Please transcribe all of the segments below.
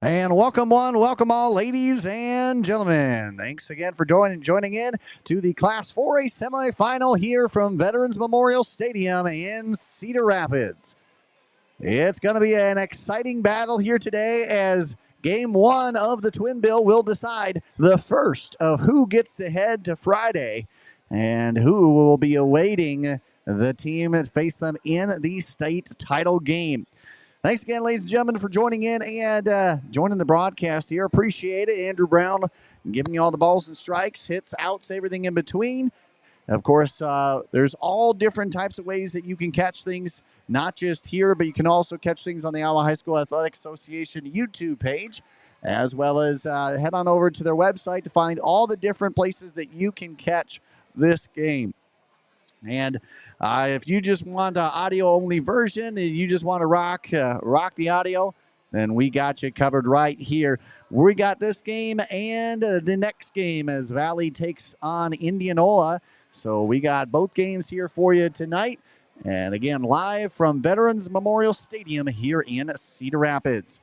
And welcome one, welcome all, ladies and gentlemen. Thanks again for joining in to the Class 4A semifinal here from Veterans Memorial Stadium in Cedar Rapids. It's going to be an exciting battle here today as Game 1 of the Twin Bill will decide the first of who gets to head to Friday and who will be awaiting the team that face them in the state title game. Thanks again, ladies and gentlemen, for joining in and joining the broadcast here. Appreciate it. Andrew Brown giving you all the balls and strikes, hits, outs, everything in between. Of course, there's all different types of ways that you can catch things, not just here, but you can also catch things on the Iowa High School Athletic Association YouTube page, as well as head on over to their website to find all the different places that you can catch this game. And if you just want an audio-only version and you just want to rock the audio, then we got you covered right here. We got this game and the next game as Valley takes on Indianola. So we got both games here for you tonight. And again, live from Veterans Memorial Stadium here in Cedar Rapids.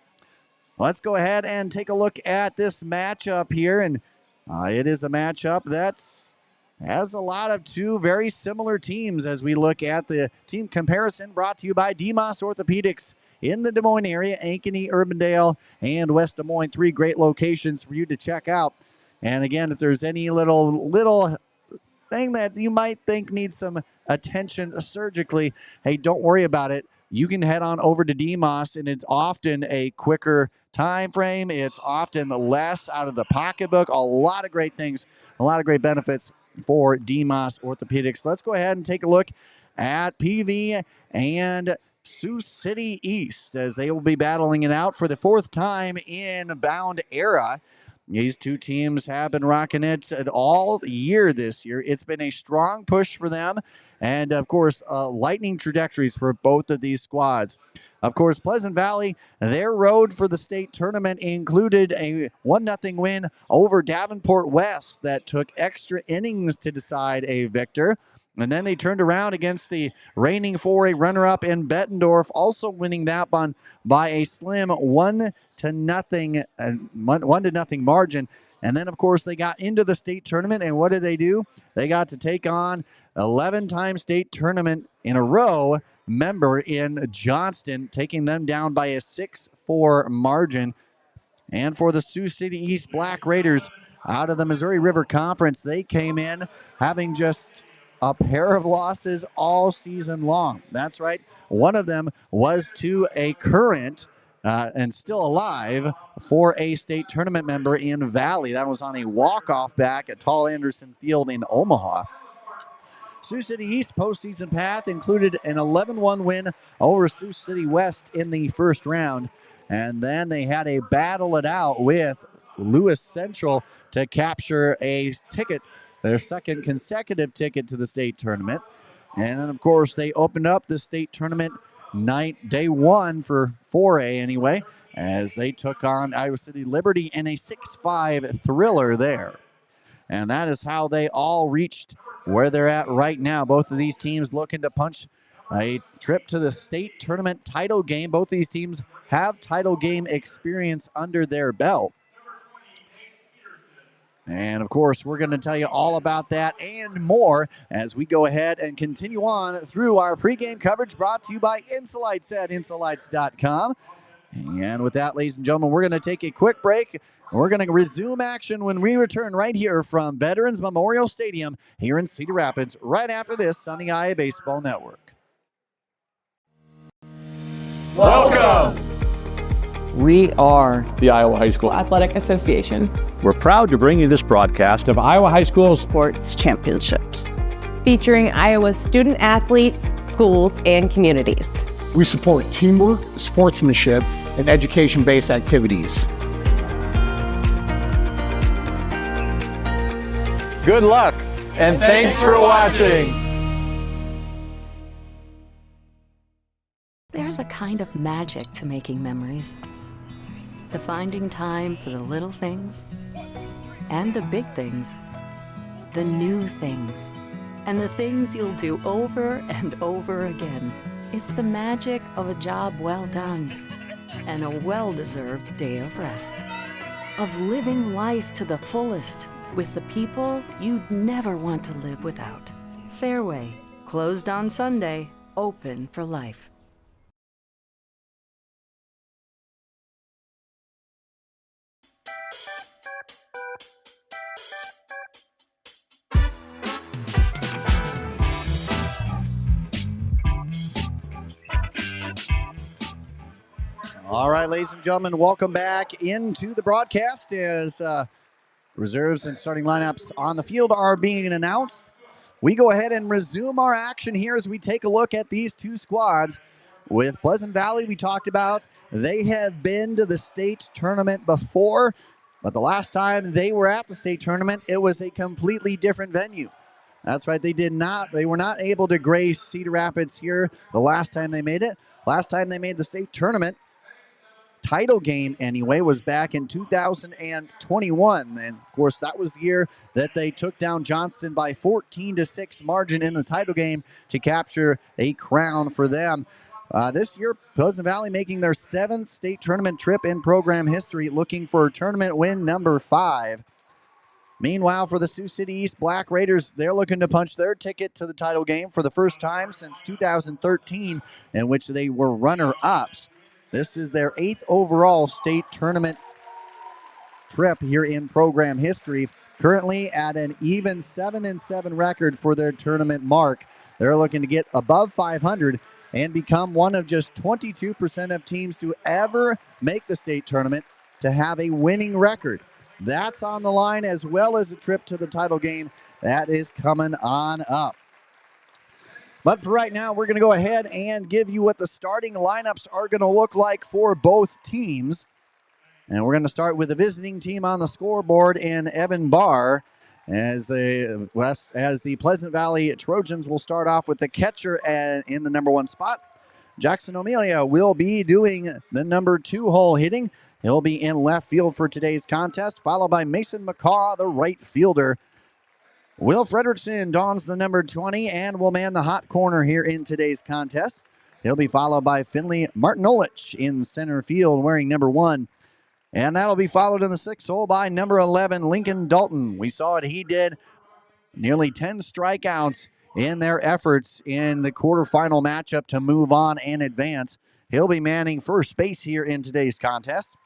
Let's go ahead and take a look at this matchup here. And it is a matchup that's has a lot of two very similar teams as we look at the team comparison brought to you by DeMoss Orthopedics in the Des Moines area, Ankeny, Urbandale, and West Des Moines. Three great locations for you to check out. And again, if there's any little thing that you might think needs some attention surgically, hey, don't worry about it. You can head on over to DeMoss, and it's often a quicker time frame. It's often less out of the pocketbook. A lot of great things, a lot of great benefits for DeMoss Orthopedics. Let's go ahead and take a look at PV and Sioux City East as they will be battling it out for the fourth time in Bound era. These two teams have been rocking it all year this year. It's been a strong push for them. And, of course, lightning trajectories for both of these squads. Of course, Pleasant Valley, their road for the state tournament included a 1-0 win over Davenport West that took extra innings to decide a victor. And then they turned around against the reigning 4A runner-up in Bettendorf, also winning that one by a slim 1-0 margin. And then, of course, they got into the state tournament, and what did they do? They got to take on 11-time state tournament in a row member in Johnston, taking them down by a 6-4 margin. And for the Sioux City East Black Raiders out of the Missouri River Conference, they came in having just a pair of losses all season long. That's right. One of them was to a current and still alive for a state tournament member in Valley. That was on a walk-off back at Tall Anderson Field in Omaha. Sioux City East postseason path included an 11-1 win over Sioux City West in the first round. And then they had a battle it out with Lewis Central to capture a ticket, their second consecutive ticket to the state tournament. And then, of course, they opened up the state tournament day one for 4A anyway, as they took on Iowa City Liberty in a 6-5 thriller there. And that is how they all reached where they're at right now. Both of these teams looking to punch a trip to the state tournament title game. Both these teams have title game experience under their belt. And, of course, we're going to tell you all about that and more as we go ahead and continue on through our pregame coverage brought to you by Insolites at Insolites.com. And with that, ladies and gentlemen, we're going to take a quick break. We're going to resume action when we return right here from Veterans Memorial Stadium here in Cedar Rapids right after this on the Iowa Baseball Network. Welcome! We are the Iowa High School Athletic Association. We're proud to bring you this broadcast of Iowa High School Sports Championships, featuring Iowa's student athletes, schools, and communities. We support teamwork, sportsmanship, and education-based activities. Good luck, and thanks for watching. There's a kind of magic to making memories, to finding time for the little things and the big things, the new things, and the things you'll do over and over again. It's the magic of a job well done. and a well-deserved day of rest. Of living life to the fullest with the people you'd never want to live without. Fairway, closed on Sunday, open for life. All right, ladies and gentlemen, welcome back into the broadcast as reserves and starting lineups on the field are being announced. We go ahead and resume our action here as we take a look at these two squads. With Pleasant Valley, we talked about they have been to the state tournament before, but the last time they were at the state tournament, it was a completely different venue. That's right, they were not able to grace Cedar Rapids here the last time they made it. Last time they made the state tournament, title game anyway, was back in 2021, and of course that was the year that they took down Johnston by 14-6 margin in the title game to capture a crown for them. This year, Pleasant Valley making their 7th state tournament trip in program history, looking for tournament win number 5. Meanwhile, for the Sioux City East Black Raiders, they're looking to punch their ticket to the title game for the first time since 2013, in which they were runner-ups. This is their 8th overall state tournament trip here in program history. Currently at an even 7-7 record for their tournament mark. They're looking to get above 500 and become one of just 22% of teams to ever make the state tournament to have a winning record. That's on the line, as well as a trip to the title game. That is coming on up. But for right now, we're going to go ahead and give you what the starting lineups are going to look like for both teams. And we're going to start with the visiting team on the scoreboard in Evan Barr, as the Pleasant Valley Trojans will start off with the catcher in the number 1 spot. Jackson O'Melia will be doing the number 2 hole hitting. He'll be in left field for today's contest, followed by Mason McCaw, the right fielder. Will Frederickson dons the number 20 and will man the hot corner here in today's contest. He'll be followed by Finley Martinolich in center field wearing number 1. And that'll be followed in the 6th hole by number 11, Lincoln Dalton. We saw it. He did nearly 10 strikeouts in their efforts in the quarterfinal matchup to move on and advance. He'll be manning first base here in today's contest.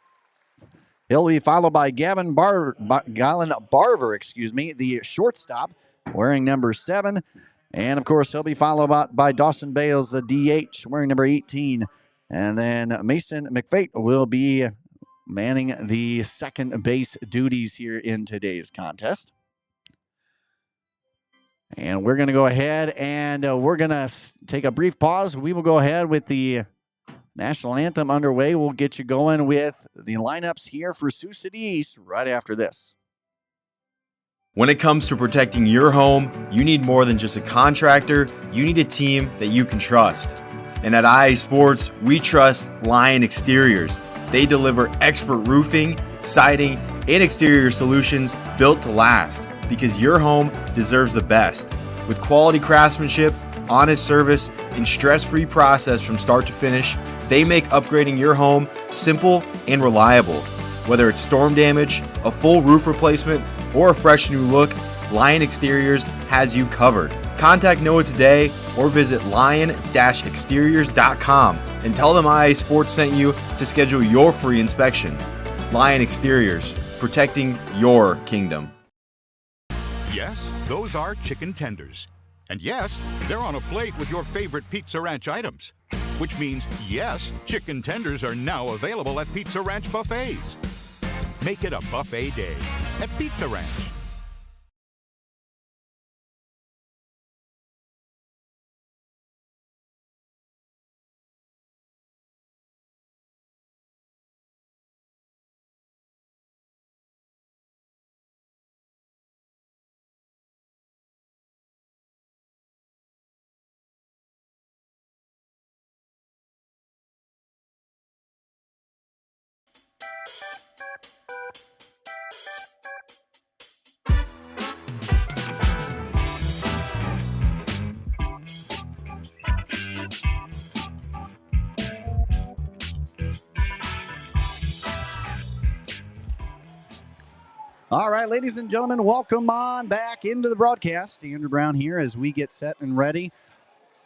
He'll be followed by Galen Barver, the shortstop, wearing number 7. And, of course, he'll be followed by Dawson Bales, the DH, wearing number 18. And then Mason McFate will be manning the second base duties here in today's contest. And we're going to go ahead and we're going to take a brief pause. We will go ahead with the national anthem underway. We'll get you going with the lineups here for Sioux City East right after this. When it comes to protecting your home, you need more than just a contractor. You need a team that you can trust. And at IA Sports, we trust Lion Exteriors. They deliver expert roofing, siding, and exterior solutions built to last, because your home deserves the best. With quality craftsmanship, honest service, and stress-free process from start to finish, they make upgrading your home simple and reliable. Whether it's storm damage, a full roof replacement, or a fresh new look, Lion Exteriors has you covered. Contact Noah today or visit lion-exteriors.com and tell them IA Sports sent you to schedule your free inspection. Lion Exteriors, protecting your kingdom. Yes, those are chicken tenders. And yes, they're on a plate with your favorite Pizza Ranch items. Which means, yes, chicken tenders are now available at Pizza Ranch buffets. Make it a buffet day at Pizza Ranch. All right, ladies and gentlemen, welcome on back into the broadcast. Andrew Brown here as we get set and ready.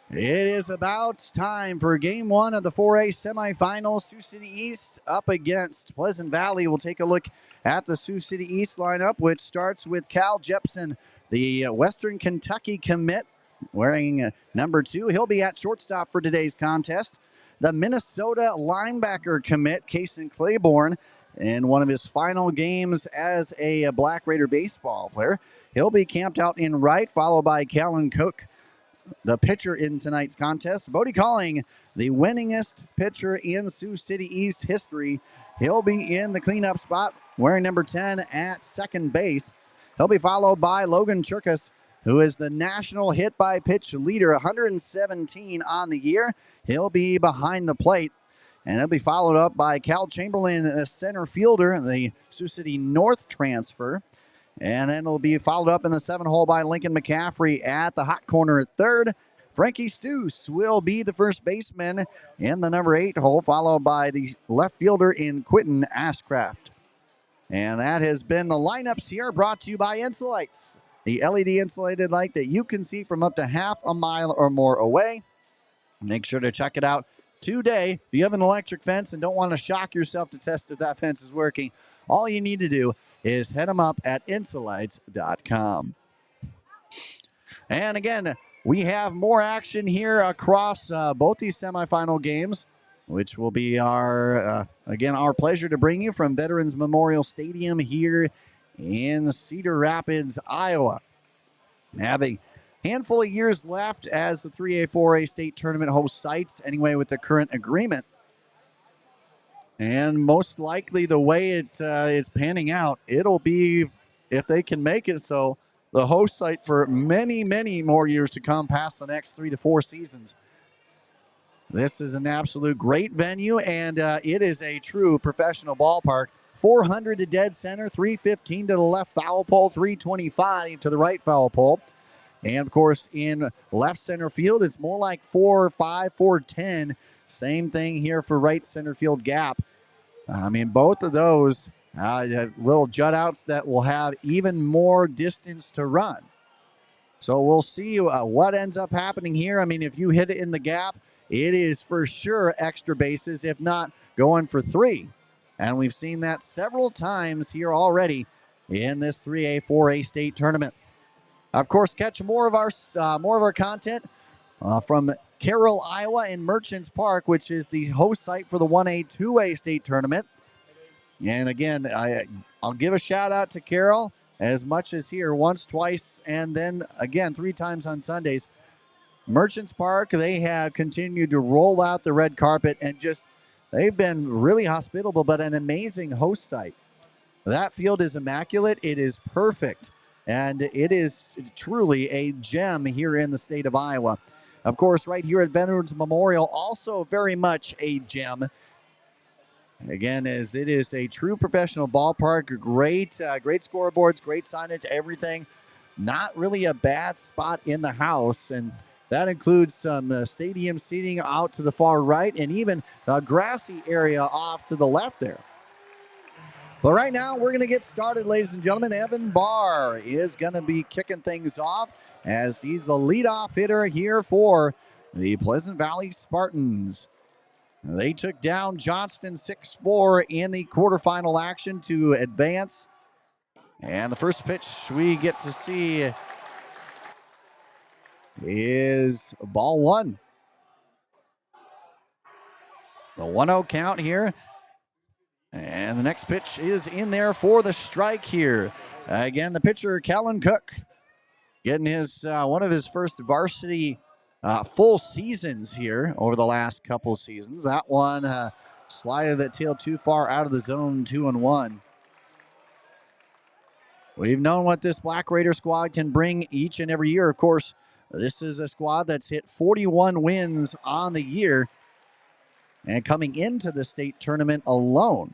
It is about time for game one of the 4A semifinals. Sioux City East up against Pleasant Valley. We'll take a look at the Sioux City East lineup, which starts with Cal Jepson, the Western Kentucky commit, wearing number 2. He'll be at shortstop for today's contest. The Minnesota linebacker commit, Kason Claiborne, in one of his final games as a Black Raider baseball player. He'll be camped out in right, followed by Callan Cook, the pitcher in tonight's contest. Bodie Calling, the winningest pitcher in Sioux City East history. He'll be in the cleanup spot, wearing number 10 at second base. He'll be followed by Logan Churkus, who is the national hit-by-pitch leader, 117 on the year. He'll be behind the plate. And he'll be followed up by Cal Chamberlain, a center fielder, the Sioux City North transfer. And then it'll be followed up in the 7 hole by Lincoln McCaffrey at the hot corner at third. Frankie Stoos will be the first baseman in the number 8 hole, followed by the left fielder in Quentin Ashcraft. And that has been the lineups here, brought to you by Insulites, the LED insulated light that you can see from up to half a mile or more away. Make sure to check it out today. If you have an electric fence and don't want to shock yourself to test if that fence is working, all you need to do is head them up at insulites.com. And again, we have more action here across both these semifinal games, which will be our pleasure to bring you from Veterans Memorial Stadium here in Cedar Rapids, Iowa. Having handful of years left as the 3A, 4A state tournament host sites, anyway, with the current agreement. And most likely the way it is panning out, it'll be, if they can make it so, the host site for many, many more years to come past the next 3 to 4 seasons. This is an absolute great venue, and it is a true professional ballpark. 400 to dead center, 315 to the left foul pole, 325 to the right foul pole. And, of course, in left center field, it's more like 4-5, 4-10. Same thing here for right center field gap. I mean, both of those little jut outs that will have even more distance to run. So we'll see what ends up happening here. I mean, if you hit it in the gap, it is for sure extra bases, if not going for 3. And we've seen that several times here already in this 3A, 4A state tournament. Of course, catch more of our content from Carroll, Iowa, in Merchants Park, which is the host site for the 1A, 2A state tournament. And again, I'll give a shout out to Carroll as much as here, once, twice, and then again 3 times on Sundays. Merchants Park, they have continued to roll out the red carpet and they've been really hospitable, but an amazing host site. That field is immaculate. It is perfect. And it is truly a gem here in the state of Iowa. Of course, right here at Veterans Memorial, also very much a gem. Again, as it is a true professional ballpark, great scoreboards, great signage, everything. Not really a bad spot in the house, and that includes some stadium seating out to the far right and even a grassy area off to the left there. But right now, we're going to get started, ladies and gentlemen. Evan Barr is going to be kicking things off as he's the leadoff hitter here for the Pleasant Valley Spartans. They took down Johnston 6-4 in the quarterfinal action to advance. And the first pitch we get to see is ball 1. The 1-0 count here. And the next pitch is in there for the strike here. Again, the pitcher, Callan Cook, getting his one of his first varsity full seasons here over the last couple seasons. That one slider that tailed too far out of the zone, 2-1. We've known what this Black Raider squad can bring each and every year. Of course, this is a squad that's hit 41 wins on the year and coming into the state tournament alone.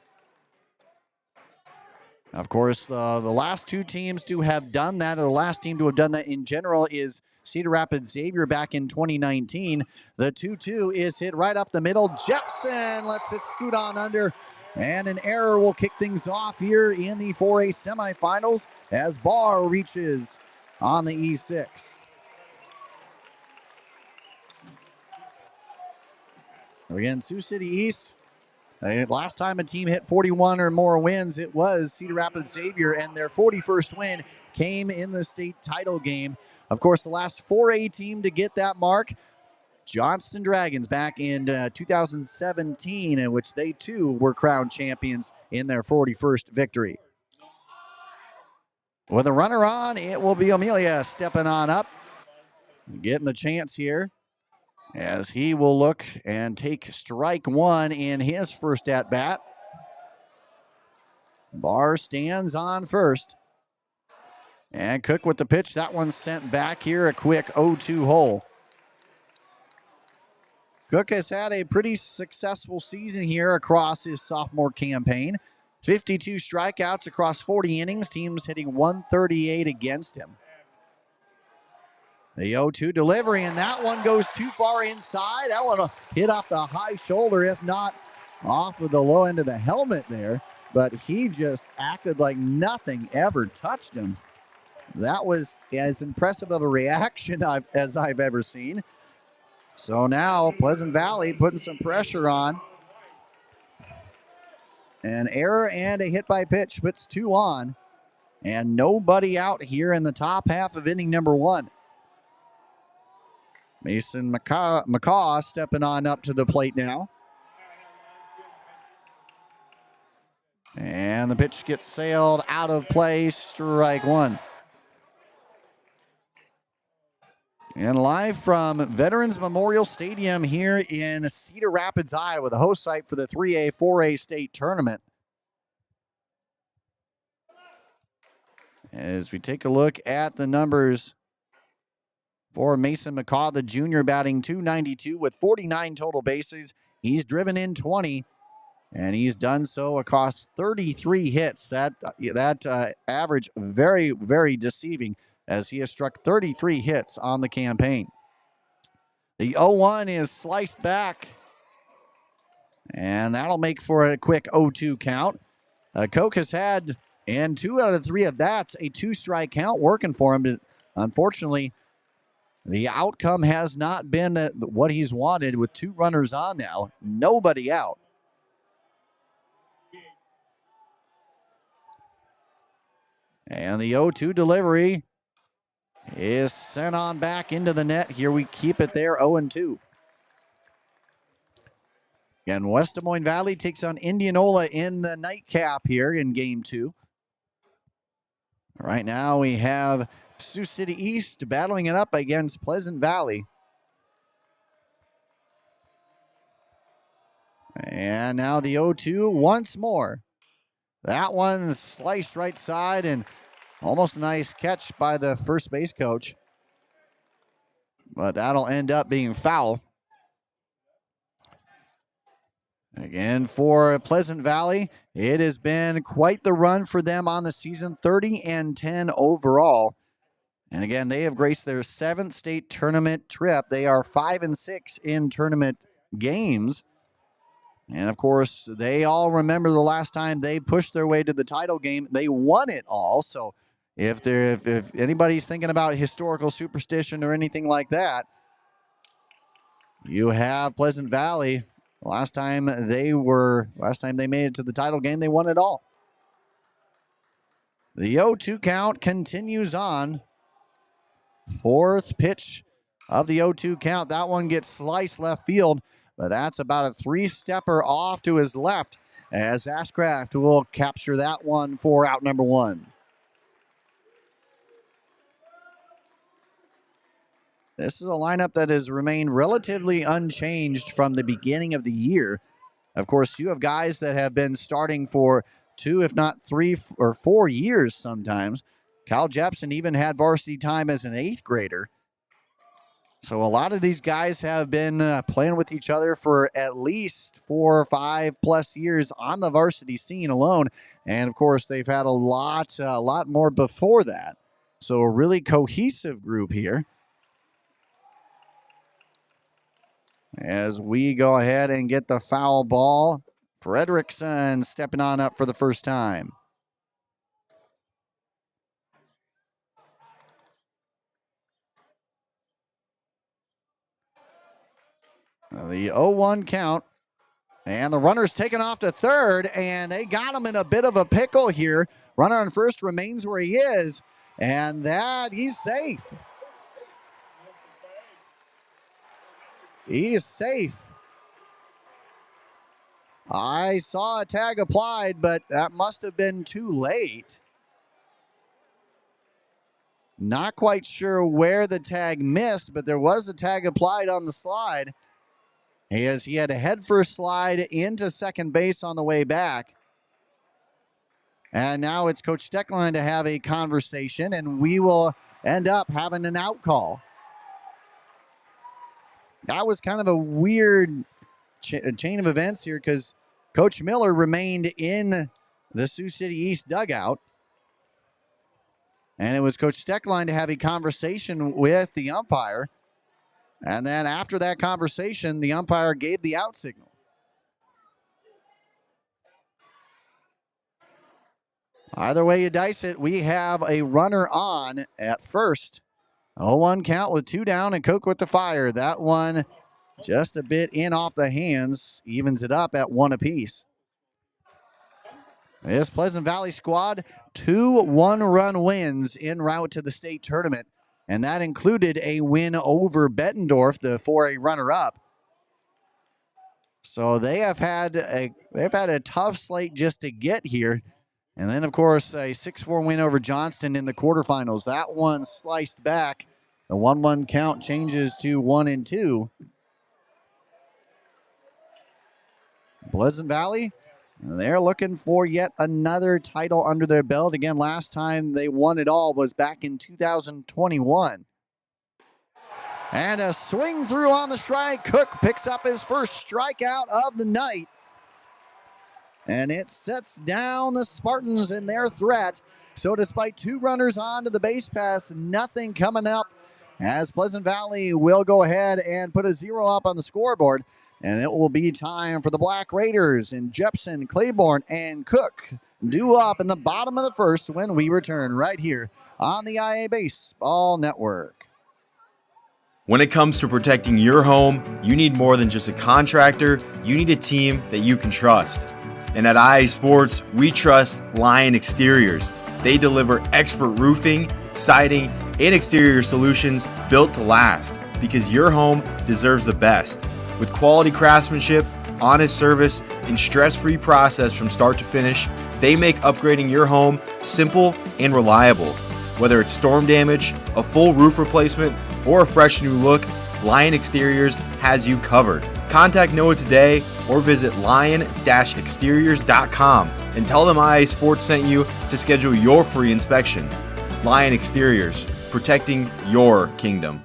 Of course, the last 2 teams to have done that, or the last team to have done that in general, is Cedar Rapids Xavier back in 2019. The 2-2 is hit right up the middle. Jepson lets it scoot on under. And an error will kick things off here in the 4A semifinals as Barr reaches on the E6. Again, Sioux City East, last time a team hit 41 or more wins, it was Cedar Rapids Xavier, and their 41st win came in the state title game. Of course, the last 4A team to get that mark, Johnston Dragons, back in 2017, in which they too were crowned champions in their 41st victory. With a runner on, it will be Amelia stepping on up, getting the chance here, as he will look and take strike one in his first at-bat. Barr stands on first. And Cook with the pitch. That one's sent back here, a quick 0-2 hole. Cook has had a pretty successful season here across his sophomore campaign. 52 strikeouts across 40 innings. Teams hitting 138 against him. The 0-2 delivery, and that one goes too far inside. That one will hit off the high shoulder, if not off of the low end of the helmet there. But he just acted like nothing ever touched him. That was as impressive of a reaction as I've ever seen. So now Pleasant Valley putting some pressure on. An error and a hit by pitch puts 2 on. And nobody out here in the top half of inning number 1. Mason McCaw stepping on up to the plate now. And the pitch gets sailed out of play, strike one. And live from Veterans Memorial Stadium here in Cedar Rapids, Iowa, the host site for the 3A, 4A state tournament. As we take a look at the numbers for Mason McCaw, the junior, batting .292 with 49 total bases. He's driven in 20, and he's done so across 33 hits. That average very, very deceiving, as he has struck 33 hits on the campaign. The 0-1 is sliced back, and that'll make for a quick 0-2 count. Koch has had, in 2 out of 3 at-bats, a 2-strike count working for him. But unfortunately, the outcome has not been what he's wanted with 2 runners on now. Nobody out. And the 0-2 delivery is sent on back into the net. Here we keep it there, 0-2. And West Des Moines Valley takes on Indianola in the nightcap here in Game 2. Right now we have Sioux City East battling it up against Pleasant Valley. And now the 0-2 once more. That one sliced right side, and almost a nice catch by the first base coach. But that'll end up being foul. Again, for Pleasant Valley, it has been quite the run for them on the season, 30-10 overall. And again, they have graced their 7th state tournament trip. They are 5-6 in tournament games. And of course, they all remember the last time they pushed their way to the title game. They won it all. So if anybody's thinking about historical superstition or anything like that, you have Pleasant Valley. Last time they made it to the title game, they won it all. The 0-2 count continues on. 4th pitch of the 0-2 count. That one gets sliced left field, but that's about a 3-stepper off to his left, as Ashcraft will capture that one for out number 1. This is a lineup that has remained relatively unchanged from the beginning of the year. Of course, you have guys that have been starting for 2, if not 3 or 4 years sometimes. Kyle Jepson even had varsity time as an 8th grader. So a lot of these guys have been playing with each other for at least 4 or 5 plus years on the varsity scene alone. And of course, they've had a lot more before that. So a really cohesive group here. As we go ahead and get the foul ball Fredrickson stepping on up for the first time. The 0-1 count. And the runner's taken off to third, and they got him in a bit of a pickle here. Runner on first remains where he is, and that he's safe. He is safe. I saw a tag applied, but that must have been too late. Not quite sure where the tag missed, but there was a tag applied on the slide. He had a head-first slide into second base on the way back. And now it's Coach Stecklein to have a conversation, and we will end up having an out call. That was kind of a weird chain of events here because Coach Miller remained in the Sioux City East dugout. And it was Coach Stecklein to have a conversation with the umpire. And then after that conversation, the umpire gave the out signal. Either way you dice it, we have a runner on at first. 0-1 count with 2 down and Cook with the fire. That one just a bit in off the hands, evens it up at 1 apiece. This Pleasant Valley squad, 2 one-run wins en route to the state tournament. And that included a win over Bettendorf, the 4A runner-up. So they have had a tough slate just to get here. And then, of course, a 6-4 win over Johnston in the quarterfinals. That one sliced back. The 1-1 count changes to 1-2. Pleasant Valley, they're looking for yet another title under their belt. Again, last time they won it all was back in 2021. And a swing through on the strike. Cook picks up his first strikeout of the night. And it sets down the Spartans in their threat. So despite 2 runners onto the base pass, nothing coming up as Pleasant Valley will go ahead and put a 0 up on the scoreboard. And it will be time for the Black Raiders and Jepson, Claiborne, and Cook due up in the bottom of the first when we return right here on the IA Baseball Network. When it comes to protecting your home, you need more than just a contractor. You need a team that you can trust. And at IA Sports, we trust Lion Exteriors. They deliver expert roofing, siding, and exterior solutions built to last because your home deserves the best. With quality craftsmanship, honest service, and stress-free process from start to finish, they make upgrading your home simple and reliable. Whether it's storm damage, a full roof replacement, or a fresh new look, Lion Exteriors has you covered. Contact Noah today or visit lion-exteriors.com and tell them IA Sports sent you to schedule your free inspection. Lion Exteriors, protecting your kingdom.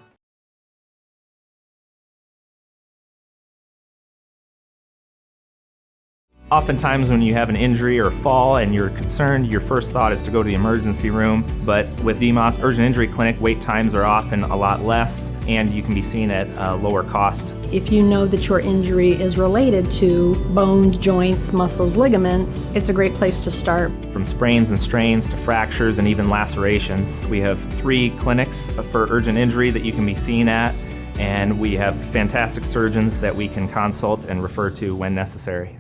Oftentimes when you have an injury or fall and you're concerned, your first thought is to go to the emergency room. But with DMOS Urgent Injury Clinic, wait times are often a lot less and you can be seen at a lower cost. If you know that your injury is related to bones, joints, muscles, ligaments, it's a great place to start. From sprains and strains to fractures and even lacerations, we have 3 clinics for urgent injury that you can be seen at, and we have fantastic surgeons that we can consult and refer to when necessary.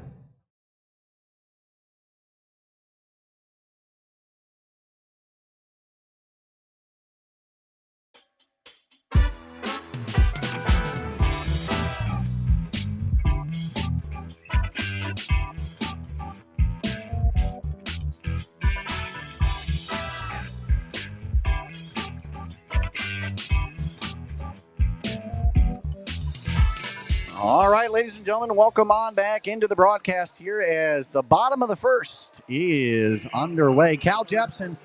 All right, ladies and gentlemen, welcome on back into the broadcast here as the bottom of the first is underway. Cal Jepson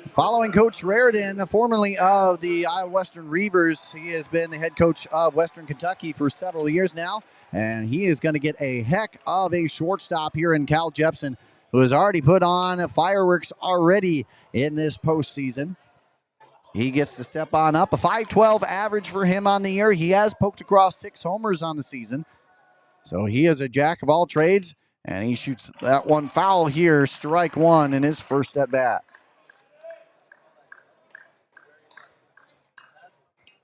following Coach Raridan, formerly of the Iowa Western Reavers. He has been the head coach of Western Kentucky for several years now, and he is going to get a heck of a shortstop here in Cal Jepson, who has already put on fireworks already in this postseason. He gets to step on up. A .512 average for him on the year. He has poked across 6 homers on the season. So he is a jack of all trades. And he shoots that one foul here, strike one in his first at bat.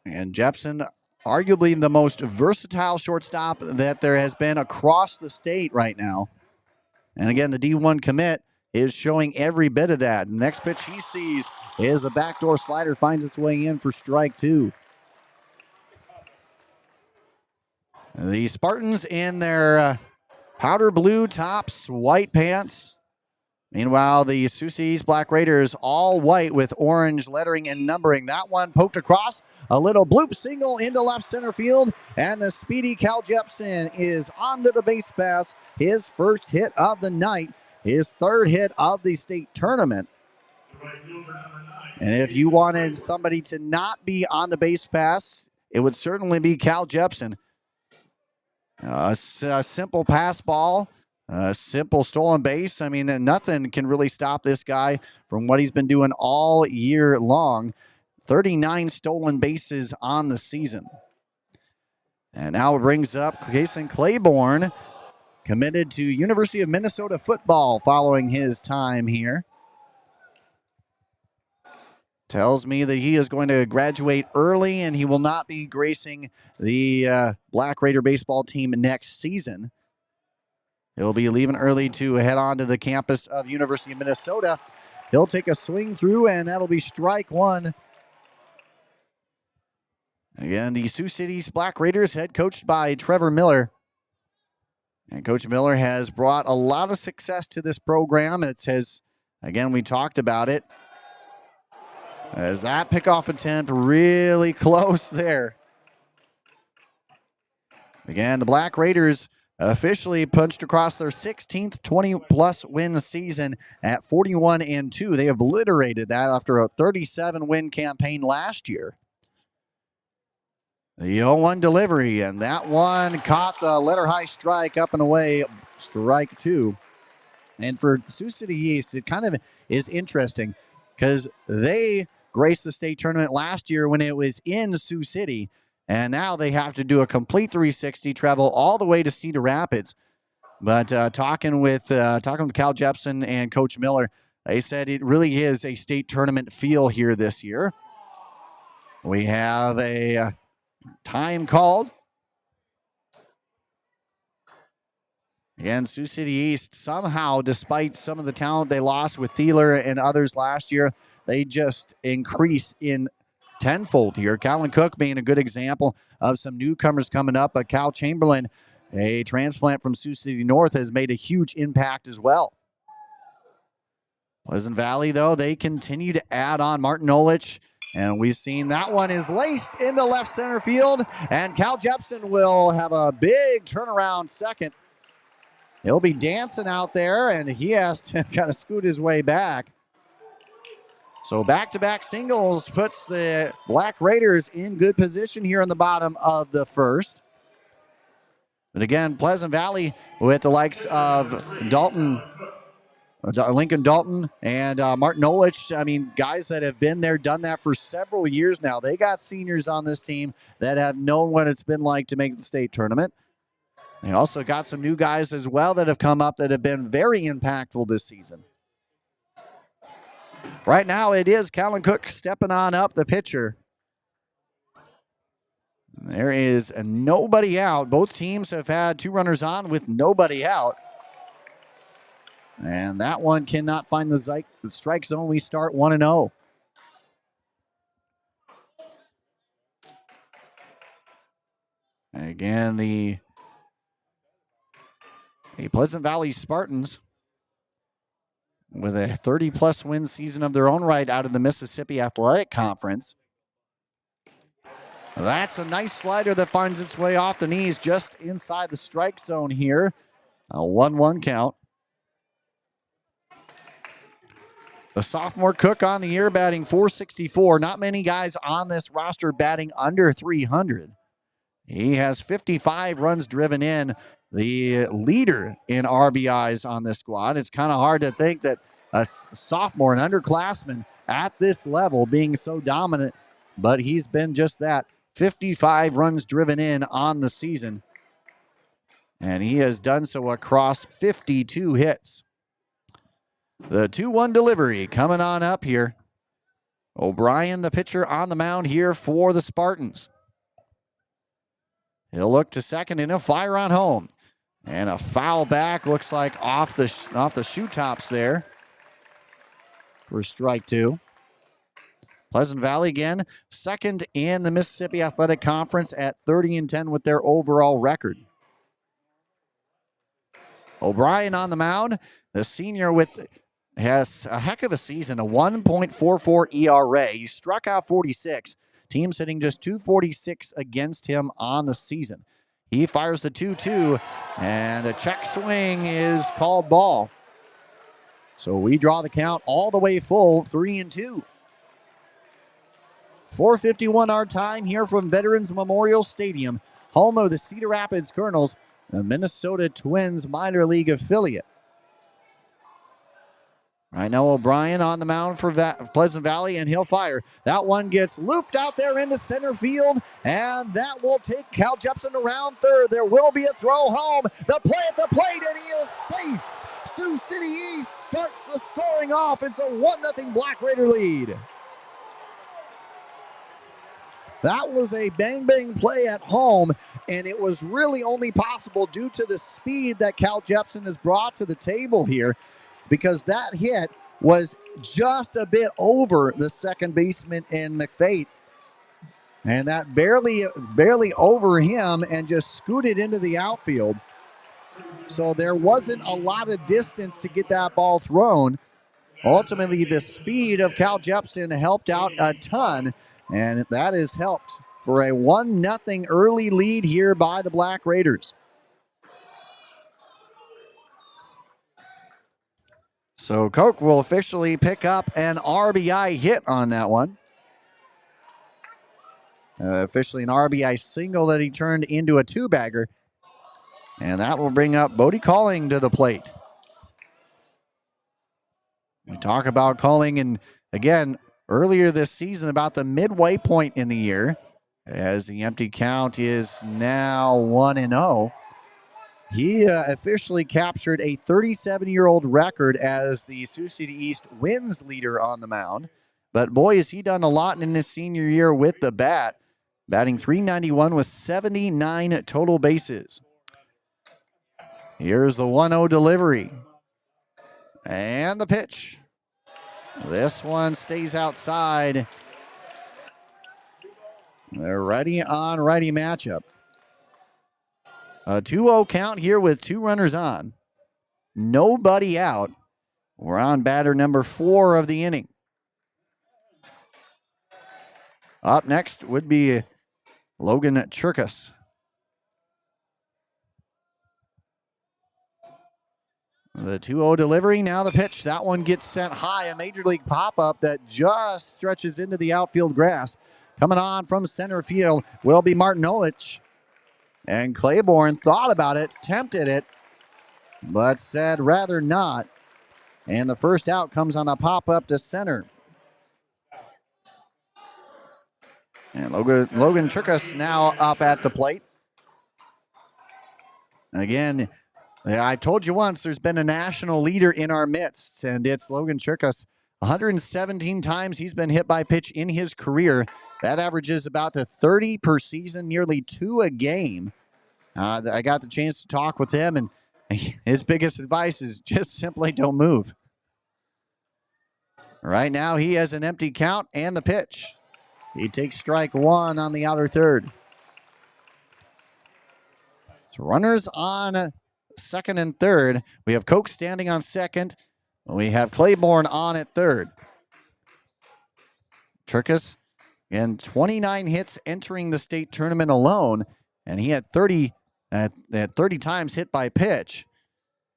And Jepson, arguably the most versatile shortstop that there has been across the state right now. And again, the D1 commit is showing every bit of that. The next pitch he sees is a backdoor slider, finds its way in for strike two. The Spartans in their powder blue tops, white pants. Meanwhile, the Sioux City Black Raiders all white with orange lettering and numbering. That one poked across, a little bloop single into left center field, and the speedy Cal Jepson is onto the base pass. His first hit of the night, his third hit of the state tournament. And if you wanted somebody to not be on the base pass, it would certainly be Cal Jepson. A simple pass ball, a simple stolen base. I mean, nothing can really stop this guy from what he's been doing all year long. 39 stolen bases on the season. And now it brings up Jason Claiborne, committed to University of Minnesota football following his time here. Tells me that he is going to graduate early and he will not be gracing the Black Raider baseball team next season. He'll be leaving early to head on to the campus of University of Minnesota. He'll take a swing through, and that'll be strike one. Again, the Sioux City Black Raiders, head coached by Trevor Miller. And Coach Miller has brought a lot of success to this program. It says, again, we talked about it. As that pickoff attempt really close there. Again, the Black Raiders officially punched across their 16th 20-plus win season at 41-2. They obliterated that after a 37-win campaign last year. The 0-1 delivery, and that one caught the letter high strike up and away, strike two. And for Sioux City East, it kind of is interesting because they graced the state tournament last year when it was in Sioux City, and now they have to do a complete 360, travel all the way to Cedar Rapids. But talking with Cal Jepson and Coach Miller, they said it really is a state tournament feel here this year. We have a time called. Again, Sioux City East, somehow, despite some of the talent they lost with Thieler and others last year, they just increased in tenfold here. Callan Cook being a good example of some newcomers coming up. But Cal Chamberlain, a transplant from Sioux City North, has made a huge impact as well. Pleasant Valley, though, they continue to add on. Martin Olich, and we've seen that one is laced into left center field. And Cal Jepson will have a big turnaround second. He'll be dancing out there, and he has to kind of scoot his way back. So back-to-back singles puts the Black Raiders in good position here in the bottom of the first. But again, Pleasant Valley with the likes of Dalton, Lincoln Dalton, and Martin Olich. I mean, guys that have been there, done that for several years now. They got seniors on this team that have known what it's been like to make the state tournament. They also got some new guys as well that have come up that have been very impactful this season. Right now, it is Callan Cook stepping on up, the pitcher. There is nobody out. Both teams have had two runners on with nobody out. And that one cannot find the strike zone. We start 1-0. Again, the Pleasant Valley Spartans, with a 30-plus win season of their own right out of the Mississippi Athletic Conference. That's a nice slider that finds its way off the knees just inside the strike zone here. A 1-1 count. The sophomore Cook on the year, batting .464. Not many guys on this roster batting under .300. He has 55 runs driven in, the leader in RBIs on this squad. It's kind of hard to think that a sophomore, an underclassman at this level being so dominant, but he's been just that. 55 runs driven in on the season. and he has done so across 52 hits. The 2-1 delivery coming on up here. O'Brien, the pitcher, on the mound here for the Spartans. He'll look to second and he'll fire on home. And a foul back, looks like off the shoe tops there for strike 2. Pleasant Valley again, second in the Mississippi Athletic Conference at 30-10 with their overall record. O'Brien on the mound, the senior has a heck of a season, a 1.44 ERA. He struck out 46. Teams hitting just 246 against him on the season. He fires the 2-2, and a check swing is called ball. So we draw the count all the way full, 3-2. 4:51 our time here from Veterans Memorial Stadium, home of the Cedar Rapids Colonels, the Minnesota Twins minor league affiliate. Right now, O'Brien on the mound for Pleasant Valley, and he'll fire. That one gets looped out there into center field, and that will take Cal Jepson around third. There will be a throw home. The play at the plate, and he is safe. Sioux City East starts the scoring off. It's a 1-0 Black Raider lead. That was a bang-bang play at home, and it was really only possible due to the speed that Cal Jepson has brought to the table here, because that hit was just a bit over the second baseman in McFate. And that barely over him and just scooted into the outfield. So there wasn't a lot of distance to get that ball thrown. Ultimately, the speed of Cal Jepson helped out a ton, and that has helped for a 1-0 early lead here by the Black Raiders. So Koch will officially pick up an RBI hit on that one. Officially an RBI single that he turned into a 2-bagger. And that will bring up Bodie Calling to the plate. We talk about Calling, and again, earlier this season, about the midway point in the year, as the empty count is now 1-0. He officially captured a 37-year-old record as the Sioux City East wins leader on the mound. But boy, has he done a lot in his senior year with the bat. Batting .391 with 79 total bases. Here's the 1-0 delivery. And the pitch. This one stays outside. The righty-on-righty matchup. A 2-0 count here with 2 runners on. Nobody out. We're on batter number 4 of the inning. Up next would be Logan Churkus. The 2-0 delivery, now the pitch. That one gets sent high, a major league pop-up that just stretches into the outfield grass. Coming on from center field will be Martin Olich. And Claiborne thought about it, tempted it, but said rather not. And the first out comes on a pop-up to center. And Logan Churkus now up at the plate. Again, I've told you once, there's been a national leader in our midst, and it's Logan Churkus. 117 times he's been hit by pitch in his career. That averages about to 30 per season, nearly 2 a game. I got the chance to talk with him, and his biggest advice is just simply don't move. Right now, he has an empty count and the pitch. He takes strike 1 on the outer third. So runners on second and third. We have Koch standing on second. We have Claiborne on at third. Churkus, and 29 hits entering the state tournament alone, and he had 30 times hit by pitch.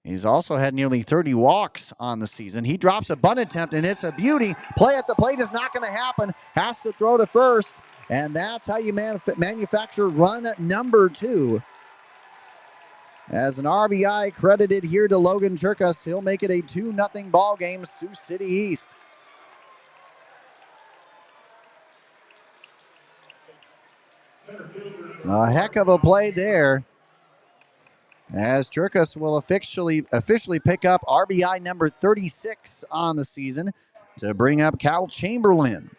He's also had nearly 30 walks on the season. He drops a bunt attempt, and it's a beauty. Play at the plate is not going to happen. Has to throw to first, and that's how you manufacture run number 2. As an RBI credited here to Logan Churkus, he'll make it a 2-0 ball game, Sioux City East. A heck of a play there. as Cherkas will officially pick up RBI number 36 on the season to bring up Cal Chamberlain.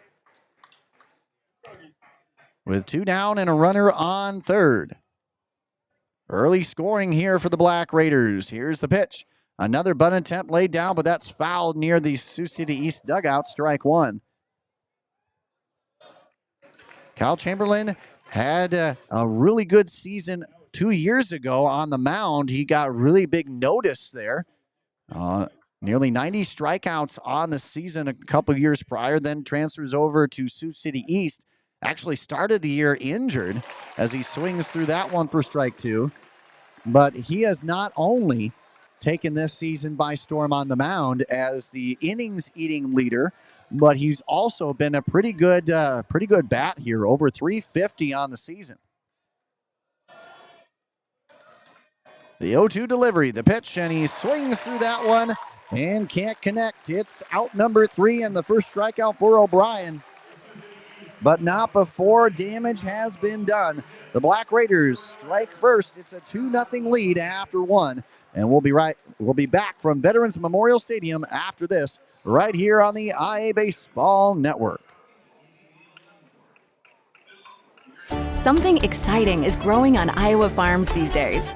With 2 down and a runner on third. Early scoring here for the Black Raiders. Here's the pitch. Another bunt attempt laid down, but that's fouled near the Sioux City East dugout. Strike one. Cal Chamberlain had a really good season 2 years ago on the mound. He got really big notice there. Nearly 90 strikeouts on the season a couple years prior, then transfers over to Sioux City East. Actually started the year injured as he swings through that one for strike 2. But he has not only taken this season by storm on the mound as the innings-eating leader, but he's also been a pretty good bat here, over 350 on the season. The 0-2 delivery, the pitch, and he swings through that one and can't connect. It's out number 3 and the first strikeout for O'Brien. But not before damage has been done. The Black Raiders strike first. It's a 2-0 lead after 1. And we'll be back from Veterans Memorial Stadium after this, right here on the IA Baseball Network. Something exciting is growing on Iowa farms these days.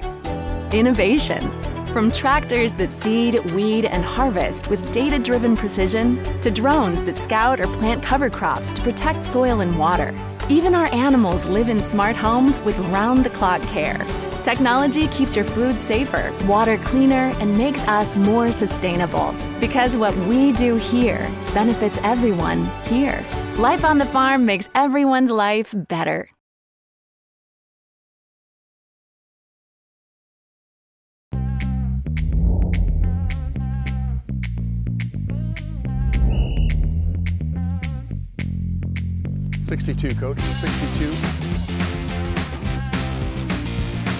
Innovation. From tractors that seed, weed, and harvest with data-driven precision to drones that scout or plant cover crops to protect soil and water. Even our animals live in smart homes with round-the-clock care. Technology keeps your food safer, water cleaner, and makes us more sustainable. Because what we do here benefits everyone here. Life on the farm makes everyone's life better. .62, Coach. 62.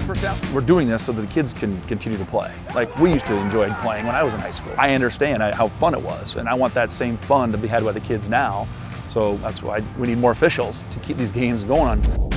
First down. We're doing this so that the kids can continue to play. Like we used to enjoy playing when I was in high school. I understand how fun it was, and I want that same fun to be had by the kids now. So that's why we need more officials to keep these games going on.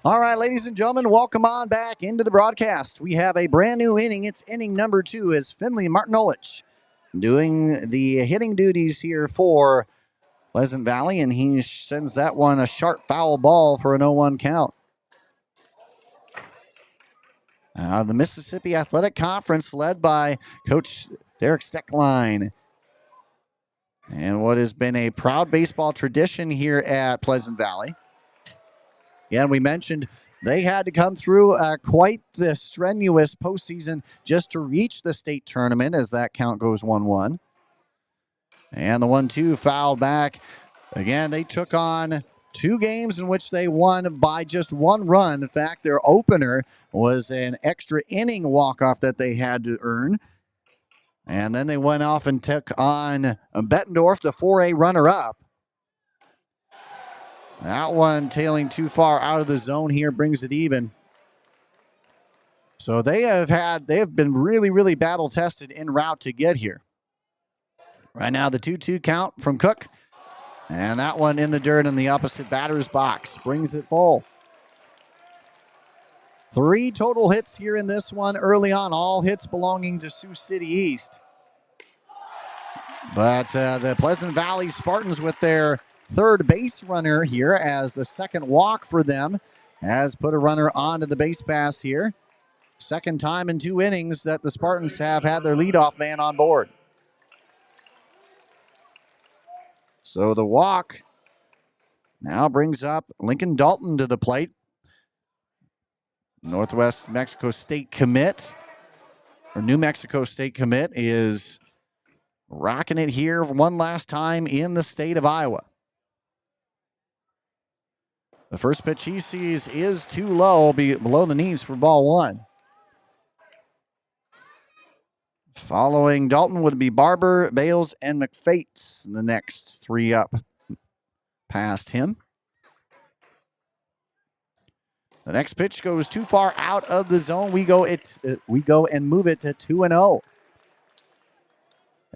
All right, ladies and gentlemen, welcome on back into the broadcast. We have a brand new inning. It's inning number 2 as Finley Martinolich doing the hitting duties here for Pleasant Valley, and he sends that one a sharp foul ball for an 0-1 count. The Mississippi Athletic Conference led by Coach Derek Steckline. And what has been a proud baseball tradition here at Pleasant Valley. Yeah, we mentioned they had to come through quite the strenuous postseason just to reach the state tournament as that count goes 1-1. And the 1-2 fouled back. Again, they took on 2 games in which they won by just 1 run. In fact, their opener was an extra inning walk-off that they had to earn. And then they went off and took on Bettendorf, the 4A runner-up. That one tailing too far out of the zone here brings it even. So they have been really, really battle tested en route to get here. Right now the 2-2 count from Cook. And that one in the dirt in the opposite batter's box brings it full. 3 total hits here in this one early on, all hits belonging to Sioux City East. But the Pleasant Valley Spartans with their third base runner here as the second walk for them has put a runner onto the base pass here. Second time in 2 innings that the Spartans have had their leadoff man on board. So the walk now brings up Lincoln Dalton to the plate. Northwest Mexico State commit, or New Mexico State commit, is rocking it here one last time in the state of Iowa. The first pitch he sees is too low, below the knees for ball 1. Following Dalton would be Barber, Bales, and McFates, the next 3 up. past him. The next pitch goes too far out of the zone. We go and move it to 2-0.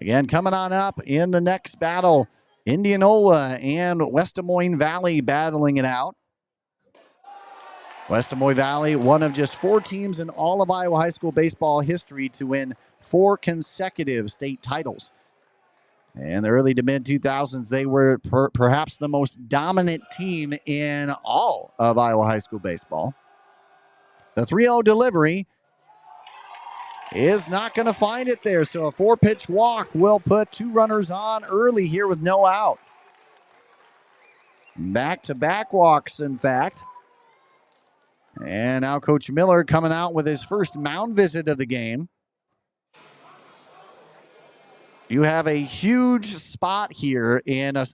Again, coming on up in the next battle, Indianola and West Des Moines Valley battling it out. West Des Moines Valley, one of just 4 teams in all of Iowa high school baseball history to win 4 consecutive state titles. In the early to mid-2000s, they were perhaps the most dominant team in all of Iowa high school baseball. The 3-0 delivery is not going to find it there, so a 4-pitch walk will put 2 runners on early here with no out. Back-to-back walks, in fact. And now Coach Miller coming out with his first mound visit of the game. You have a huge spot here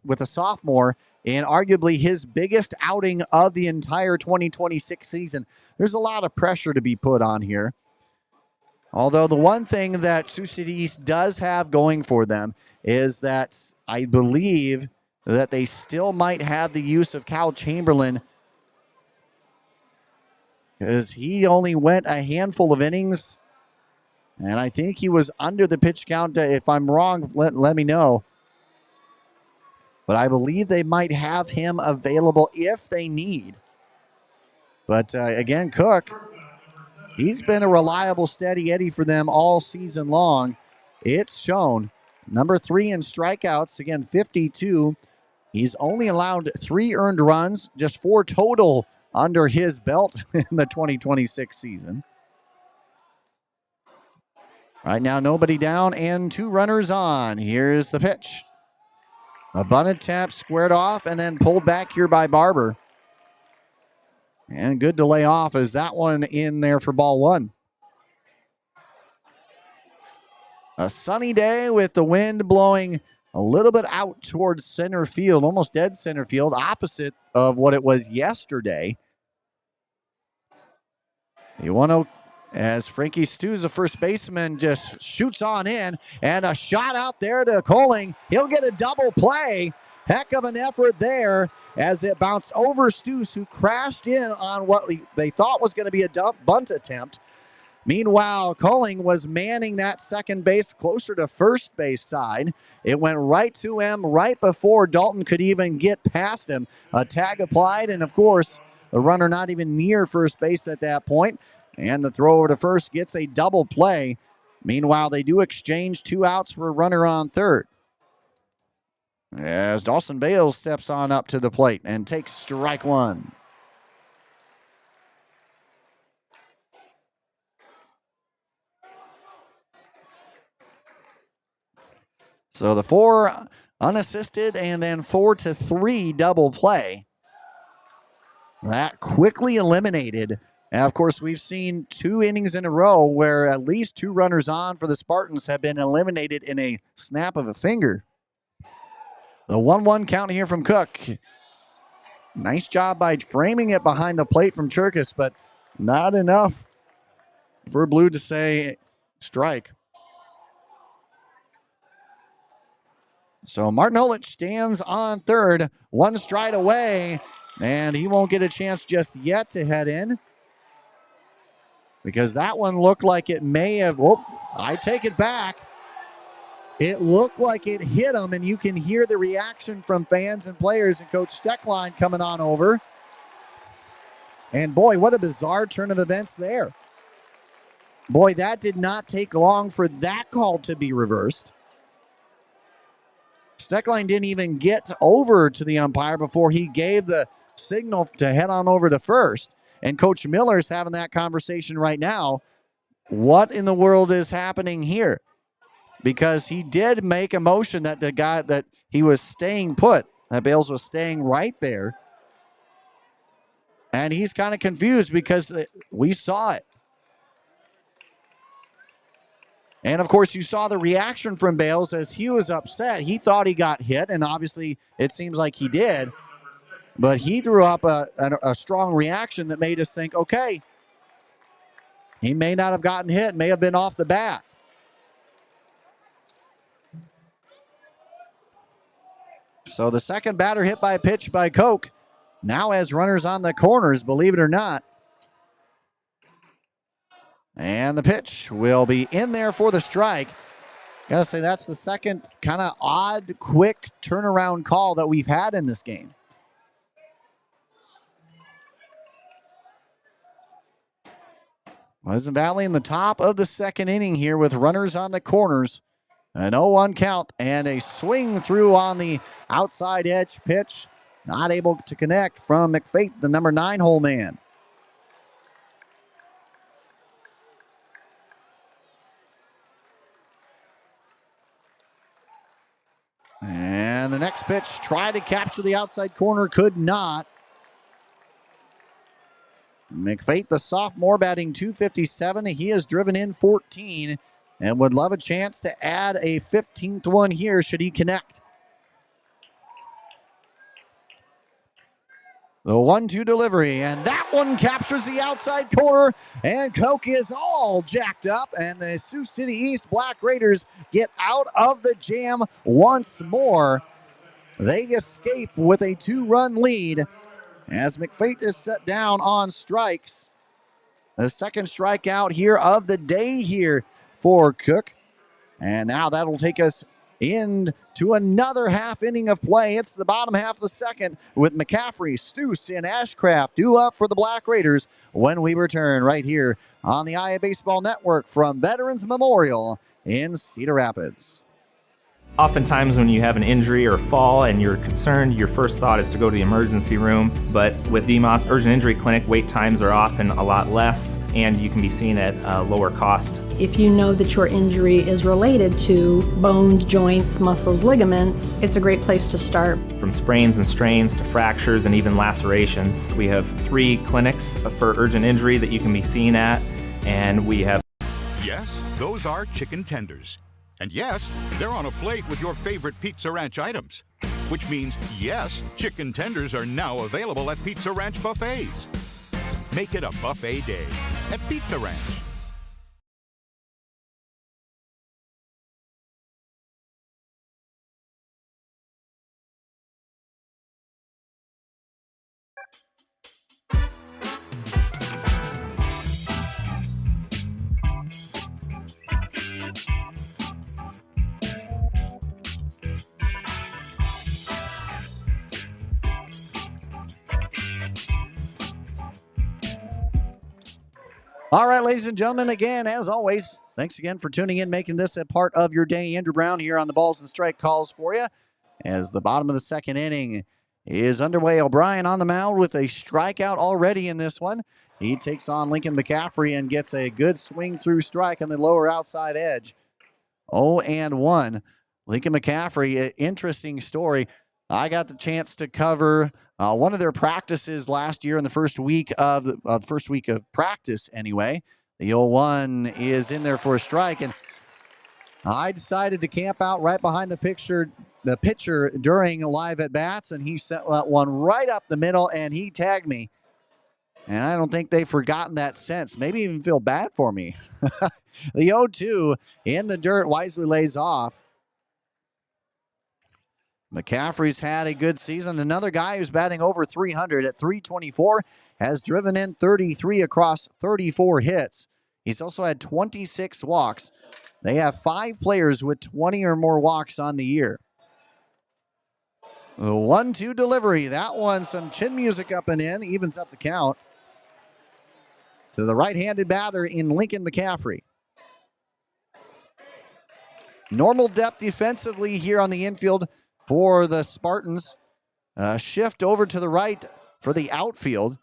with a sophomore in arguably his biggest outing of the entire 2026 season. There's a lot of pressure to be put on here. Although the one thing that Sioux City East does have going for them is that I believe that they still might have the use of Cal Chamberlain, because he only went a handful of innings. And I think he was under the pitch count. If I'm wrong, let me know. But I believe they might have him available if they need. But again, Cook, he's been a reliable, steady Eddie for them all season long. It's shown. Number 3 in strikeouts, again, 52. He's only allowed 3 earned runs, just 4 total under his belt in the 2026 season. Right now, nobody down and 2 runners on. Here's the pitch. A bunted tap, squared off, and then pulled back here by Barber. And good to lay off as that one in there for ball 1. A sunny day with the wind blowing a little bit out towards center field, almost dead center field, opposite of what it was yesterday. The 1-0 as Frankie Stews, the first baseman, just shoots on in, and a shot out there to Colling. He'll get a double play. Heck of an effort there as it bounced over Stews, who crashed in on what they thought was going to be a bunt attempt. Meanwhile, Colling was manning that second base closer to first base side. It went right to him right before Dalton could even get past him. A tag applied, and of course, the runner not even near first base at that point. And the throw over to first gets a double play. Meanwhile, they do exchange 2 outs for a runner on third. As Dawson Bales steps on up to the plate and takes strike 1. So the 4 unassisted and then 4-3 double play. That quickly eliminated. And, of course, we've seen 2 innings in a row where at least 2 runners on for the Spartans have been eliminated in a snap of a finger. The 1-1 count here from Cook. Nice job by framing it behind the plate from Cherkis, but not enough for Blue to say strike. So Martin Holich stands on third, 1 stride away, and he won't get a chance just yet to head in, because that one looked like it may have, I take it back. It looked like it hit him, and you can hear the reaction from fans and players, and Coach Steckline coming on over. And boy, what a bizarre turn of events there. Boy, that did not take long for that call to be reversed. Steckline didn't even get over to the umpire before he gave the signal to head on over to first. And Coach Miller's having that conversation right now. What in the world is happening here? Because he did make a motion that the guy that he was staying put, that Bales was staying right there. And he's kind of confused because we saw it. And, of course, you saw the reaction from Bales as he was upset. He thought he got hit, and obviously it seems like he did. But he threw up a strong reaction that made us think, okay, he may not have gotten hit, may have been off the bat. So the second batter hit by a pitch by Koch now has runners on the corners, believe it or not. And the pitch will be in there for the strike. Gotta say, that's the second kind of odd, quick turnaround call that we've had in this game. Pleasant Valley in the top of the second inning here with runners on the corners. An 0-1 count and a swing through on the outside edge pitch. Not able to connect from McFate, the number 9 hole man. And the next pitch tried to capture the outside corner, could not. McFate, the sophomore, batting .257. He has driven in 14 and would love a chance to add a 15th one here should he connect. The 1-2 delivery, and that one captures the outside corner, and Koch is all jacked up, and the Sioux City East Black Raiders get out of the jam once more. They escape with a 2-run lead as McFate is set down on strikes. The second strikeout here of the day here for Koch. And now that'll take us into another half inning of play. It's the bottom half of the second with McCaffrey, Stoos, and Ashcraft due up for the Black Raiders when we return right here on the IA Baseball Network from Veterans Memorial in Cedar Rapids. Oftentimes when you have an injury or fall and you're concerned, your first thought is to go to the emergency room. But with DMOS Urgent Injury Clinic, wait times are often a lot less and you can be seen at a lower cost. If you know that your injury is related to bones, joints, muscles, ligaments, it's a great place to start. From sprains and strains to fractures and even lacerations, we have 3 clinics for urgent injury that you can be seen at, and we have... Yes, those are chicken tenders. And yes, they're on a plate with your favorite Pizza Ranch items. Which means, yes, chicken tenders are now available at Pizza Ranch buffets. Make it a buffet day at Pizza Ranch. All right, ladies and gentlemen, again, as always, thanks again for tuning in, making this a part of your day. Andrew Brown here on the Balls and Strike Calls for you as the bottom of the second inning is underway. O'Brien on the mound with a strikeout already in this one. He takes on Lincoln McCaffrey and gets a good swing through strike on the lower outside edge. 0-1. Lincoln McCaffrey, interesting story. I got the chance to cover one of their practices last year in the first week of practice anyway. The 0-1 is in there for a strike, and I decided to camp out right behind the pitcher during live at bats, and he sent one right up the middle, and he tagged me. And I don't think they've forgotten that since. Maybe even feel bad for me. The 0-2 in the dirt, Wisely lays off. McCaffrey's had a good season. Another guy who's batting over 300 at 324 has driven in 33 across 34 hits. He's also had 26 walks. They have 5 players with 20 or more walks on the year. The 1-2 delivery. That one, some chin music up and in, evens up the count to the right-handed batter in Lincoln McCaffrey. Normal depth defensively here on the infield for the Spartans. Shift over to the right for the outfield.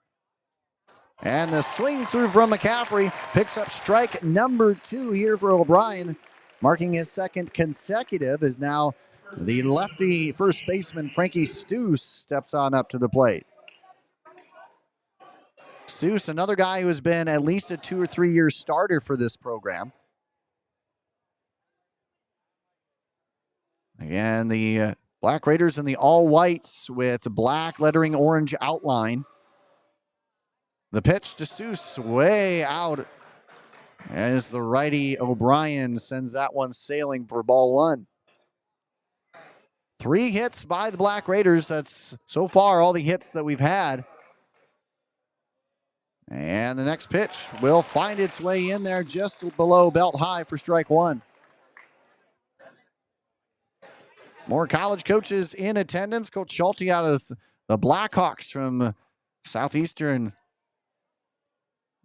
And the swing through from McCaffrey picks up strike number 2 here for O'Brien. Marking his second consecutive is now the lefty first baseman Frankie Stoos steps on up to the plate. Stoos, another guy who has been at least a 2 or 3 year starter for this program. Again, the Black Raiders in the all whites with black lettering orange outline. The pitch to Stoos way out as the righty O'Brien sends that one sailing for ball 1. 3 hits by the Black Raiders. That's so far all the hits that we've had. And the next pitch will find its way in there just below belt high for strike 1. More college coaches in attendance. Coach Schulte out of the Blackhawks from Southeastern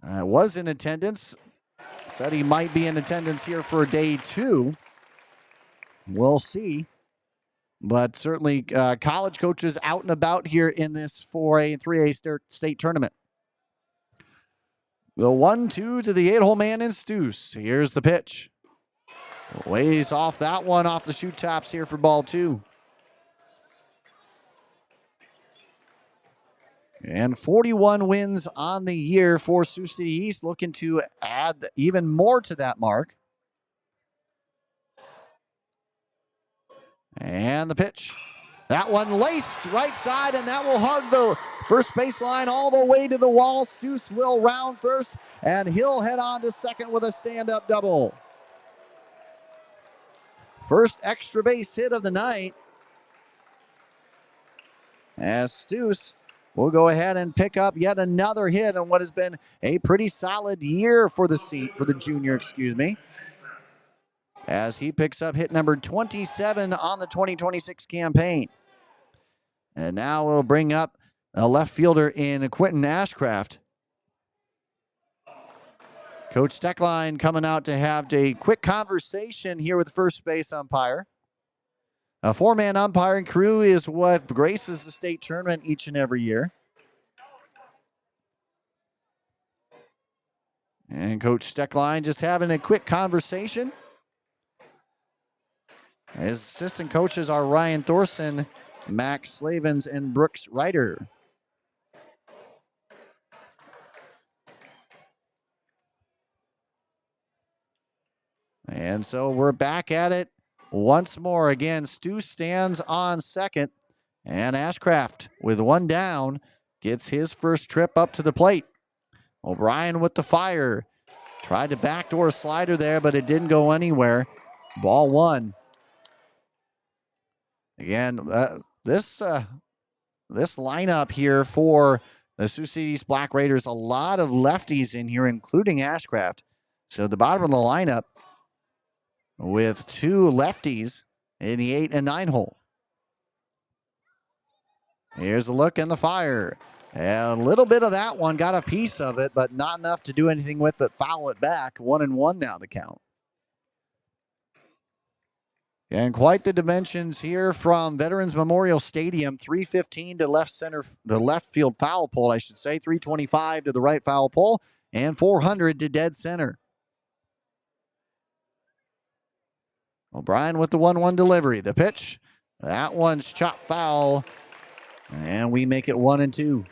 was in attendance. Said he might be in attendance here for day 2. We'll see. But certainly college coaches out and about here in this 4A and 3A state tournament. The 1-2 to the 8-hole man in Stoos. Here's the pitch. Ways off that one off the shoe tops here for ball 2. And 41 wins on the year for Sioux City East, looking to add even more to that mark. And the pitch. That one laced right side, and that will hug the first baseline all the way to the wall. Stoos will round first, and he'll head on to second with a stand-up double. First extra base hit of the night. As Stoos will go ahead and pick up yet another hit on what has been a pretty solid year for the junior, as he picks up hit number 27 on the 2026 campaign. And now we'll bring up a left fielder in Quentin Ashcraft. Coach Steckline coming out to have a quick conversation here with first base umpire. A 4-man umpiring crew is what graces the state tournament each and every year. And Coach Steckline just having a quick conversation. His assistant coaches are Ryan Thorson, Max Slavens, and Brooks Ryder. And so we're back at it once more. Again, Stu stands on second, and Ashcraft, with 1 down, gets his first trip up to the plate. O'Brien with the fire. Tried to backdoor a slider there, but it didn't go anywhere. Ball 1. Again, this lineup here for the Sioux City East Black Raiders, a lot of lefties in here, including Ashcraft. So the bottom of the lineup with 2 lefties in the 8 and 9 hole. Here's a look and the fire. And a little bit of that one, got a piece of it, but not enough to do anything with, but foul it back. 1-1 now the count. And quite the dimensions here from Veterans Memorial Stadium. 315 to left field foul pole, I should say. 325 to the right foul pole, and 400 to dead center. O'Brien with the 1-1 delivery. The pitch, that one's chopped foul, and we make it 1-2.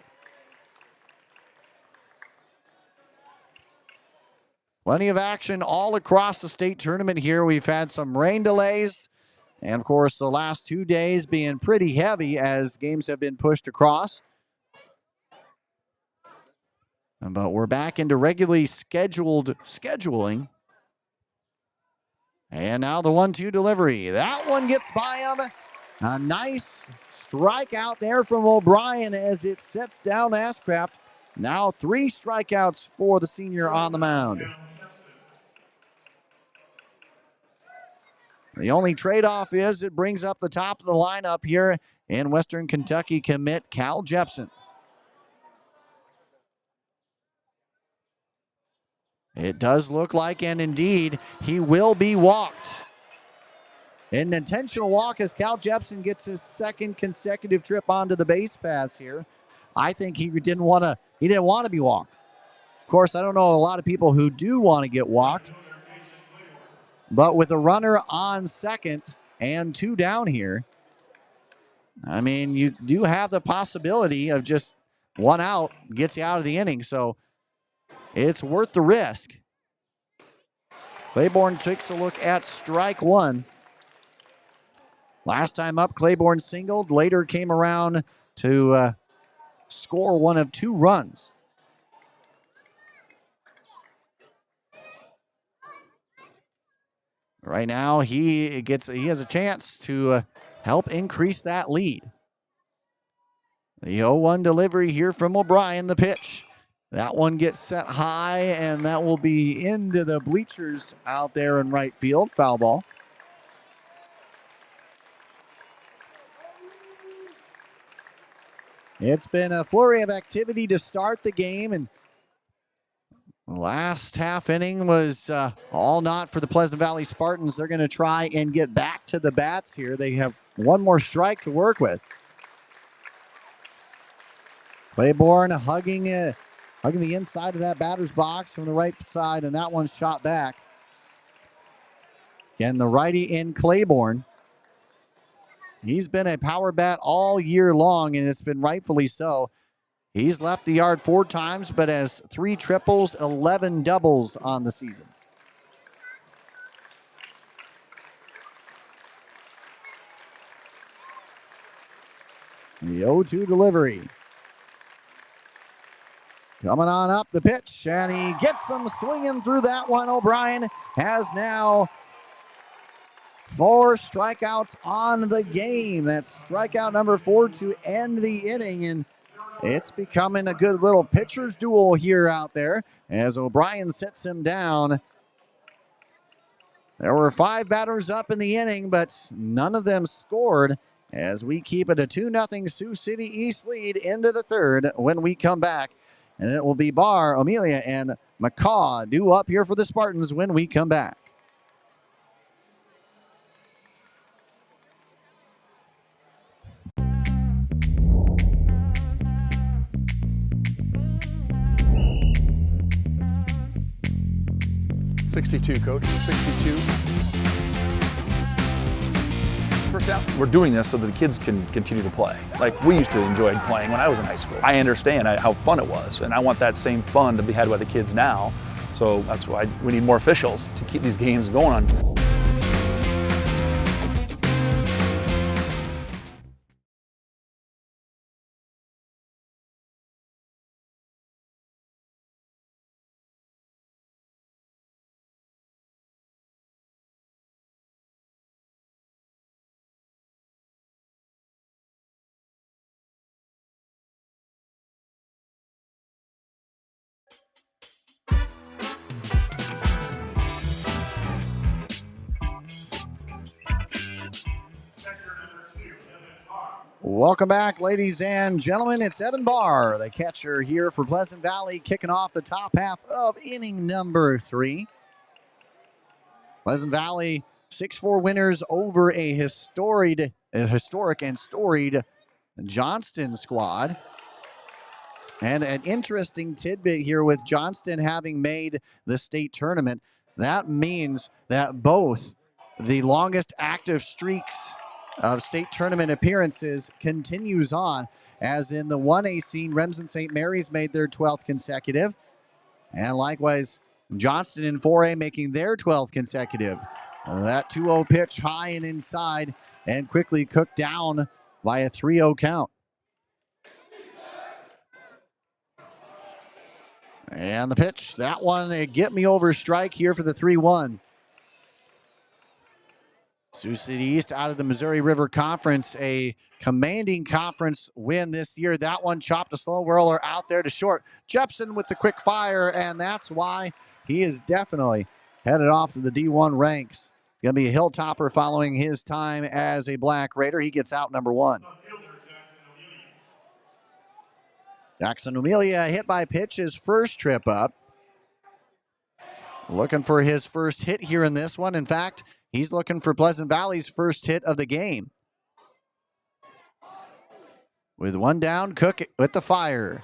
Plenty of action all across the state tournament here. We've had some rain delays, and of course the last 2 days being pretty heavy as games have been pushed across. But we're back into regularly scheduled scheduling. And now the 1-2 delivery. That one gets by him. A nice strikeout there from O'Brien as it sets down Ashcraft. Now 3 strikeouts for the senior on the mound. The only trade-off is it brings up the top of the lineup here in Western Kentucky commit Cal Jepson. It does look like, and indeed, he will be walked. An intentional walk as Cal Jepson gets his 2nd consecutive trip onto the base paths here. I think he didn't want to be walked. Of course, I don't know a lot of people who do want to get walked. But with a runner on second and 2 down here, I mean, you do have the possibility of just 1 out gets you out of the inning. So it's worth the risk. Claiborne takes a look at strike 1. Last time up, Claiborne singled. Later came around to score 1 of 2 runs. Right now, he has a chance to help increase that lead. The 0-1 delivery here from O'Brien, the pitch. That one gets set high, and that will be into the bleachers out there in right field. Foul ball. It's been a flurry of activity to start the game, and the last half inning was all not for the Pleasant Valley Spartans. They're going to try and get back to the bats here. They have one more strike to work with. Claiborne hugging the inside of that batter's box from the right side, and that one's shot back. Again, the righty in Claiborne. He's been a power bat all year long, and it's been rightfully so. He's left the yard 4 times, but has 3 triples, 11 doubles on the season. The 0-2 delivery. Coming on up the pitch, and he gets them swinging through that one. O'Brien has now 4 strikeouts on the game. That's strikeout number 4 to end the inning, and it's becoming a good little pitcher's duel here out there as O'Brien sits him down. There were 5 batters up in the inning, but none of them scored as we keep it a 2-0 Sioux City East lead into the third when we come back. And it will be Barr, Amelia, and McCaw due up here for the Spartans when we come back. .62, Coach. 62. First down. We're doing this so that the kids can continue to play. Like we used to enjoy playing when I was in high school. I understand how fun it was, and I want that same fun to be had by the kids now. So that's why we need more officials to keep these games going on. Welcome back, ladies and gentlemen. It's Evan Barr, the catcher here for Pleasant Valley, kicking off the top half of inning number 3. Pleasant Valley 6-4 winners over a historic and storied Johnston squad. And an interesting tidbit here with Johnston having made the state tournament. That means that both the longest active streaks of state tournament appearances continues on, as in the 1A scene, Remsen St. Mary's made their 12th consecutive, and likewise Johnston in 4A making their 12th consecutive. That 2-0 pitch high and inside and quickly cooked down by a 3-0 count. And the pitch, that one, a get me over strike here for the 3-1. Sioux City East out of the Missouri River Conference, a commanding conference win this year. That one chopped a slow whirler out there to short. Jepson with the quick fire, and that's why he is definitely headed off to the D1 ranks. He's going to be a Hilltopper following his time as a Black Raider. He gets out number 1. Jackson Amelia hit by pitch, his first trip up. Looking for his first hit here in this one. In fact, he's looking for Pleasant Valley's first hit of the game. With one down, Cook with the fire.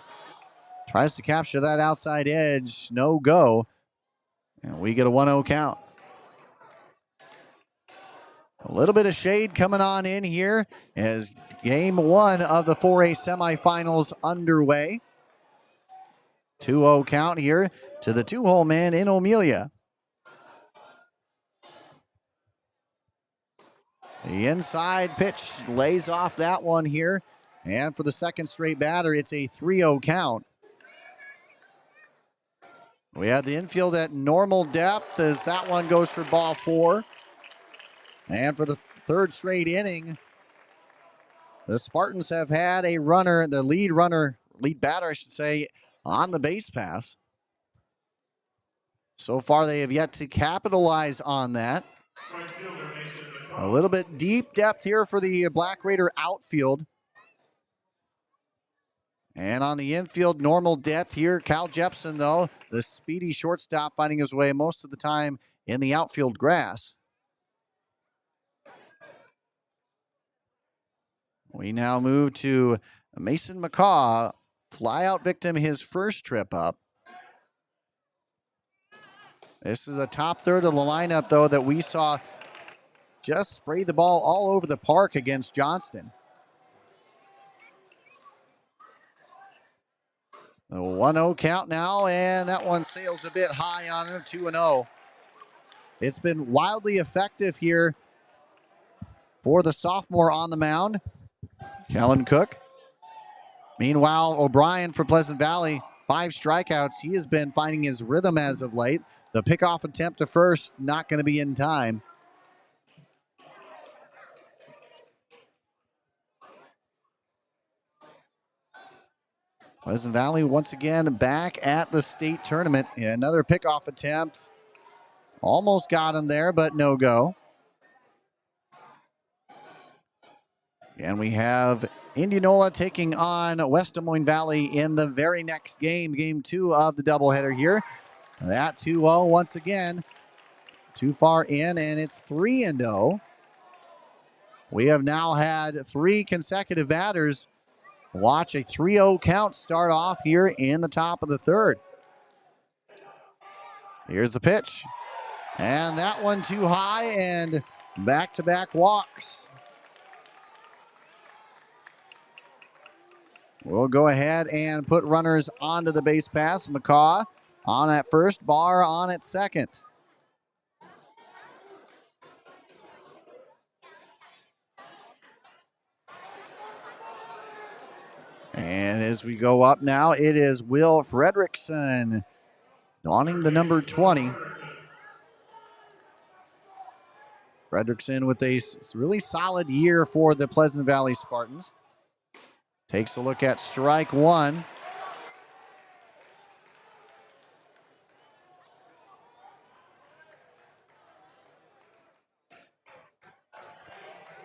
Tries to capture that outside edge. No go. And we get a 1-0 count. A little bit of shade coming on in here as game 1 of the 4A semifinals underway. 2-0 count here to the 2-hole man in Amelia. The inside pitch lays off that one here. And for the second straight batter, it's a 3-0 count. We have the infield at normal depth as that one goes for ball 4. And for the third straight inning, The Spartans have had a runner, the lead batter, I should say, on the base pass. So far, they have yet to capitalize on that. A little bit deep depth here for the Black Raider outfield. And on the infield, normal depth here. Cal Jepson, though, the speedy shortstop, finding his way most of the time in the outfield grass. We now move to Mason McCaw, flyout victim, his first trip up. This is a top third of the lineup, though, that we saw just spray the ball all over the park against Johnston. The 1-0 count now, and that one sails a bit high on him, 2-0. It's been wildly effective here for the sophomore on the mound, Kellen Cook. Meanwhile, O'Brien for Pleasant Valley, 5 strikeouts. He has been finding his rhythm as of late. The pickoff attempt to first, not going to be in time. Pleasant Valley once again back at the state tournament. Another pickoff attempt. Almost got him there, but no go. And we have Indianola taking on West Des Moines Valley in the very next game, game 2 of the doubleheader here. That 2-0 once again. Too far in, and it's 3-0. We have now had 3 consecutive batters watch a 3-0 count start off here in the top of the third. Here's the pitch. And that one too high, and back-to-back walks. We'll go ahead and put runners onto the base pass. McCaw on at first, Barr on at second. And as we go up now, it is Will Fredrickson donning the number 20. Fredrickson with a really solid year for the Pleasant Valley Spartans. Takes a look at strike 1.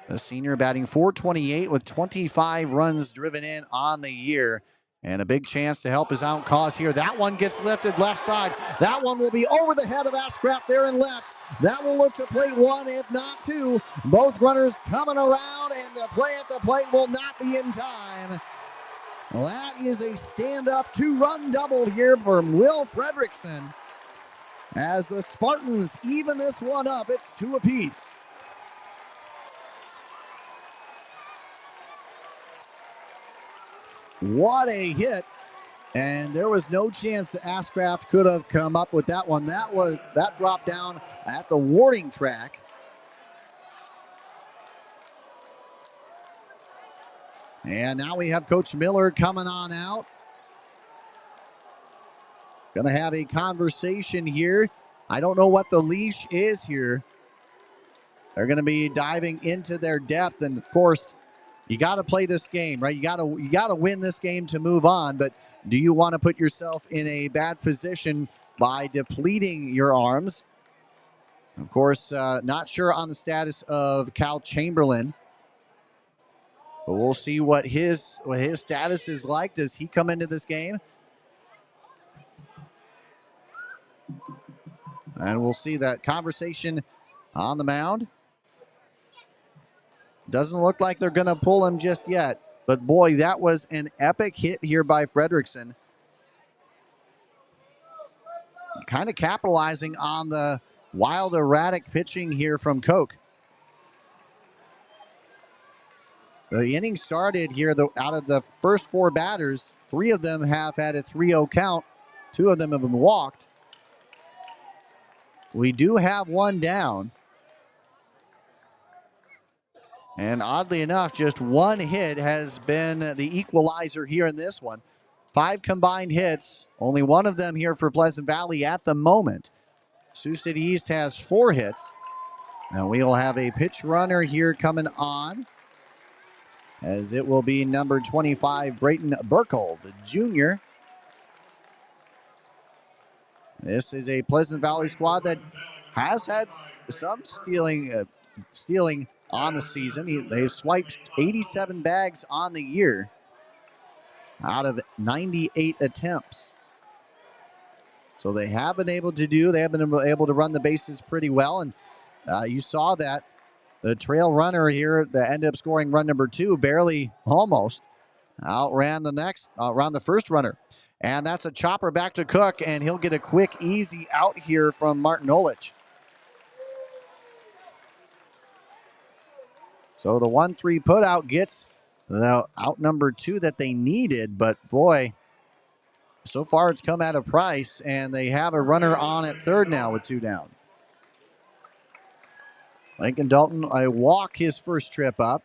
The senior batting .428 with 25 runs driven in on the year. And a big chance to help his own cause here. That one gets lifted left side. That one will be over the head of Ashcraft there in left. That will look to plate 1, if not 2. Both runners coming around, and the play at the plate will not be in time. Well, that is a stand-up 2-run double here from Will Fredrickson. As the Spartans even this one up, it's 2 apiece. What a hit. And there was no chance that Ashcraft could have come up with that one. That dropped down at the warning track. And now we have Coach Miller coming on out. Going to have a conversation here. I don't know what the leash is here. They're going to be diving into their depth, and of course, you got to play this game, right? You got to win this game to move on, but do you want to put yourself in a bad position by depleting your arms? Of course, not sure on the status of Cal Chamberlain, but we'll see what his status is like. Does he come into this game? And we'll see that conversation on the mound. Doesn't look like they're going to pull him just yet. But boy, that was an epic hit here by Fredrickson. Kind of capitalizing on the wild, erratic pitching here from Koch. The inning started here, out of the first 4 batters, 3 of them have had a 3-0 count. 2 of them have been walked. We do have one down. And oddly enough, just one hit has been the equalizer here in this one. 5 combined hits, only one of them here for Pleasant Valley at the moment. Sioux City East has 4 hits. Now we'll have a pitch runner here coming on. as it will be number 25, Brayton Burkle, the junior. This is a Pleasant Valley squad that has had some stealing on the season. They've swiped 87 bags on the year out of 98 attempts. So they have been able to run the bases pretty well. And you saw that the trail runner here that ended up scoring run number 2 barely almost outran the first runner. And that's a chopper back to Cook, and he'll get a quick, easy out here from Martin Olich. So the 1-3 put out gets the out number 2 that they needed, but boy, so far it's come at a price, and they have a runner on at third now with 2 down. Lincoln Dalton, a walk his first trip up.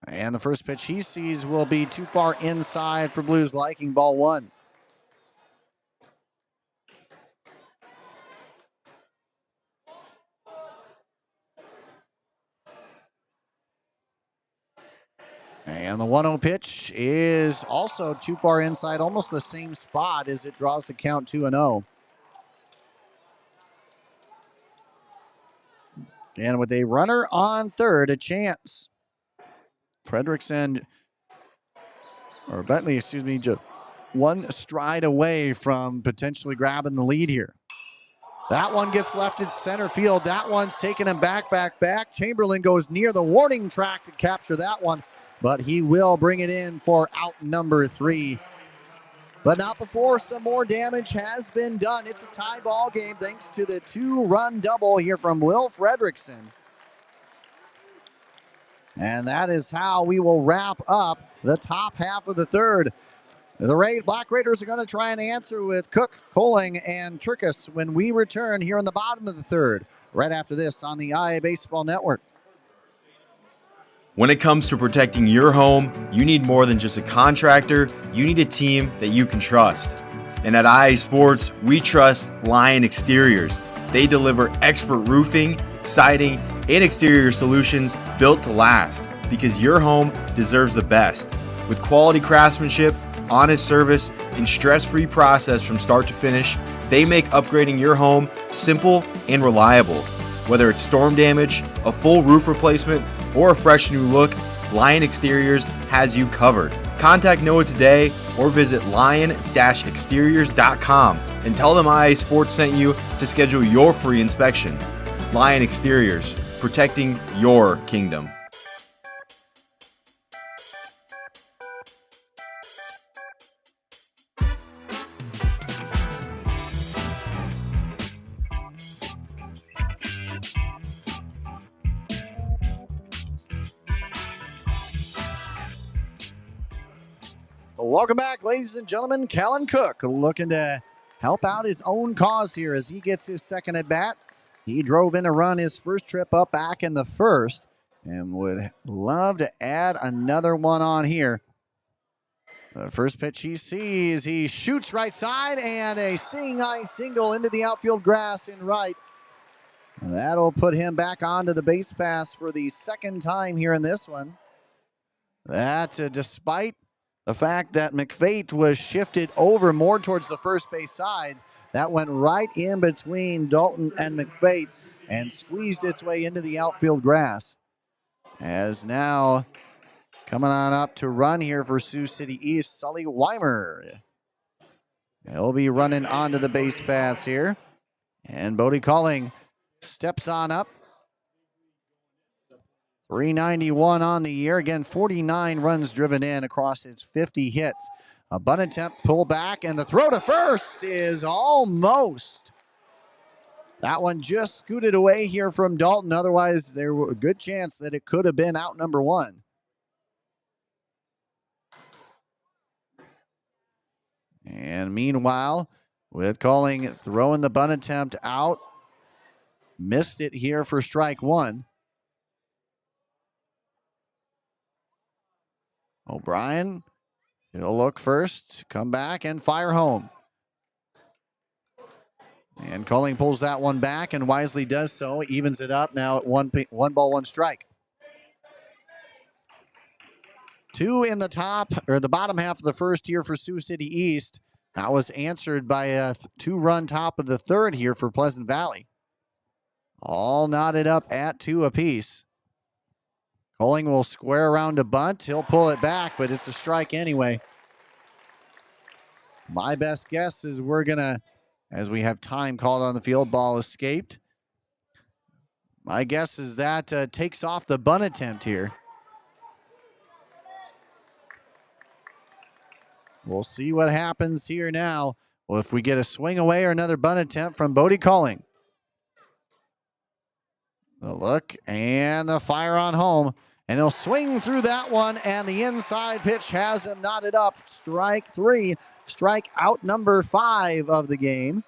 And the first pitch he sees will be too far inside for Blues liking, ball 1. And the 1-0 pitch is also too far inside, almost the same spot as it draws the count 2-0. And with a runner on third, a chance. Bentley, just one stride away from potentially grabbing the lead here. That one gets left in center field. That one's taking him back. Chamberlain goes near the warning track to capture that one, but he will bring it in for out number 3. But not before some more damage has been done. It's a tie ball game thanks to the 2-run double here from Will Fredrickson. And that is how we will wrap up the top half of the third. The Black Raiders are going to try and answer with Cook, Koling, and Trickus when we return here in the bottom of the third, right after this on the IA Baseball Network. When it comes to protecting your home, you need more than just a contractor. You need a team that you can trust. And at IA Sports, we trust Lion Exteriors. They deliver expert roofing, siding, and exterior solutions built to last, because your home deserves the best. With quality craftsmanship, honest service, and stress-free process from start to finish, they make upgrading your home simple and reliable. Whether it's storm damage, a full roof replacement, or a fresh new look, Lion Exteriors has you covered. Contact Noah today or visit lion-exteriors.com and tell them IA Sports sent you to schedule your free inspection. Lion Exteriors, protecting your kingdom. Welcome back, ladies and gentlemen. Callan Cook looking to help out his own cause here as he gets his second at bat. He drove in a run his first trip up back in the first and would love to add another one on here. The first pitch he sees, he shoots right side and a seeing-eye single into the outfield grass in right. That'll put him back onto the base pass for the second time here in this one. That despite the fact that McFate was shifted over more towards the first base side, that went right in between Dalton and McFate and squeezed its way into the outfield grass. As now coming on up to run here for Sioux City East, Sully Weimer. He'll be running onto the base paths here. And Bodie Calling steps on up. 391 on the year. Again, 49 runs driven in across its 50 hits. A bunt attempt, pull back, and the throw to first is almost. That one just scooted away here from Dalton. Otherwise, there was a good chance that it could have been out number 1. And meanwhile, with Calling throwing the bunt attempt out, missed it here for strike 1. O'Brien, he'll look first, come back and fire home. And Colling pulls that one back and wisely does so. Evens it up now at one ball, one strike. Two in the top, or the bottom half of the first here for Sioux City East. That was answered by a two-run top of the third here for Pleasant Valley. All knotted up at 2 apiece. Colling will square around a bunt. He'll pull it back, but it's a strike anyway. My best guess is we're going to, as we have time called on the field, ball escaped. My guess is that takes off the bunt attempt here. We'll see what happens here now. Well, if we get a swing away or another bunt attempt from Bodie Colling. The look and the fire on home. And he'll swing through that one, and the inside pitch has him knotted up. Strike 3, strike out number 5 of the game.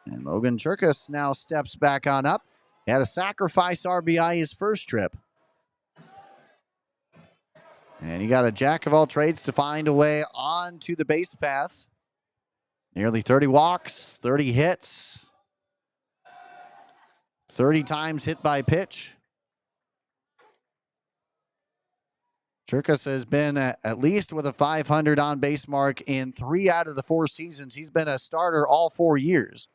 And Logan Cherkas now steps back on up. He had a sacrifice RBI his first trip. And he got a jack of all trades to find a way onto the base paths. Nearly 30 walks, 30 hits. 30 times hit by pitch. Cherkas has been at least with a 500 on base mark in 3 out of the 4 seasons. He's been a starter all 4 years.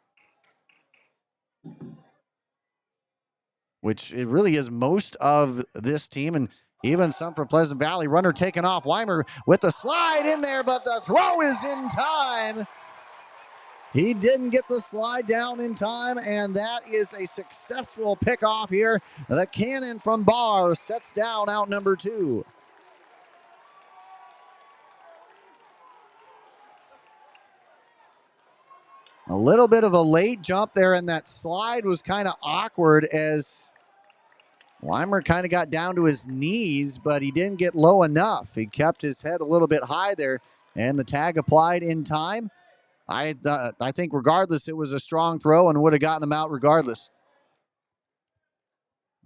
Which it really is most of this team, and even some for Pleasant Valley. Runner taken off. Weimer with the slide in there, but the throw is in time. He didn't get the slide down in time, and that is a successful pickoff here. The cannon from Barr sets down out number 2. A little bit of a late jump there, and that slide was kind of awkward as Weimer kind of got down to his knees, but he didn't get low enough. He kept his head a little bit high there, and the tag applied in time. I think regardless, it was a strong throw and would have gotten him out regardless.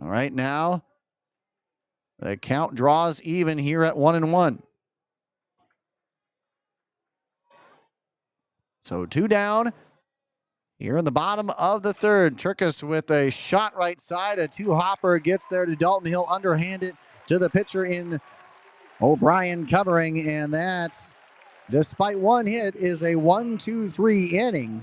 All right, now the count draws even here at 1-1. So 2 down. Here in the bottom of the third, Cherkas with a shot right side. A 2-hopper gets there to Dalton Hill. Underhand it to the pitcher in O'Brien covering, and that's, despite 1 hit, is a 1-2-3 inning.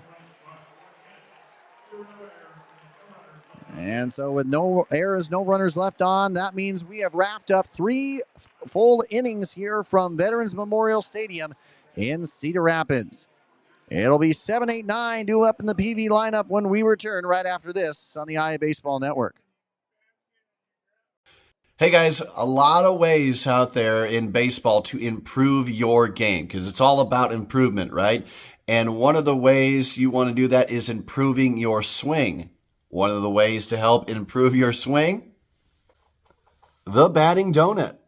And so with no errors, no runners left on, that means we have wrapped up 3 full innings here from Veterans Memorial Stadium in Cedar Rapids. It'll be 7, 8, 9 due up in the PV lineup when we return right after this on the IA Baseball Network. Hey guys, a lot of ways out there in baseball to improve your game because it's all about improvement, right? And one of the ways you want to do that is improving your swing. One of the ways to help improve your swing? The Batting Donut.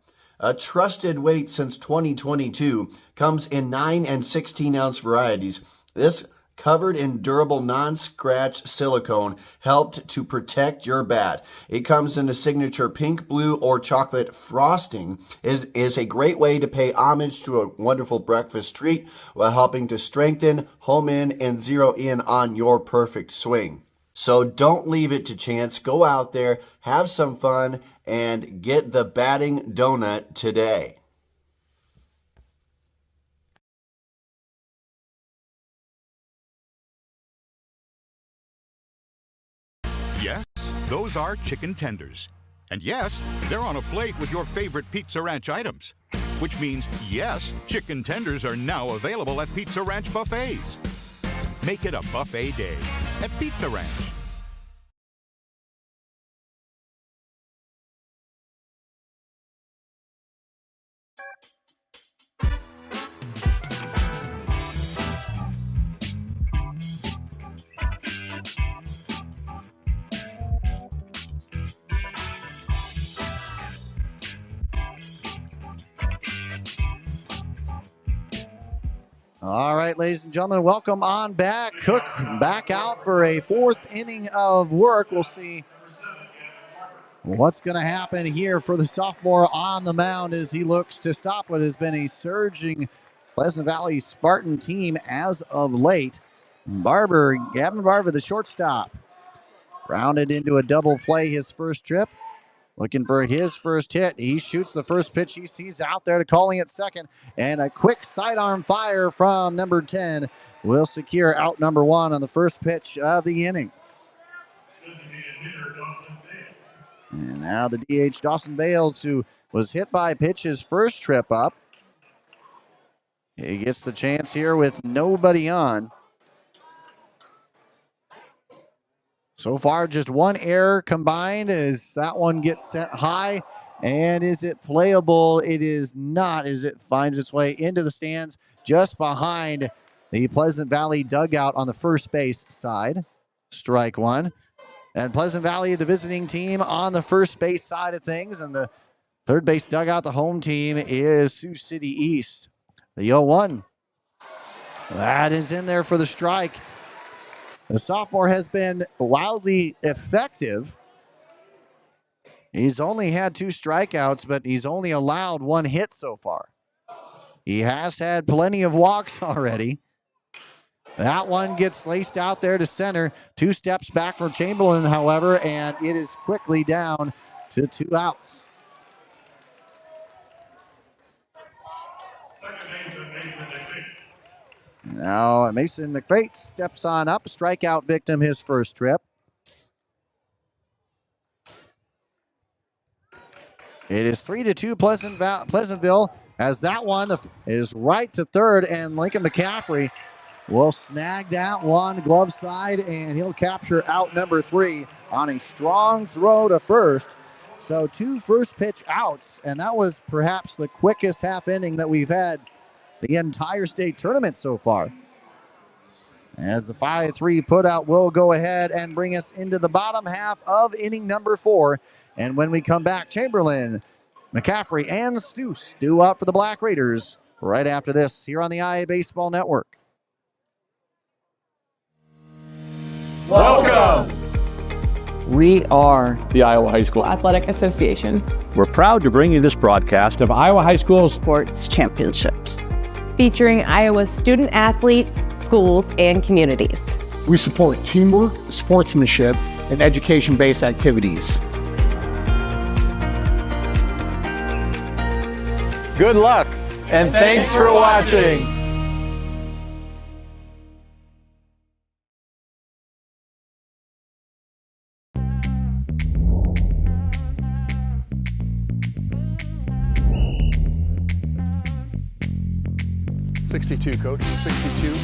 A trusted weight since 2022, comes in 9 and 16 ounce varieties. This covered in durable non-scratch silicone helped to protect your bat. It comes in a signature pink, blue, or chocolate frosting. Is a great way to pay homage to a wonderful breakfast treat while helping to strengthen, home in, and zero in on your perfect swing. So don't leave it to chance. Go out there, have some fun, and get the Batting Donut today. Yes, those are chicken tenders. And yes, they're on a plate with your favorite Pizza Ranch items. Which means, yes, chicken tenders are now available at Pizza Ranch buffets. Make it a buffet day at Pizza Ranch. All right, ladies and gentlemen, welcome on back. Cook back out for a 4th inning of work. We'll see what's going to happen here for the sophomore on the mound as he looks to stop what has been a surging Pleasant Valley Spartan team as of late. Gavin Barber, the shortstop, rounded into a double play his first trip. Looking for his first hit. He shoots the first pitch he sees out there to calling it second. And a quick sidearm fire from number 10 will secure out number 1 on the first pitch of the inning. And now the DH, Dawson Bales, who was hit by a pitch his first trip up. He gets the chance here with nobody on. So far, just one error combined as that one gets sent high. And is it playable? It is not, as it finds its way into the stands just behind the Pleasant Valley dugout on the first base side. Strike one. And Pleasant Valley, the visiting team, on the first base side of things. And the third base dugout, the home team, is Sioux City East. The 0-1. That is in there for the strike. The sophomore has been wildly effective. He's only had 2 strikeouts, but he's only allowed 1 hit so far. He has had plenty of walks already. That one gets laced out there to center. 2 steps back from Chamberlain, however, and it is quickly down to 2 outs. Now Mason McFate steps on up, strikeout victim his first trip. It is 3-2 Pleasantville, as that one is right to third, and Lincoln McCaffrey will snag that one glove side, and he'll capture out number 3 on a strong throw to first. So 2 first pitch outs, and that was perhaps the quickest half inning that we've had the entire state tournament so far. As the 5-3 putout will go ahead and bring us into the bottom half of inning number 4. And when we come back, Chamberlain, McCaffrey, and Stoos do up for the Black Raiders right after this here on the IA Baseball Network. Welcome! We are The Iowa High School Athletic Association, We're proud to bring you this broadcast of Iowa High School's Sports Championships. featuring Iowa's student athletes, schools, and communities. We support teamwork, sportsmanship, and education-based activities. Good luck, and thanks for watching. .62, Coach, 62.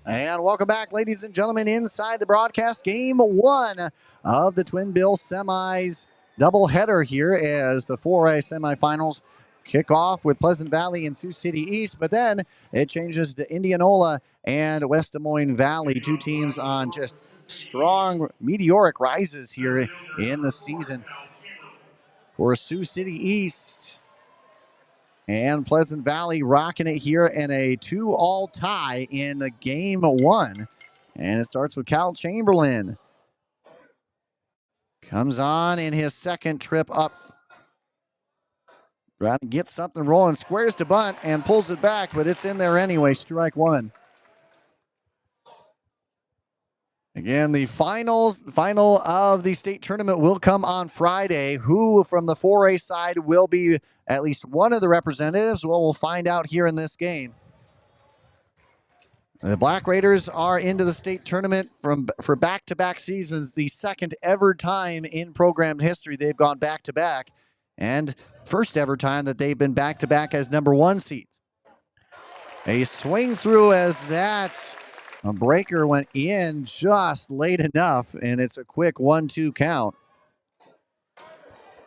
And welcome back, ladies and gentlemen, inside the broadcast. Game 1 of the Twin Bill Semis doubleheader here as the 4A semifinals kick off with Pleasant Valley and Sioux City East, but then it changes to Indianola and West Des Moines Valley, 2 teams on just strong meteoric rises here in the season. For Sioux City East and Pleasant Valley rocking it here in a 2-all tie in the game 1. And it starts with Cal Chamberlain. Comes on in his second trip up. Trying to get something rolling, squares to bunt and pulls it back, but it's in there anyway. Strike 1. Again, the final of the state tournament will come on Friday. Who from the 4A side will be at least one of the representatives? Well, we'll find out here in this game. The Black Raiders are into the state tournament for back-to-back seasons, the second ever time in program history they've gone back-to-back, and first ever time that they've been back-to-back as number 1 seed. A swing through as that a breaker went in just late enough, and it's a quick 1-2 count.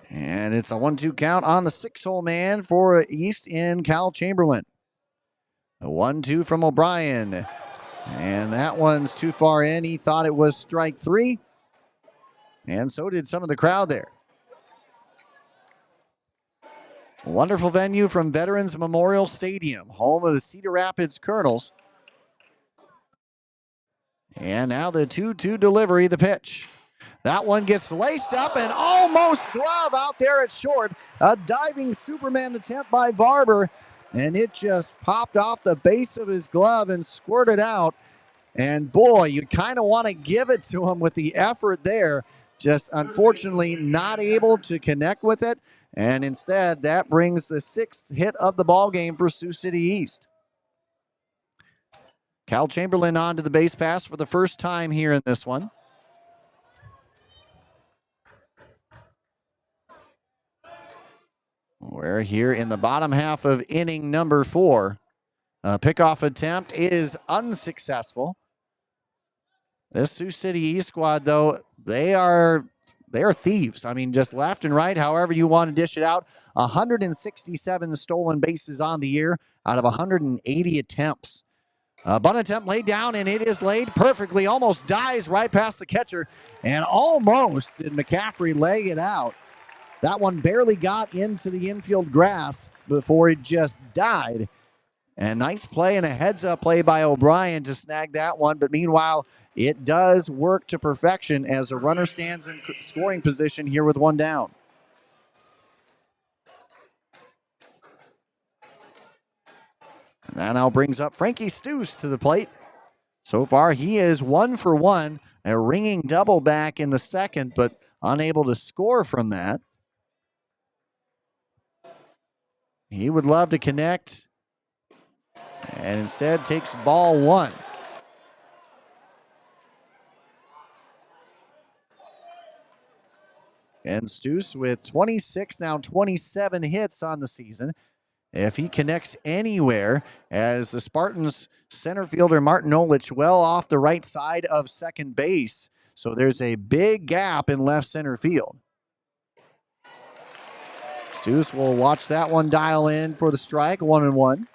And it's a 1-2 count on the 6-hole man for East in Cal Chamberlain. A 1-2 from O'Brien. And that one's too far in. He thought it was strike 3. And so did some of the crowd there. A wonderful venue from Veterans Memorial Stadium, home of the Cedar Rapids Colonels. And now the 2-2 delivery, the pitch. That one gets laced up and almost glove out there at short. A diving Superman attempt by Barber, and it just popped off the base of his glove and squirted out. And boy, you kind of want to give it to him with the effort there. Just unfortunately not able to connect with it. And instead, that brings the 6th hit of the ball game for Sioux City East. Cal Chamberlain on to the base pass for the first time here in this one. We're here in the bottom half of inning number 4. Pickoff attempt is unsuccessful. This Sioux City East squad, though, they are thieves. I mean, just left and right, however you want to dish it out. 167 stolen bases on the year out of 180 attempts. Bunt attempt laid down, and it is laid perfectly. Almost dies right past the catcher, and almost did McCaffrey lay it out. That one barely got into the infield grass before it just died. And nice play and a heads-up play by O'Brien to snag that one. But meanwhile, it does work to perfection as a runner stands in scoring position here with one down. And that now brings up Frankie Stus to the plate. So far, he is 1 for 1, a ringing double back in the second, but unable to score from that. He would love to connect, and instead takes ball 1. And Stus with 26, now 27 hits on the season. If he connects anywhere, as the Spartans center fielder Martin Olich well off the right side of second base. So there's a big gap in left center field. Stus will watch that one dial in for the strike, 1-1.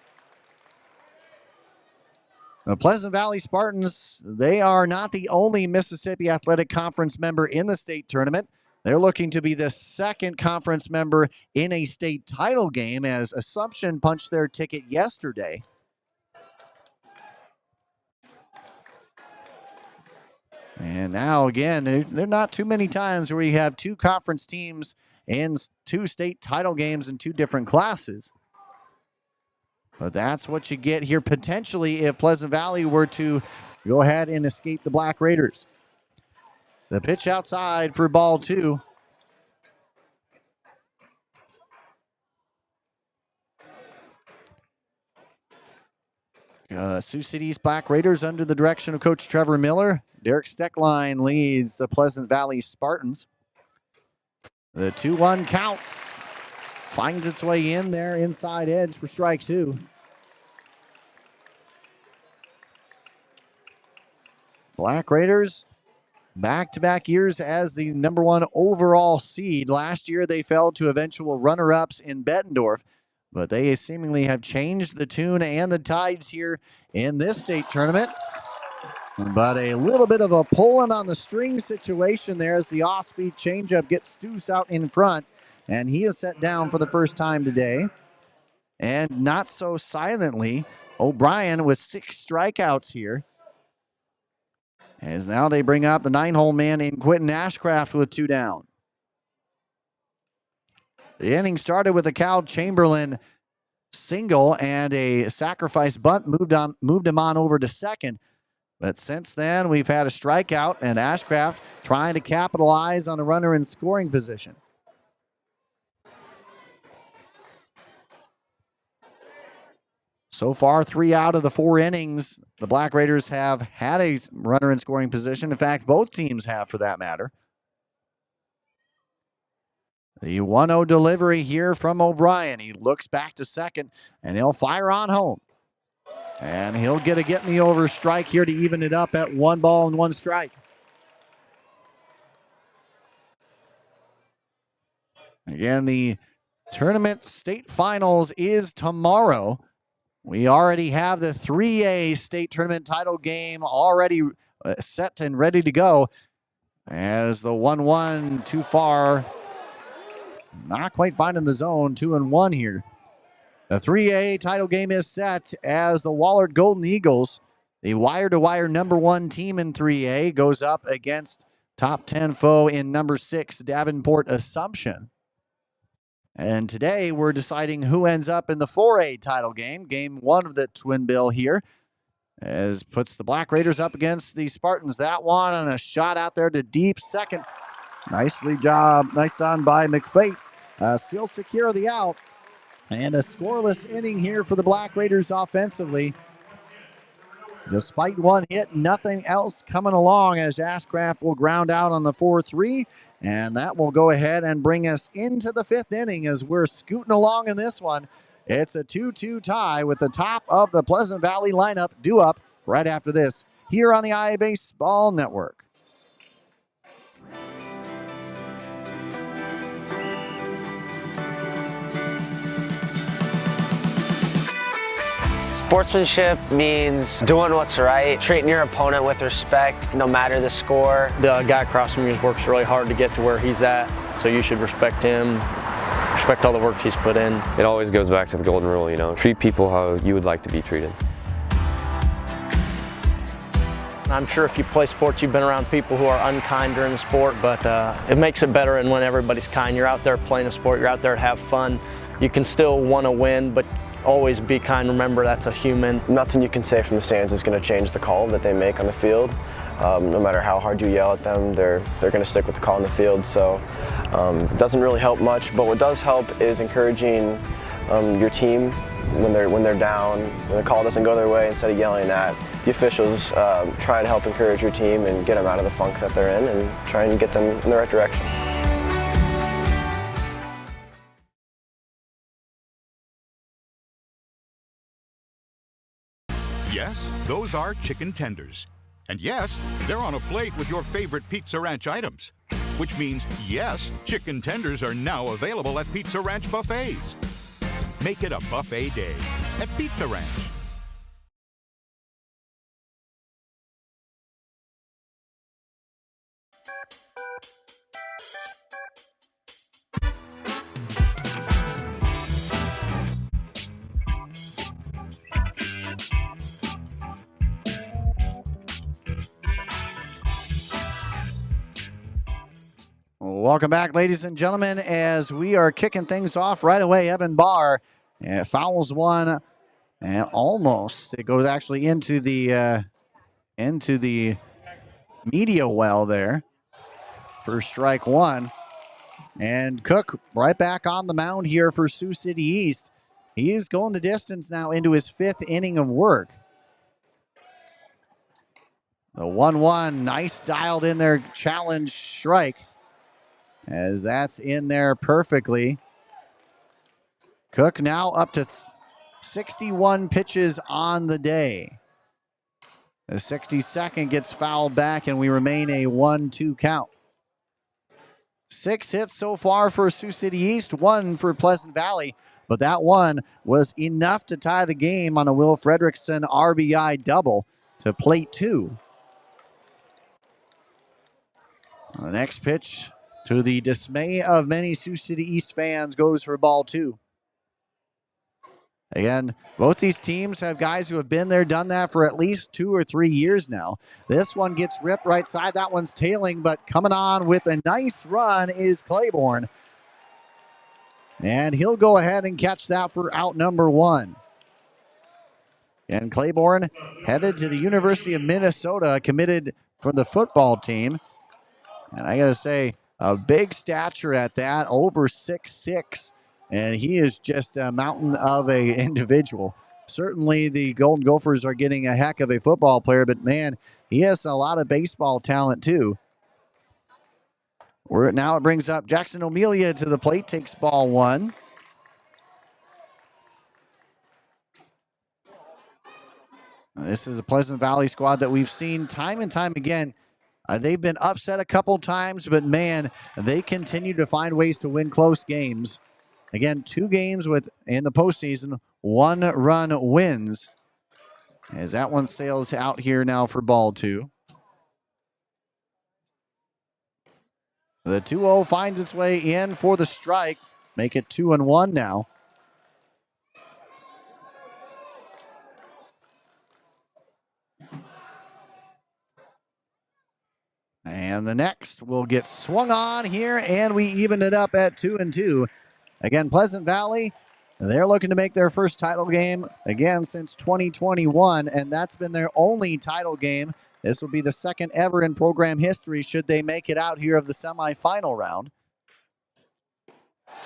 The Pleasant Valley Spartans, they are not the only Mississippi Athletic Conference member in the state tournament. They're looking to be the second conference member in a state title game, as Assumption punched their ticket yesterday. And now again, there are not too many times where we have 2 conference teams in 2 state title games in 2 different classes. But that's what you get here potentially if Pleasant Valley were to go ahead and escape the Black Raiders. The pitch outside for ball 2. Sioux City East Black Raiders under the direction of Coach Trevor Miller. Derek Steckline leads the Pleasant Valley Spartans. The 2-1 counts. Finds its way in there, inside edge for strike 2. Black Raiders, back-to-back years as the number 1 overall seed. Last year, they fell to eventual runner-ups in Bettendorf, but they seemingly have changed the tune and the tides here in this state tournament. But a little bit of a pulling on the string situation there as the off-speed changeup gets Stus out in front, and he is set down for the first time today. And not so silently, O'Brien with 6 strikeouts here. As now they bring up the 9-hole man in Quentin Ashcraft with 2 down. The inning started with a Cal Chamberlain single and a sacrifice bunt moved him on over to second. But since then, we've had a strikeout and Ashcraft trying to capitalize on a runner in scoring position. So far, 3 out of the 4 innings, the Black Raiders have had a runner in scoring position. In fact, both teams have, for that matter. The 1-0 delivery here from O'Brien. He looks back to second, and he'll fire on home. And he'll get a get-me-over strike here to even it up at 1 ball and 1 strike. Again, the tournament state finals is tomorrow. We already have the 3A state tournament title game already set and ready to go. As the 1-1 too far, not quite finding the zone, 2-1 here. The 3A title game is set as the Wahlert Golden Eagles The wire-to-wire number 1 team in 3A goes up against top 10 foe in number 6, Davenport Assumption. And today we're deciding who ends up in the 4A title game, game 1 of the twin bill here, as puts the Black Raiders up against the Spartans. That one and a shot out there to deep second. Nice done by McFate. Still secure the out. And a scoreless inning here for the Black Raiders offensively. Despite one hit, nothing else coming along as Ashcraft will ground out on the 4-3. And that will go ahead and bring us into the 5th inning as we're scooting along in this one. It's a 2-2 tie with the top of the Pleasant Valley lineup due up right after this here on the IA Baseball Network. Sportsmanship means doing what's right, treating your opponent with respect, no matter the score. The guy across from you works really hard to get to where he's at, so you should respect him, respect all the work he's put in. It always goes back to the golden rule, you know, treat people how you would like to be treated. I'm sure if you play sports, you've been around people who are unkind during the sport, but it makes it better and when everybody's kind. You're out there playing a sport, you're out there to have fun. You can still want to win, but always be kind. Remember, that's a human. Nothing you can say from the stands is going to change the call that they make on the field. No matter how hard you yell at them, they're going to stick with the call on the field. So it doesn't really help much. But what does help is encouraging your team when they're down, when the call doesn't go their way. Instead of yelling at the officials, try to help encourage your team and get them out of the funk that they're in, and try and get them in the right direction. Yes, those are chicken tenders. And yes, they're on a plate with your favorite Pizza Ranch items. Which means, yes, chicken tenders are now available at Pizza Ranch buffets. Make it a buffet day at Pizza Ranch. Welcome back, ladies and gentlemen, as we are kicking things off right away. Evan Barr fouls one, and almost it goes actually into the media well there for strike one. And Cook right back on the mound here for Sioux City East. He is going the distance now into his 5th inning of work. The 1-1, nice dialed in there challenge strike, as that's in there perfectly. Cook now up to 61 pitches on the day. The 62nd gets fouled back, and we remain a 1-2 count. 6 hits so far for Sioux City East, 1 for Pleasant Valley, but that one was enough to tie the game on a Will Fredrickson RBI double to plate 2. The next pitch, to the dismay of many Sioux City East fans, goes for ball 2. Again, both these teams have guys who have been there, done that for at least 2 or 3 years now. This one gets ripped right side. That one's tailing, but coming on with a nice run is Claiborne. And he'll go ahead and catch that for out number 1. And Claiborne headed to the University of Minnesota, committed for the football team. And I got to say, a big stature at that, over 6'6", and he is just a mountain of an individual. Certainly the Golden Gophers are getting a heck of a football player, but man, he has a lot of baseball talent too. Now it brings up Jackson O'Melia to the plate, takes ball 1. This is a Pleasant Valley squad that we've seen time and time again. They've been upset a couple times, but man, they continue to find ways to win close games. Again, 2 games in the postseason, 1-run wins. As that one sails out here now for ball 2. The 2-0 finds its way in for the strike. Make it 2-1 now. And the next will get swung on here, and we even it up at 2-2. Again, Pleasant Valley, they're looking to make their first title game again since 2021, and that's been their only title game. This will be the second ever in program history should they make it out here of the semifinal round.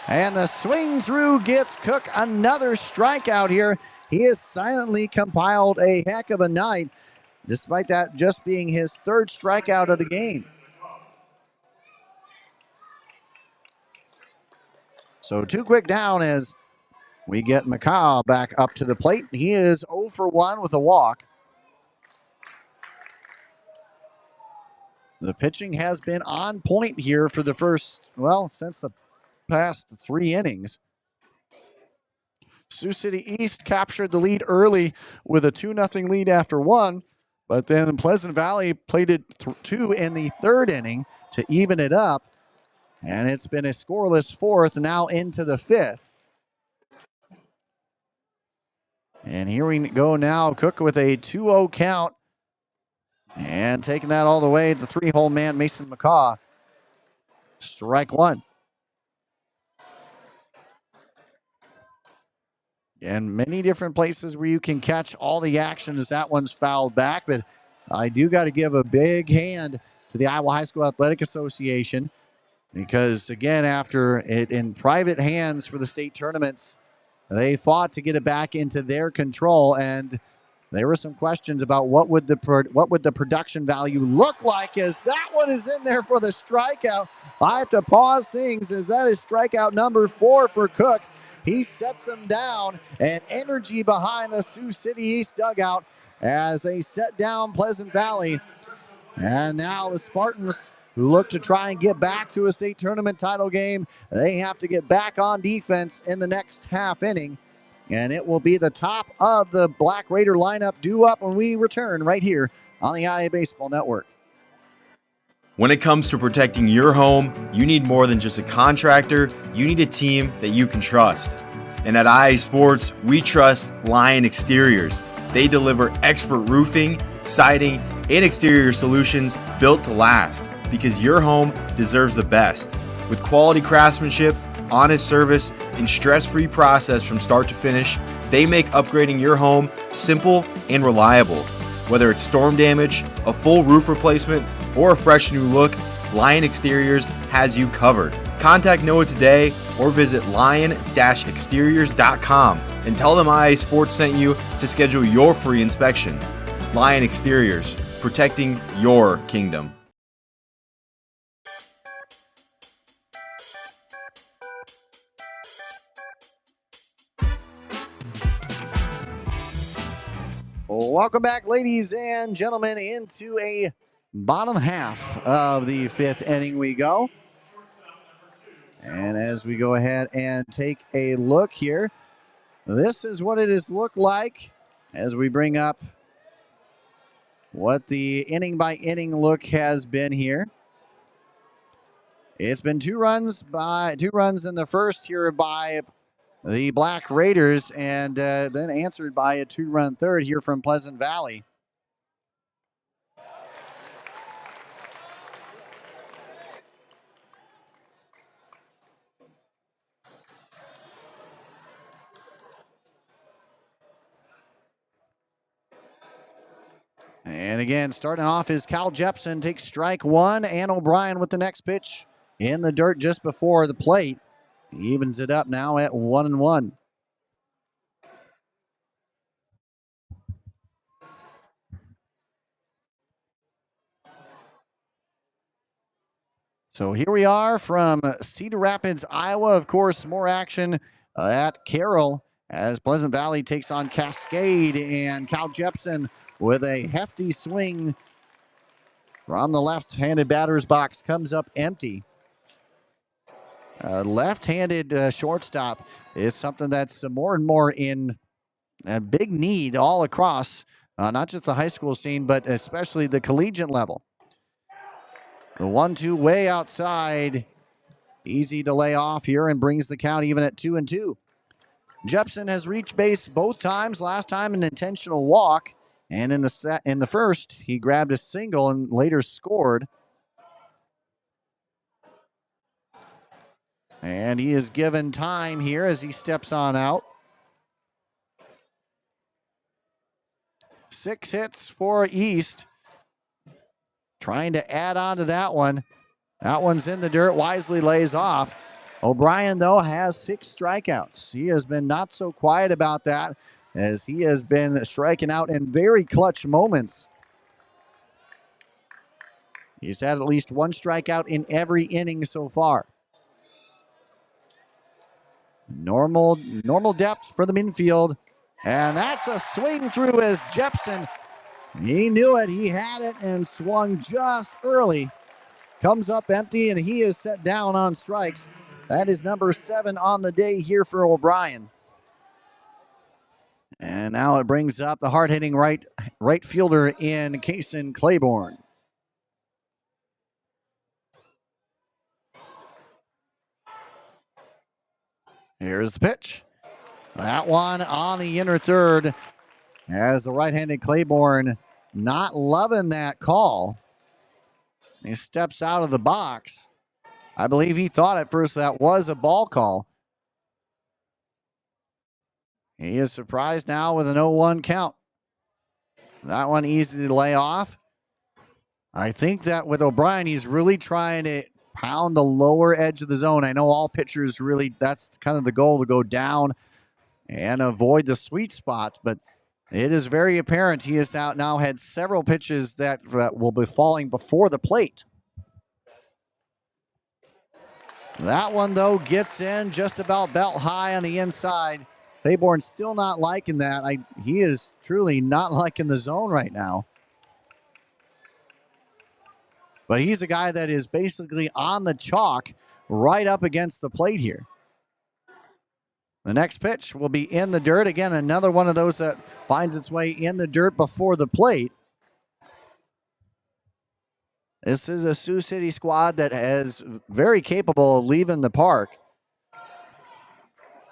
And the swing through gets Cook another strikeout here. He has silently compiled a heck of a night, despite that just being his third strikeout of the game. So 2 quick down as we get McCaw back up to the plate. He is 0 for 1 with a walk. The pitching has been on point here for the first, well, since the past 3 innings. Sioux City East captured the lead early with a 2-0 lead after 1, but then Pleasant Valley played it 2 in the 3rd inning to even it up, and it's been a scoreless 4th, now into the 5th. And here we go now, Cook with a 2-0 count, and taking that all the way, the 3-hole man, Mason McCaw. Strike 1. And many different places where you can catch all the action as that one's fouled back. But I do got to give a big hand to the Iowa High School Athletic Association because, again, after it in private hands for the state tournaments, they fought to get it back into their control. And there were some questions about what would the production value look like as that one is in there for the strikeout. I have to pause things as that is strikeout number 4 for Cook. He sets them down, and energy behind the Sioux City East dugout as they set down Pleasant Valley. And now the Spartans, who look to try and get back to a state tournament title game, they have to get back on defense in the next half inning. And it will be the top of the Black Raider lineup due up when we return right here on the IA Baseball Network. When it comes to protecting your home, you need more than just a contractor. You need a team that you can trust. And at IA Sports, we trust Lion Exteriors. They deliver expert roofing, siding, and exterior solutions built to last because your home deserves the best. With quality craftsmanship, honest service, and stress-free process from start to finish, they make upgrading your home simple and reliable. Whether it's storm damage, a full roof replacement, or a fresh new look, Lion Exteriors has you covered. Contact Noah today or visit lion-exteriors.com and tell them IA Sports sent you to schedule your free inspection. Lion Exteriors, protecting your kingdom. Welcome back, ladies and gentlemen, into a bottom half of the 5th inning we go. And as we go ahead and take a look here, this is what it has looked like as we bring up what the inning by inning look has been here. It's been 2 runs in the first here by the Black Raiders, and then answered by a 2-run third here from Pleasant Valley. And again, starting off is Cal Jepson, takes strike 1, and O'Brien with the next pitch in the dirt just before the plate. He evens it up now at 1-1. So here we are from Cedar Rapids, Iowa. Of course, more action at Carroll as Pleasant Valley takes on Cascade, and Cal Jepson with a hefty swing from the left-handed batter's box comes up empty. Left-handed shortstop is something that's more and more in a big need all across, not just the high school scene, but especially the collegiate level. The 1-2 way outside. Easy to lay off here and brings the count even at 2-2. Jepson has reached base both times. Last time an intentional walk. And in the first, he grabbed a single and later scored. And he is given time here as he steps on out. 6 hits for East. Trying to add on to that one. That one's in the dirt. Wisely lays off. O'Brien, though, has 6 strikeouts. He has been not so quiet about that, as he has been striking out in very clutch moments. He's had at least 1 strikeout in every inning so far. Normal depth for the infield. And that's a swing through as Jepson. He knew it. He had it and swung just early. Comes up empty, and he is set down on strikes. That is number 7 on the day here for O'Brien. And now it brings up the hard-hitting right fielder in Kason Claiborne. Here's the pitch. That one on the inner third as the right-handed Claiborne not loving that call. He steps out of the box. I believe he thought at first that was a ball call. He is surprised now with an 0-1 count. That one easy to lay off. I think that with O'Brien, he's really trying to pound the lower edge of the zone. I know all pitchers really, that's kind of the goal, to go down and avoid the sweet spots, but it is very apparent he has now had several pitches that will be falling before the plate. That one, though, gets in just about belt high on the inside. Claiborne still not liking that. He is truly not liking the zone right now. But he's a guy that is basically on the chalk right up against the plate here. The next pitch will be in the dirt. Again, another one of those that finds its way in the dirt before the plate. This is a Sioux City squad that is very capable of leaving the park.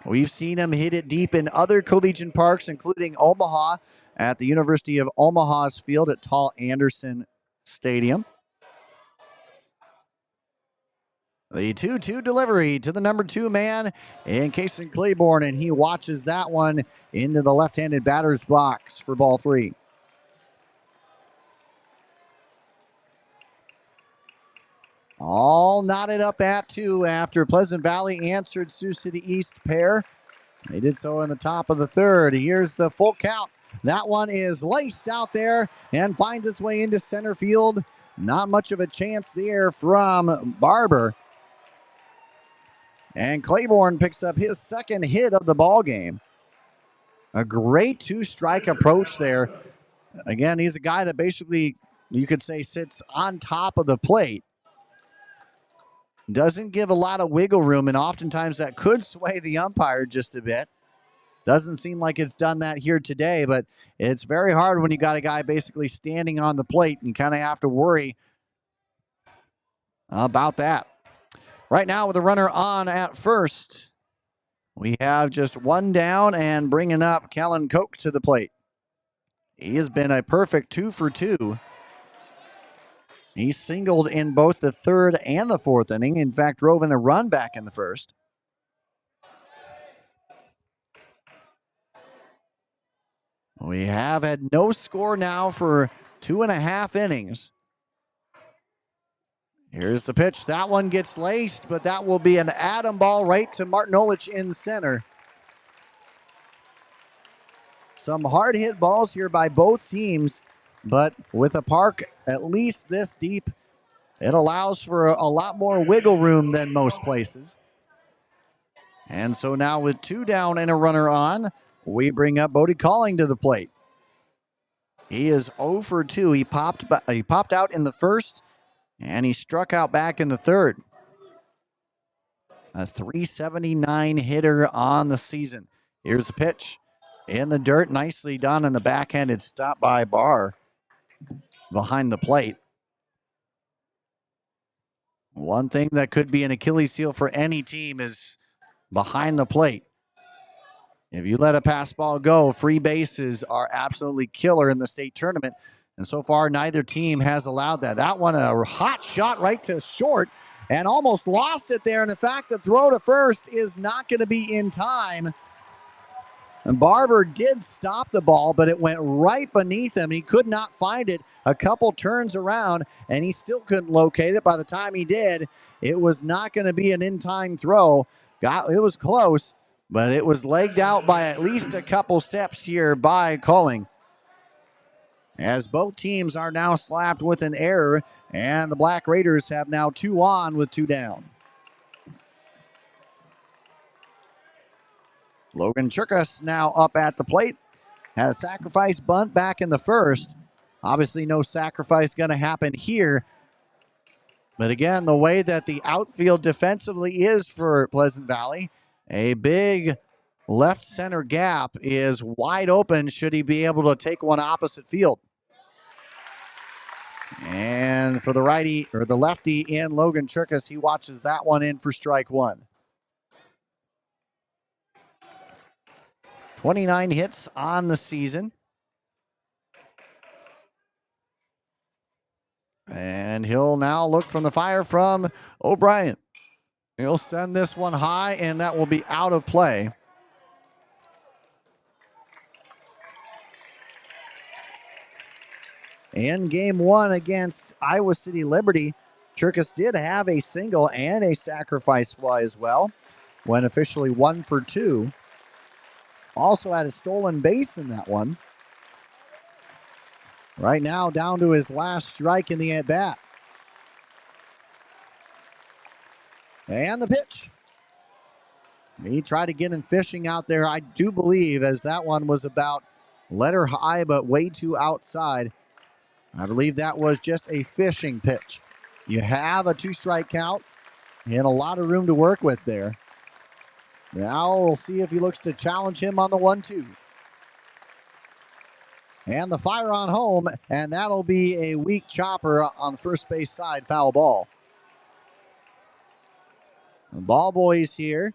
We've seen him hit it deep in other collegiate parks, including Omaha at the University of Omaha's field at Tall Anderson Stadium. The 2-2 delivery to the number 2 man in Kason Claiborne, and he watches that one into the left-handed batter's box for ball 3. All knotted up at 2 after Pleasant Valley answered Sioux City East pair. They did so in the top of the 3rd. Here's the full count. That one is laced out there and finds its way into center field. Not much of a chance there from Barber. And Claiborne picks up his 2nd hit of the ball game. A great 2-strike approach there. Again, he's a guy that basically, you could say, sits on top of the plate. Doesn't give a lot of wiggle room, and oftentimes that could sway the umpire just a bit. Doesn't seem like it's done that here today, but it's very hard when you got a guy basically standing on the plate, and you kind of have to worry about that. Right now with a runner on at first, we have just 1 down and bringing up Kellen Koch to the plate. He has been a perfect 2 for 2. He singled in both the 3rd and the 4th inning. In fact, drove in a run back in the 1st. We have had no score now for 2.5 innings. Here's the pitch. That one gets laced, but that will be an atom ball right to Martin Olich in center. Some hard hit balls here by both teams, but with a park at least this deep, it allows for a lot more wiggle room than most places. And so now with 2 down and a runner on, we bring up Bodie Calling to the plate. He is 0 for 2. He popped out in the 1st, and he struck out back in the 3rd. A .379 hitter on the season. Here's the pitch. In the dirt, nicely done, and the backhanded stop by Barr behind the plate. One thing that could be an Achilles heel for any team is behind the plate. If you let a pass ball go, free bases are absolutely killer in the state tournament. And so far, neither team has allowed that. That one, a hot shot right to short. and almost lost it there. And in fact, the throw to first is not going to be in time. And Barber did stop the ball, but it went right beneath him. He could not find it. A couple turns around, and he still couldn't locate it. By the time he did, it was not going to be an in-time throw. It was close, but it was legged out by at least a couple steps here by Culling. As both teams are now slapped with an error, and the Black Raiders have now 2 on with 2 down. Logan Churkus now up at the plate. Had a sacrifice bunt back in the first. Obviously no sacrifice going to happen here. But again, the way that the outfield defensively is for Pleasant Valley, a big left center gap is wide open should he be able to take one opposite field. And for the righty or the lefty in Logan Churkus, he watches that one in for strike 1. 29 hits on the season. And he'll now look from the fire from O'Brien. He'll send this one high, and that will be out of play. In game 1 against Iowa City Liberty, Churkus did have a single and a sacrifice fly as well. Went officially 1 for 2. Also had a stolen base in that one. Right now down to his last strike in the at-bat. And the pitch. He tried to get him fishing out there, I do believe, as that one was about letter high but way too outside. I believe that was just a fishing pitch. You have a 2-strike count and a lot of room to work with there. Now we'll see if he looks to challenge him on the 1-2. And the fire on home, and that'll be a weak chopper on the first base side, foul ball. The ball boys here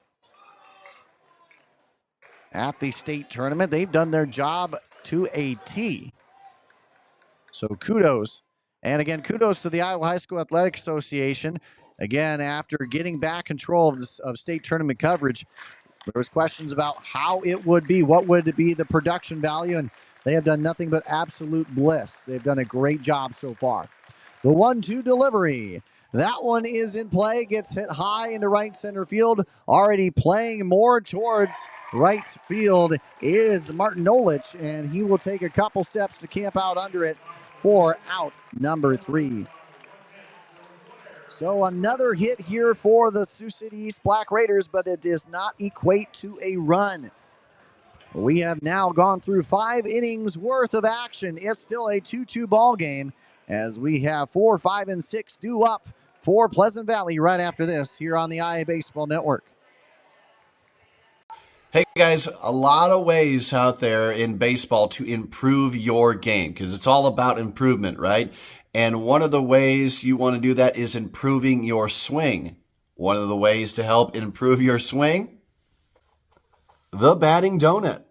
at the state tournament, they've done their job to a T. So kudos. And again, kudos to the Iowa High School Athletic Association. Again, after getting back control of state tournament coverage, there was questions about how it would be, what would be the production value, and they have done nothing but absolute bliss. They've done a great job so far. The 1-2 delivery. That one is in play, gets hit high into right center field. Already playing more towards right field is Martin Nolich, and he will take a couple steps to camp out under it for out number 3. So another hit here for the Sioux City East Black Raiders, but it does not equate to a run. We have now gone through 5 innings worth of action. It's still a 2-2 ball game as we have 4, 5, and 6 due up for Pleasant Valley right after this here on the IA Baseball Network. Hey guys, a lot of ways out there in baseball to improve your game because it's all about improvement, right? And one of the ways you want to do that is improving your swing. One of the ways to help improve your swing, the batting donut.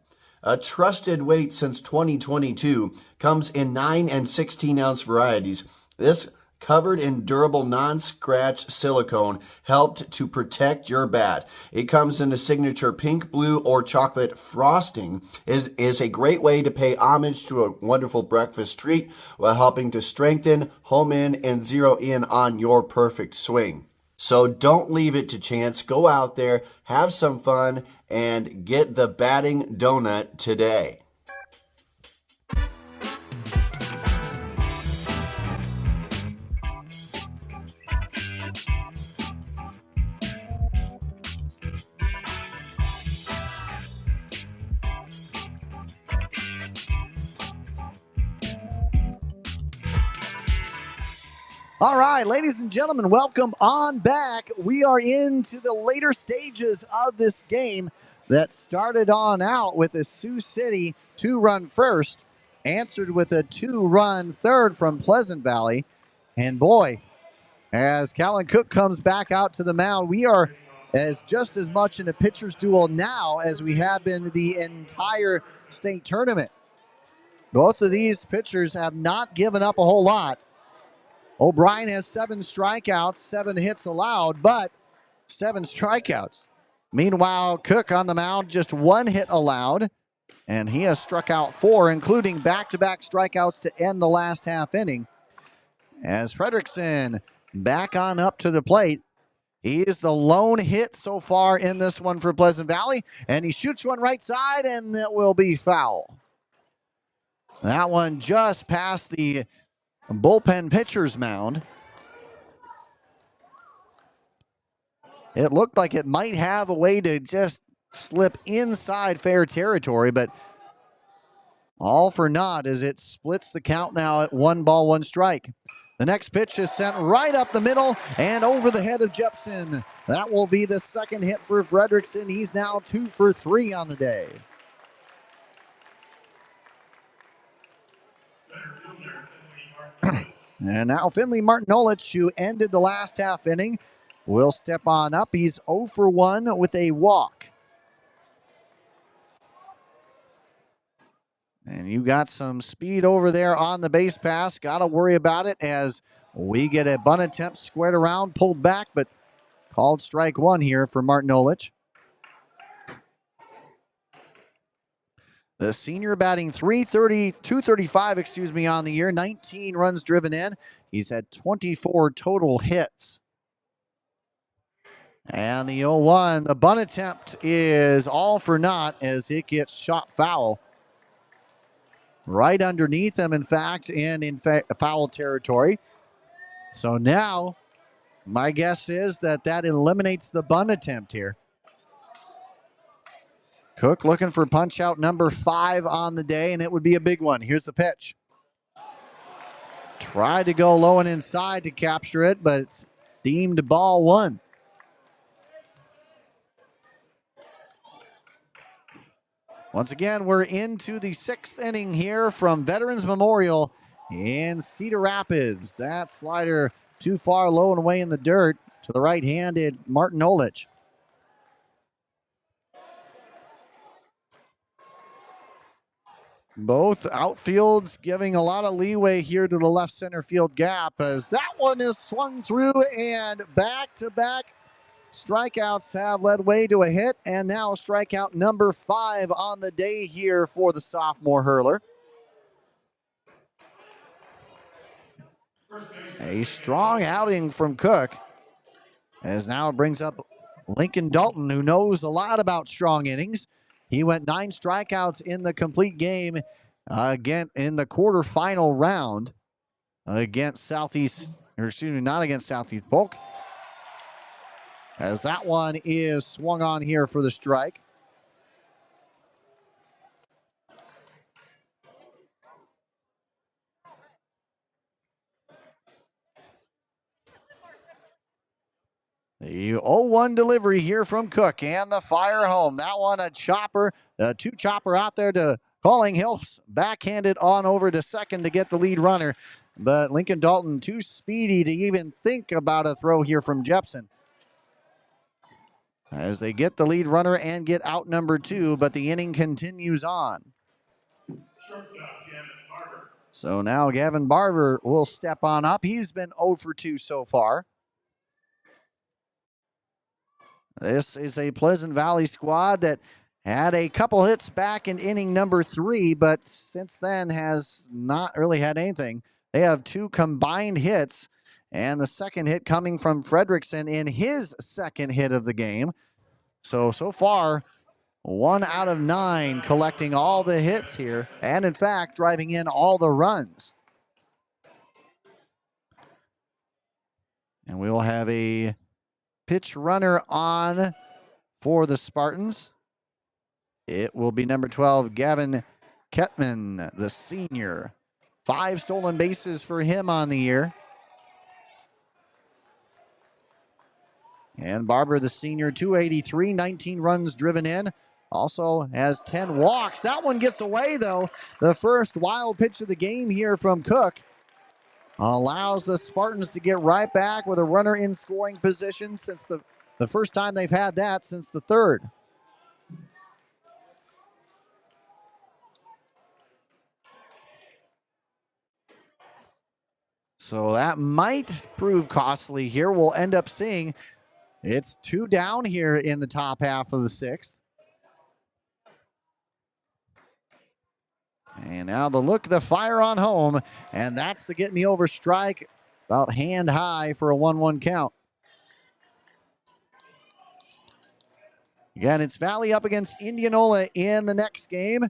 A trusted weight since 2022, comes in 9 and 16 ounce varieties. This covered in durable non-scratch silicone helped to protect your bat. It comes in a signature pink, blue, or chocolate frosting. Is a great way to pay homage to a wonderful breakfast treat while helping to strengthen, home in, and zero in on your perfect swing. So don't leave it to chance. Go out there, have some fun, and get the batting donut today. All right, ladies and gentlemen, welcome on back. We are into the later stages of this game that started on out with a Sioux City 2-run first, answered with a 2-run third from Pleasant Valley. And boy, as Callan Cook comes back out to the mound, we are just as much in a pitcher's duel now as we have been the entire state tournament. Both of these pitchers have not given up a whole lot. O'Brien has 7 strikeouts, 7 hits allowed, but 7 strikeouts. Meanwhile, Cook on the mound, just 1 hit allowed, and he has struck out 4, including back-to-back strikeouts to end the last half inning. As Fredrickson back on up to the plate, he is the lone hit so far in this one for Pleasant Valley, and he shoots one right side, and that will be foul. That one just past the bullpen pitcher's mound. It looked like it might have a way to just slip inside fair territory, but all for naught as it splits the count now at 1 ball, 1 strike. The next pitch is sent right up the middle and over the head of Jepson. That will be the second hit for Fredrickson. He's now 2 for 3 on the day. And now Finley Martinolich, who ended the last half inning, will step on up. He's 0 for 1 with a walk. And you got some speed over there on the base pass. Got to worry about it as we get a bunt attempt squared around, pulled back, but called strike 1 here for Martinolich. The senior batting 235, on the year, 19 runs driven in. He's had 24 total hits. And the 0-1, the bunt attempt is all for naught as it gets shot foul. Right underneath him, in fact, and in foul territory. So now, my guess is that eliminates the bunt attempt here. Cook looking for punch out number 5 on the day, and it would be a big one. Here's the pitch. Tried to go low and inside to capture it, but it's deemed ball 1. Once again, we're into the 6th inning here from Veterans Memorial in Cedar Rapids. That slider too far low and away in the dirt to the right-handed Martinolich. Both outfields giving a lot of leeway here to the left center field gap as that one is swung through, and back-to-back strikeouts have led way to a hit, and now strikeout number 5 on the day here for the sophomore hurler. A strong outing from Cook, as now it brings up Lincoln Dalton, who knows a lot about strong innings. He went 9 strikeouts in the complete game again in the quarterfinal round against not against Southeast Polk. As that one is swung on here for the strike. The 0-1 delivery here from Cook and the fire home. That one a chopper, a 2-chopper out there to Calling. He'll backhand it on over to second to get the lead runner. But Lincoln Dalton too speedy to even think about a throw here from Jepson. As they get the lead runner and get out number 2, but the inning continues on. So now Gavin Barber will step on up. He's been 0 for 2 so far. This is a Pleasant Valley squad that had a couple hits back in inning number 3, but since then has not really had anything. They have 2 combined hits, and the second hit coming from Fredrickson in his second hit of the game. So far, 1 out of 9 collecting all the hits here, and in fact, driving in all the runs. And we will have a pitch runner on for the Spartans. It will be number 12, Gavin Kettman, the senior. 5 stolen bases for him on the year. And Barber, the senior, 283, 19 runs driven in. Also has 10 walks. That one gets away, though. The first wild pitch of the game here from Cook allows the Spartans to get right back with a runner in scoring position since the first time they've had that since the 3rd. So that might prove costly here. We'll end up seeing it's 2 down here in the top half of the 6th. And now the look, the fire on home, and that's the get me over strike, about hand high for a 1-1 count. Again, it's Valley up against Indianola in the next game.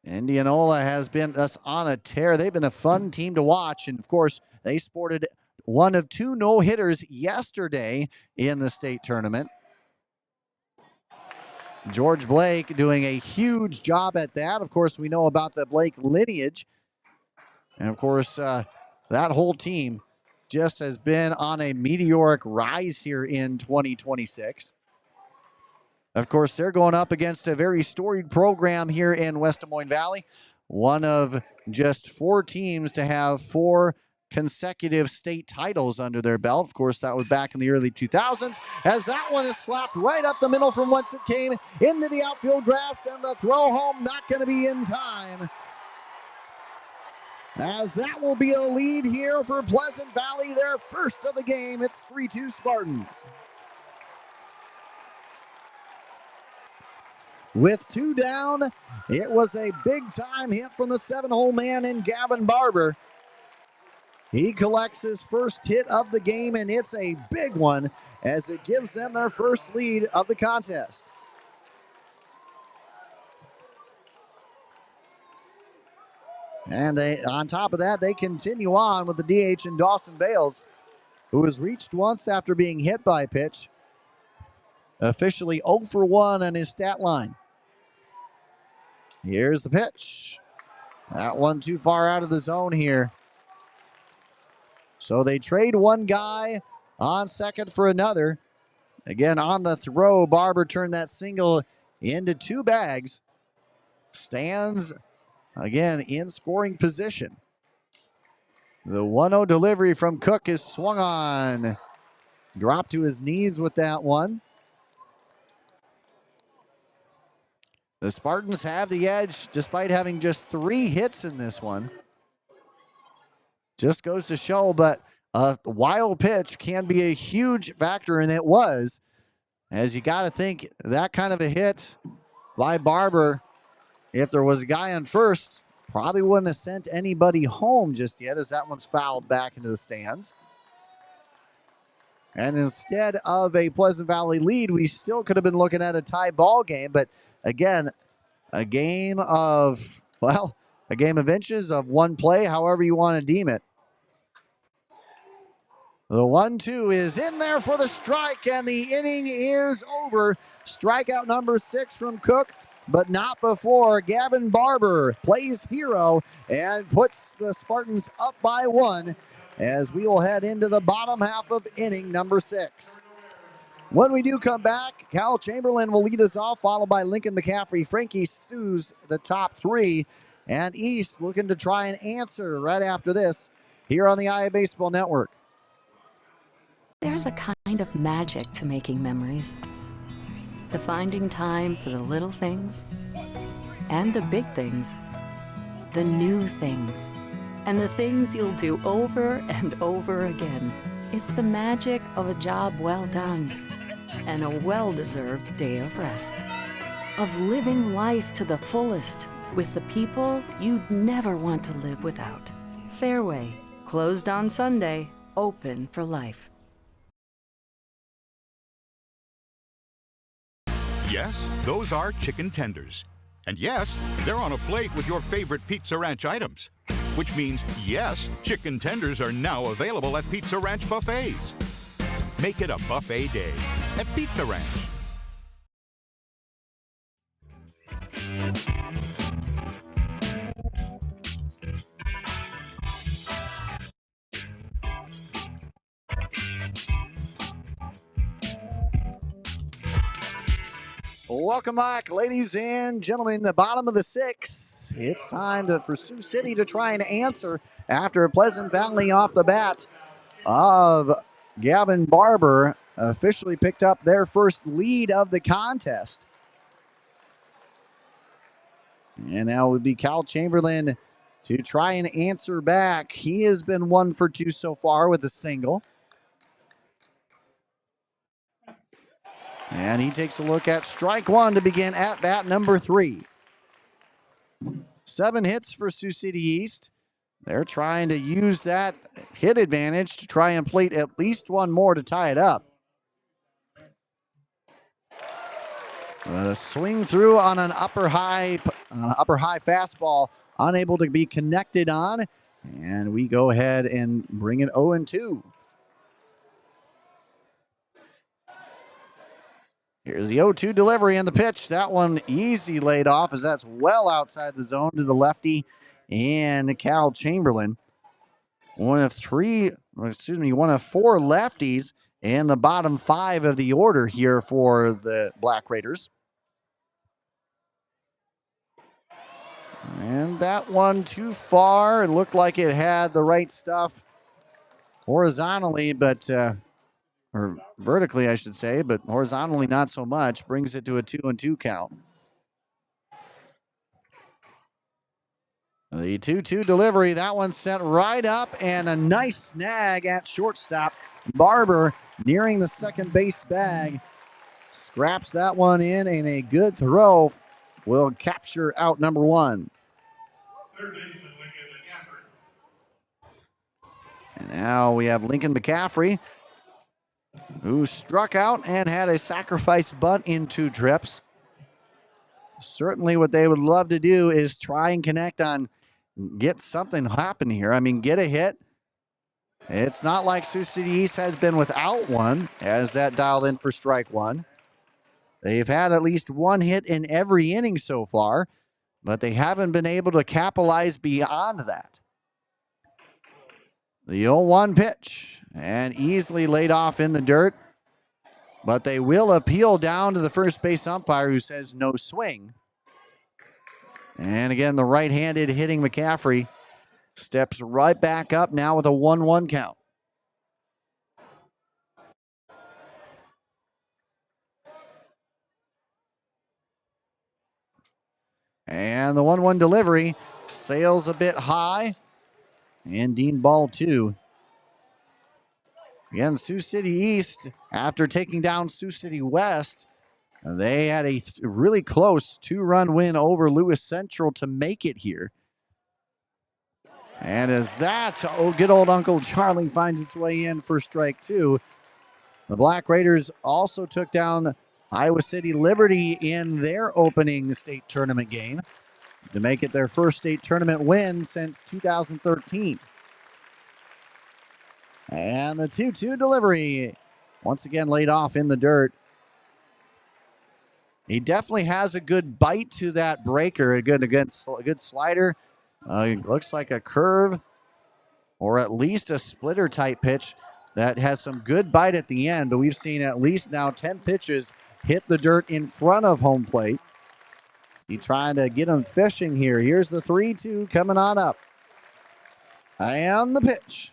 Indianola has been us on a tear. They've been a fun team to watch, and of course, they sported one of 2 no-hitters yesterday in the state tournament. George Blake doing a huge job at that. Of course, we know about the Blake lineage. And of course, that whole team just has been on a meteoric rise here in 2026. Of course, they're going up against a very storied program here in West Des Moines Valley. One of just 4 teams to have 4 consecutive state titles under their belt. Of course, that was back in the early 2000s, as that one is slapped right up the middle from whence it came into the outfield grass, and the throw home not going to be in time, as that will be a lead here for Pleasant Valley, their first of the game. It's 3-2 Spartans. With 2 down, it was a big-time hit from the 7-hole man in Gavin Barber. He collects his first hit of the game, and it's a big one as it gives them their first lead of the contest. And on top of that, they continue on with the DH in Dawson Bales, who was reached once after being hit by a pitch. Officially 0 for 1 on his stat line. Here's the pitch. That one too far out of the zone here. So they trade one guy on second for another. Again, on the throw, Barber turned that single into 2 bags. Stands, again, in scoring position. The 1-0 delivery from Cook is swung on. Dropped to his knees with that one. The Spartans have the edge despite having just 3 hits in this one. Just goes to show, but a wild pitch can be a huge factor, and it was. As you got to think that kind of a hit by Barber, if there was a guy on first, probably wouldn't have sent anybody home just yet, as that one's fouled back into the stands. And instead of a Pleasant Valley lead, we still could have been looking at a tie ball game. But again, a game of, well, a game of inches, of one play, however you want to deem it. The 1-2 is in there for the strike, and the inning is over. Strikeout number 6 from Cook, but not before Gavin Barber plays hero and puts the Spartans up by 1, as we will head into the bottom half of inning number 6. When we do come back, Cal Chamberlain will lead us off, followed by Lincoln McCaffrey. Frankie Stews, the top 3, and East looking to try and answer right after this here on the IA Baseball Network. There's a kind of magic to making memories, to finding time for the little things and the big things, the new things, and the things you'll do over and over again. It's the magic of a job well done and a well-deserved day of rest, of living life to the fullest with the people you'd never want to live without. Fairway, closed on Sunday, open for life. Yes, those are chicken tenders. And yes, they're on a plate with your favorite Pizza Ranch items. Which means, yes, chicken tenders are now available at Pizza Ranch buffets. Make it a buffet day at Pizza Ranch. Welcome back, ladies and gentlemen. The bottom of the 6. It's time for Sioux City to try and answer after Pleasant Valley off the bat of Gavin Barber officially picked up their first lead of the contest. And now it would be Cal Chamberlain to try and answer back. He has been 1 for 2 so far with a single. And he takes a look at strike one to begin at bat number 3. 7 hits for Sioux City East. They're trying to use that hit advantage to try and plate at least one more to tie it up. But a swing through on an upper high fastball, unable to be connected on. And we go ahead and bring it 0-2. Here's the 0-2 delivery and the pitch. That one easy laid off as that's well outside the zone to the lefty and Cal Chamberlain. One of 4 lefties in the bottom 5 of the order here for the Black Raiders. And that one too far. It looked like it had the right stuff horizontally, but or vertically, I should say, but horizontally not so much. Brings it to a 2-2 count. The 2-2 delivery, that one sent right up, and a nice snag at shortstop. Barber nearing the second base bag. Scraps that one in, and a good throw will capture out number 1. And now we have Lincoln McCaffrey, who struck out and had a sacrifice bunt in 2 trips. Certainly what they would love to do is try and connect on, get something happen here. I mean, get a hit. It's not like Sioux City East has been without one, as that dialed in for strike 1. They've had at least 1 hit in every inning so far, but they haven't been able to capitalize beyond that. The 0-1 pitch, and easily laid off in the dirt, but they will appeal down to the first base umpire, who says no swing. And again, the right-handed hitting McCaffrey steps right back up now with a 1-1 count. And the 1-1 delivery sails a bit high. And Dean ball 2. Again, Sioux City East, after taking down Sioux City West, they had a really close 2-run win over Lewis Central to make it here. And as that, good old Uncle Charlie finds its way in for strike 2, the Black Raiders also took down Iowa City Liberty in their opening state tournament game to make it their first state tournament win since 2013. And the 2-2 delivery, once again laid off in the dirt. He definitely has a good bite to that breaker, a good slider. Looks like a curve or at least a splitter type pitch that has some good bite at the end, but we've seen at least now 10 pitches hit the dirt in front of home plate. He's trying to get him fishing here. Here's the 3-2 coming on up. And the pitch.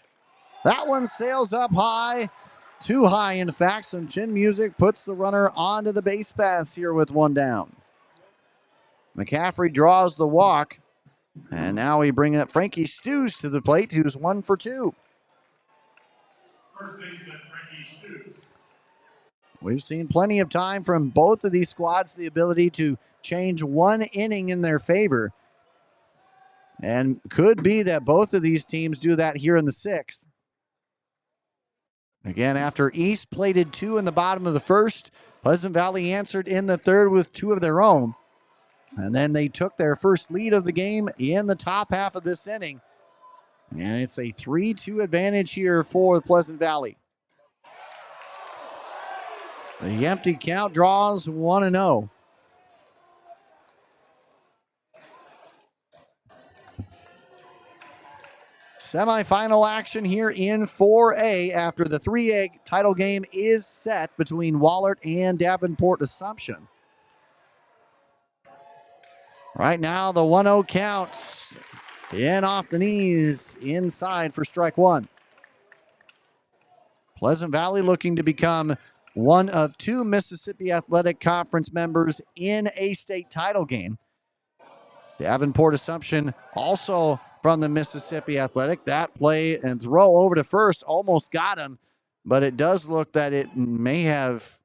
That one sails up high. Too high, in fact. Some chin music puts the runner onto the base paths here with 1 down. McCaffrey draws the walk. And now we bring up Frankie Stews to the plate, who's 1 for 2. We've seen plenty of time from both of these squads, the ability to change 1 inning in their favor. And could be that both of these teams do that here in the 6th. Again, after East plated 2 in the bottom of the 1st, Pleasant Valley answered in the 3rd with 2 of their own. And then they took their first lead of the game in the top half of this inning. And it's a 3-2 advantage here for Pleasant Valley. The empty count draws 1-0. Semifinal action here in 4A after the 3A title game is set between Wahlert and Davenport Assumption. Right now, the 1-0 count in off the knees inside for strike 1. Pleasant Valley looking to become one of 2 Mississippi Athletic Conference members in a state title game. Davenport Assumption also from the Mississippi Athletic. That play and throw over to first almost got him, but it does look that it may have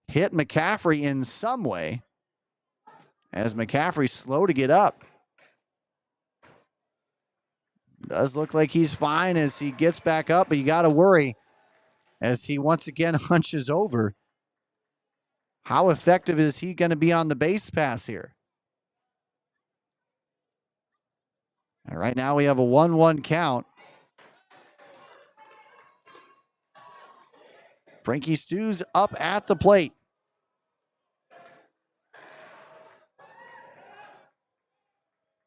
hit McCaffrey in some way, as McCaffrey's slow to get up. Does look like he's fine as he gets back up, but you got to worry as he once again hunches over. How effective is he going to be on the base pass here? All right, now we have a 1-1 count. Frankie Stu's up at the plate.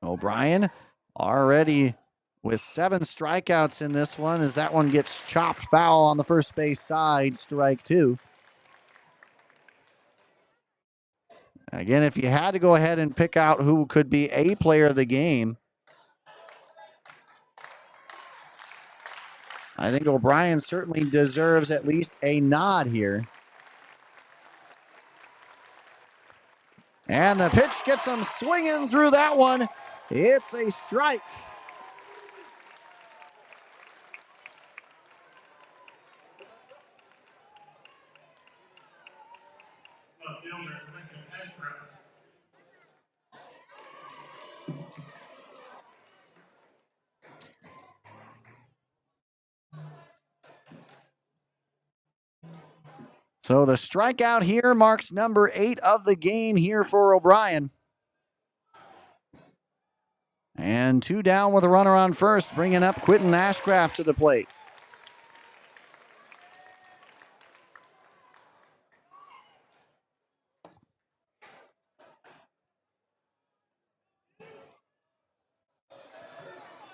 O'Brien already with 7 strikeouts in this one, as that one gets chopped foul on the first base side, strike 2. Again, if you had to go ahead and pick out who could be a player of the game, I think O'Brien certainly deserves at least a nod here. And the pitch gets him swinging through that one. It's a strike. So the strikeout here marks number 8 of the game here for O'Brien. And 2 down with a runner on first, bringing up Quentin Ashcraft to the plate.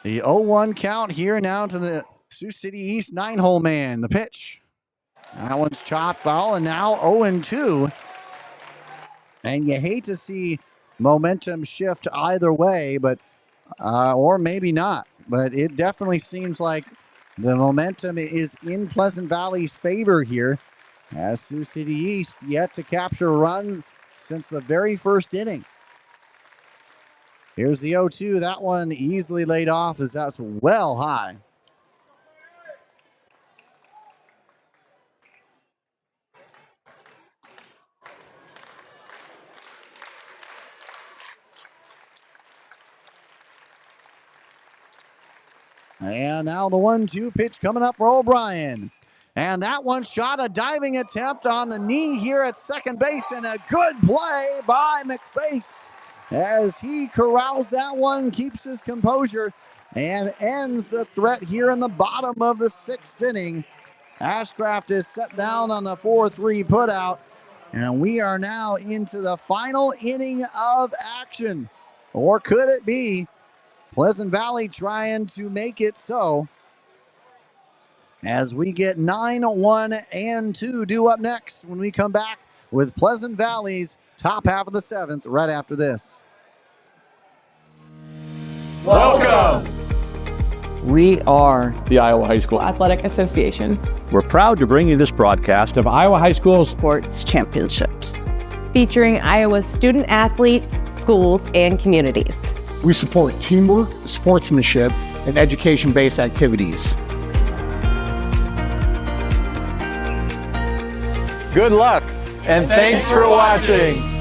The 0-1 count here now to the Sioux City East 9-hole man. The pitch. That one's chopped foul, and now 0-2. And you hate to see momentum shift either way, but or maybe not. But it definitely seems like the momentum is in Pleasant Valley's favor here, as Sioux City East yet to capture a run since the very first inning. Here's the 0-2. That one easily laid off as that's well high. And now the 1-2 pitch coming up for O'Brien. And that one shot a diving attempt on the knee here at second base, and a good play by McFate as he corrals that one, keeps his composure, and ends the threat here in the bottom of the 6th inning. Ashcraft is set down on the 4-3 putout, and we are now into the final inning of action. Or could it be Pleasant Valley trying to make it so, as we get 9-1 and 2 due up next when we come back with Pleasant Valley's top half of the 7th right after this. Welcome! We are the Iowa High School Athletic Association, We're proud to bring you this broadcast of Iowa High School Sports Championships, featuring Iowa's student athletes, schools, and communities. We support teamwork, sportsmanship, and education-based activities. Good luck, and thanks for watching.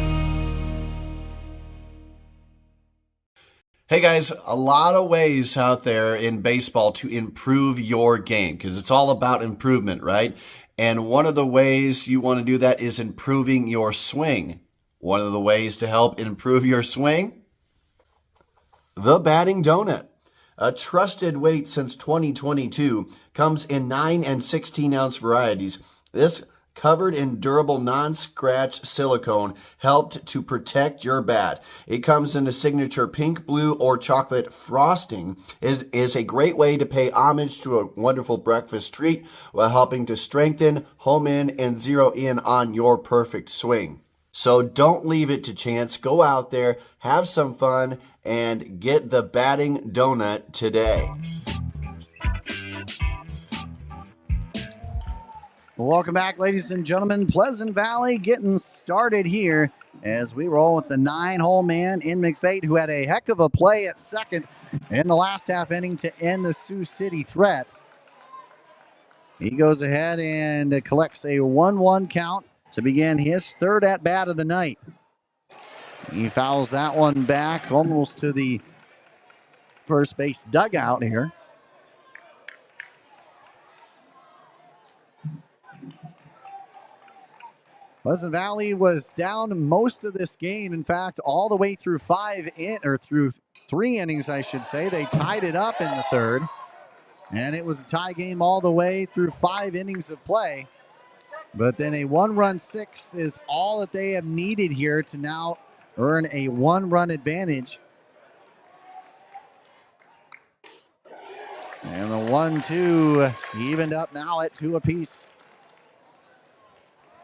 Hey guys, a lot of ways out there in baseball to improve your game, because it's all about improvement, right? And one of the ways you want to do that is improving your swing. One of the ways to help improve your swing? The Batting Donut. A trusted weight since 2022, comes in 9 and 16 ounce varieties. This covered in durable non-scratch silicone helped to protect your bat. It comes in a signature pink, blue, or chocolate frosting. Is a great way to pay homage to a wonderful breakfast treat while helping to strengthen, home in, and zero in on your perfect swing. So don't leave it to chance. Go out there, have some fun, and get the Batting Donut today. Welcome back, ladies and gentlemen. Pleasant Valley getting started here as we roll with the 9-hole man in McFate, who had a heck of a play at second in the last half inning to end the Sioux City threat. He goes ahead and collects a 1-1 count to begin his third at-bat of the night. He fouls that one back almost to the first base dugout here. Pleasant Valley was down most of this game. In fact, all the way through through 3 innings, I should say. They tied it up in the third. And it was a tie game all the way through 5 innings of play. But then a 1-run 6 is all that they have needed here to now earn a 1-run advantage. And the 1-2 evened up now at 2 apiece.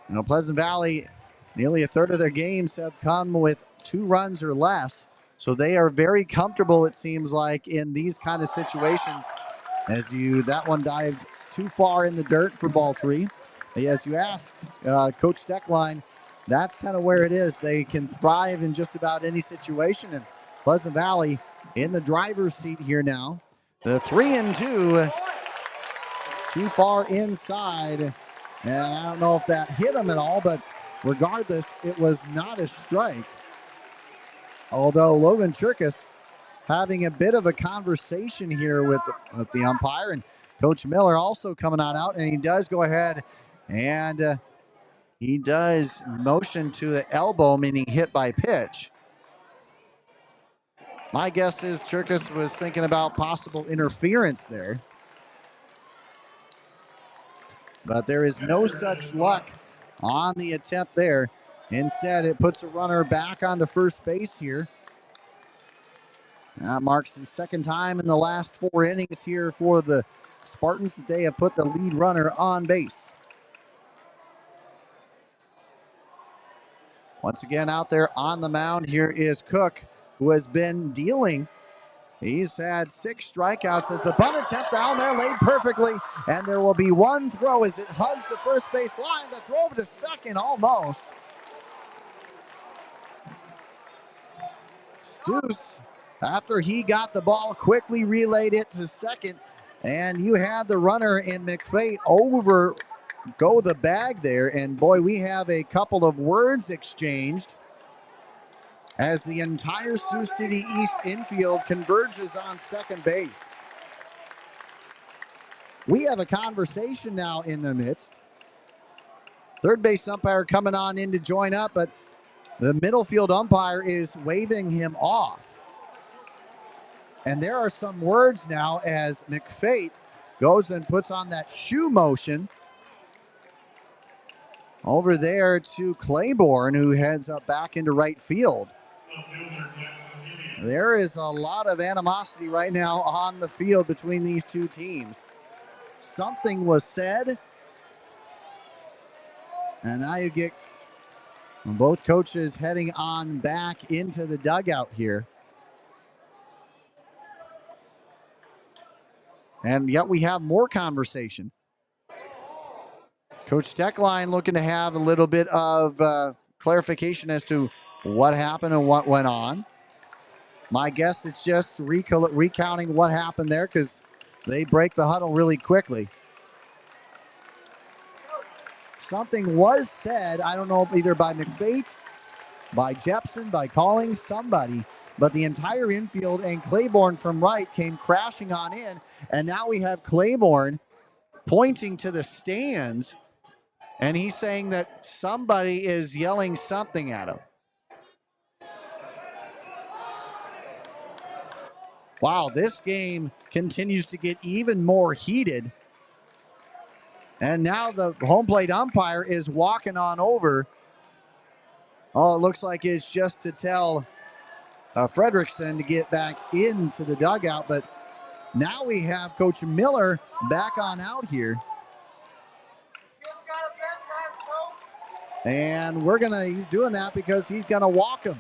You know, Pleasant Valley, nearly a third of their games have come with 2 runs or less. So they are very comfortable, it seems like, in these kind of situations. That one dived too far in the dirt for ball 3. As you ask Coach Steckline, that's kind of where it is. They can thrive in just about any situation. And Pleasant Valley in the driver's seat here now. The 3-2, too far inside. And I don't know if that hit him at all, but regardless, it was not a strike. Although Logan Chirkus having a bit of a conversation here with the umpire, and Coach Miller also coming on out, and he does go ahead and he does motion to the elbow, meaning hit by pitch. My guess is Chirkus was thinking about possible interference there. But there is no such luck on the attempt there. Instead, it puts a runner back onto first base here. That marks the second time in the last 4 innings here for the Spartans that they have put the lead runner on base. Once again out there on the mound, here is Cook, who has been dealing. He's had 6 strikeouts as the bunt attempt down there laid perfectly. And there will be 1 throw as it hugs the first base line. The throw to second almost. Stoos, after he got the ball, quickly relayed it to second. And you had the runner in McFate go the bag there. And boy, we have a couple of words exchanged as the entire Sioux City East infield converges on second base. We have a conversation now in the midst. Third base umpire coming on in to join up, but the middle field umpire is waving him off. And there are some words now as McFate goes and puts on that shoe motion over there to Claiborne, who heads up back into right field. There is a lot of animosity right now on the field between these 2 teams. Something was said, and now you get both coaches heading on back into the dugout here. And yet we have more conversation. Coach Steckline looking to have a little bit of clarification as to what happened and what went on. My guess it's just recounting what happened there because they break the huddle really quickly. Something was said, I don't know, either by McFate, by Jepson, by Calling, somebody, but the entire infield and Claiborne from right came crashing on in, and now we have Claiborne pointing to the stands, and he's saying that somebody is yelling something at him. Wow, this game continues to get even more heated. And now the home plate umpire is walking on over. Oh, it looks like it's just to tell Fredrickson to get back into the dugout. But now we have Coach Miller back on out here. And he's doing that because he's going to walk him.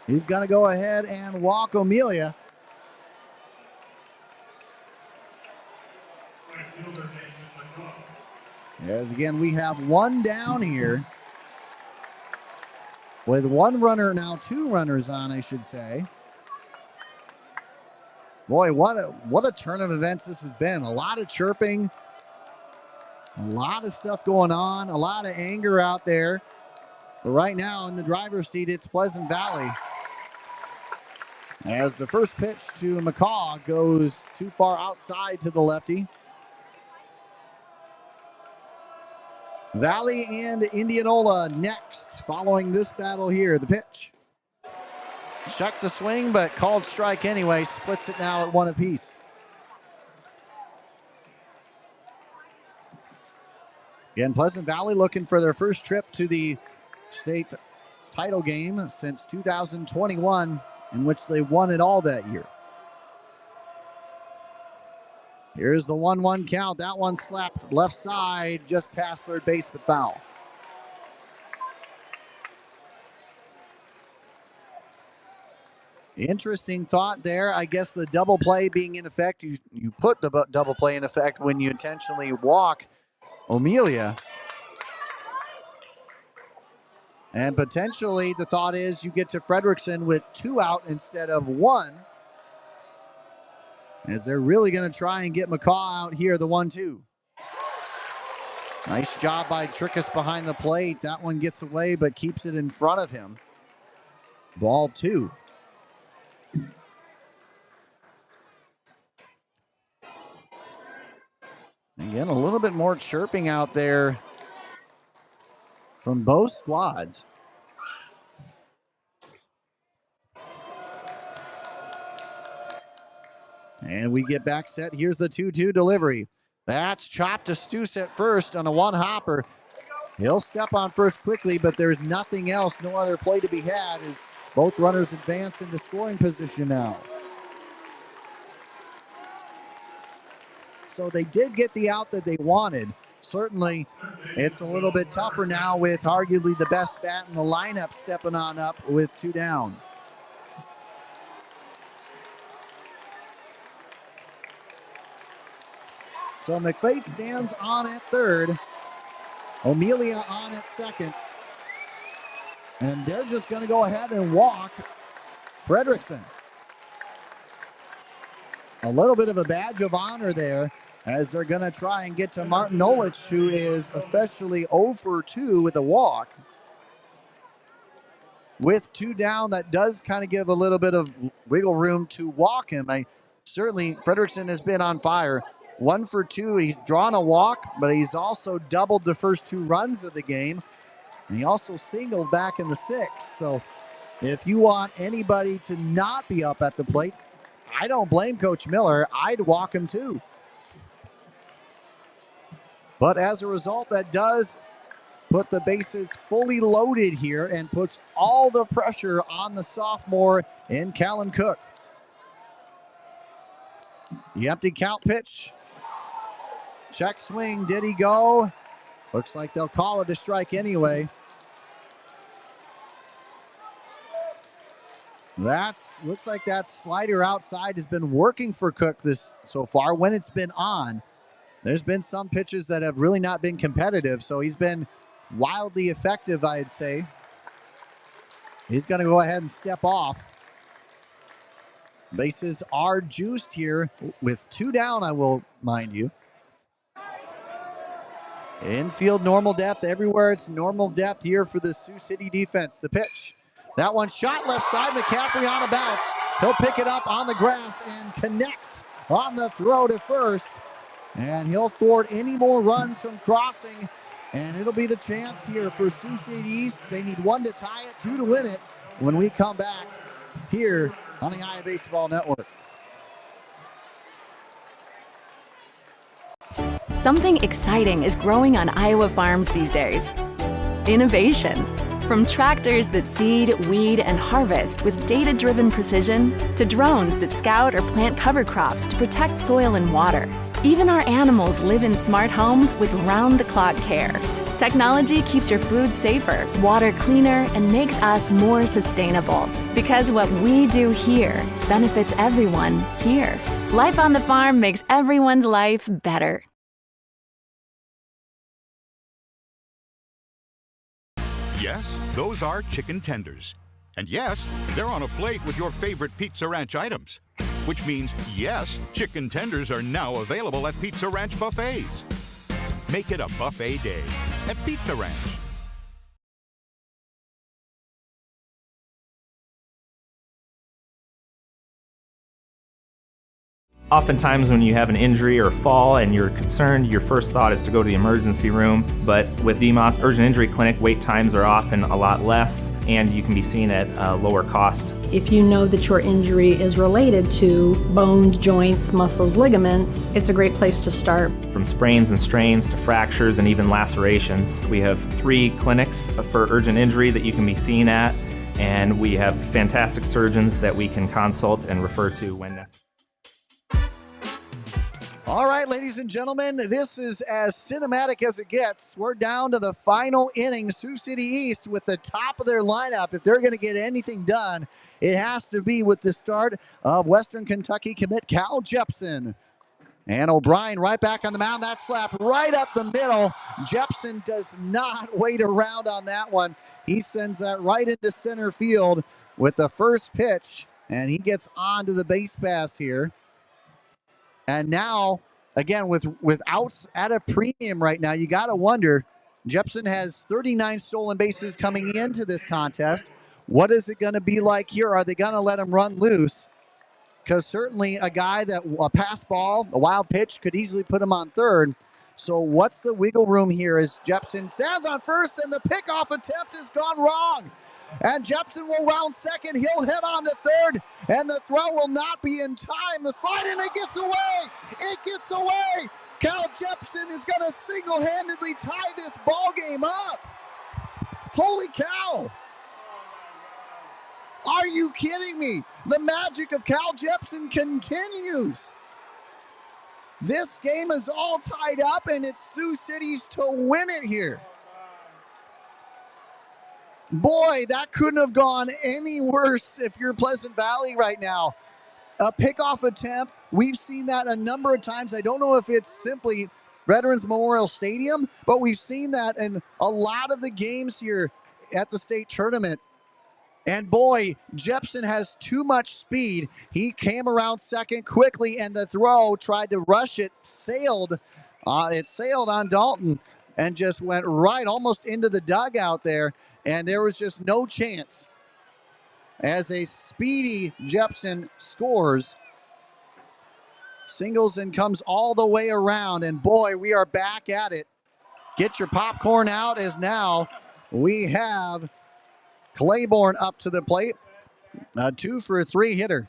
He's going to go ahead and walk Amelia. As again, we have one down here. With one runner, now two runners on, I should say. Boy, what a turn of events this has been. A lot of chirping. A lot of stuff going on. A lot of anger out there. But right now in the driver's seat, it's Pleasant Valley. As the first pitch to McCaw goes too far outside to the lefty. Valley and Indianola next following this battle here. The pitch. Checked the swing, but called strike anyway. Splits it now at one apiece. Again, Pleasant Valley looking for their first trip to the state title game since 2021, in which they won it all that year. Here's the 1-1 count. That one slapped left side, just past third base, but foul. Interesting thought there. I guess the double play being in effect, you put the double play in effect when you intentionally walk O'Melia. And potentially the thought is you get to Frederickson with 2 out instead of 1. As they're really going to try and get McCaw out here, the 1-2. Nice job by Trickus behind the plate. That one gets away but keeps it in front of him. Ball 2. Again, a little bit more chirping out there from both squads. And we get back set. Here's the 2-2 delivery. That's chopped to Stus at first on a one-hopper. He'll step on first quickly, but there's nothing else. No other play to be had as both runners advance into scoring position now. So they did get the out that they wanted. Certainly, it's a little bit tougher now with arguably the best bat in the lineup stepping on up with 2 down. So McFate stands on at third. O'Melia on at second. And they're just going to go ahead and walk Frederickson. A little bit of a badge of honor there as they're going to try and get to Martin Olich, who is officially 0 for 2 with a walk. With 2 down, that does kind of give a little bit of wiggle room to walk him. Certainly, Frederickson has been on fire. 1 for 2. He's drawn a walk, but he's also doubled the first 2 runs of the game. And he also singled back in the 6th. So if you want anybody to not be up at the plate, I don't blame Coach Miller. I'd walk him too. But as a result, that does put the bases fully loaded here and puts all the pressure on the sophomore in Callan Cook. The empty count pitch. Check swing. Did he go? Looks like they'll call it a strike anyway. Looks like that slider outside has been working for Cook this so far when it's been on. There's been some pitches that have really not been competitive, so he's been wildly effective, I'd say. He's going to go ahead and step off. Bases are juiced here with 2 down, I will mind you. Infield normal depth everywhere. It's normal depth here for the Sioux City defense. The pitch. That one shot left side. McCaffrey on a bounce. He'll pick it up on the grass and connects on the throw to first. And he'll thwart any more runs from crossing. And it'll be the chance here for Sioux City East. They need 1 to tie it, 2 to win it when we come back here on the Iowa Baseball Network. Something exciting is growing on Iowa farms these days. Innovation. From tractors that seed, weed, and harvest with data-driven precision to drones that scout or plant cover crops to protect soil and water. Even our animals live in smart homes with round-the-clock care. Technology keeps your food safer, water cleaner, and makes us more sustainable. Because what we do here benefits everyone here. Life on the farm makes everyone's life better. Yes, those are chicken tenders. And yes, they're on a plate with your favorite Pizza Ranch items. Which means, yes, chicken tenders are now available at Pizza Ranch buffets. Make it a buffet day at Pizza Ranch. Oftentimes when you have an injury or fall and you're concerned, your first thought is to go to the emergency room. But with VMOS Urgent Injury Clinic, wait times are often a lot less and you can be seen at a lower cost. If you know that your injury is related to bones, joints, muscles, ligaments, it's a great place to start. From sprains and strains to fractures and even lacerations, we have 3 clinics for urgent injury that you can be seen at, and we have fantastic surgeons that we can consult and refer to when necessary. All right, ladies and gentlemen, this is as cinematic as it gets. We're down to the final inning. Sioux City East with the top of their lineup. If they're going to get anything done, it has to be with the start of Western Kentucky commit Cal Jepson. And O'Brien right back on the mound. That slap right up the middle. Jepson does not wait around on that one. He sends that right into center field with the first pitch, and he gets onto the base pass here. And now, again, with outs at a premium right now, you got to wonder, Jepson has 39 stolen bases coming into this contest. What is it going to be like here? Are they going to let him run loose? Because certainly a guy that a pass ball, a wild pitch, could easily put him on third. So what's the wiggle room here as Jepson stands on first, and the pickoff attempt has gone wrong. And Jepson will round second. He'll head on to third, and the throw will not be in time. The slide, and it gets away. It gets away. Cal Jepson is going to single-handedly tie this ball game up. Holy cow. Are you kidding me? The magic of Cal Jepson continues. This game is all tied up, and it's Sioux City's to win it here. Boy, that couldn't have gone any worse if you're Pleasant Valley right now. A pickoff attempt, we've seen that a number of times. I don't know if it's simply Veterans Memorial Stadium, but we've seen that in a lot of the games here at the state tournament. And boy, Jepson has too much speed. He came around second quickly, and the throw tried to rush it, sailed on Dalton and just went right almost into the dugout there. And there was just no chance as a speedy Jepson scores. Singles and comes all the way around. And boy, we are back at it. Get your popcorn out as now we have Claiborne up to the plate. A 2-for-3 hitter.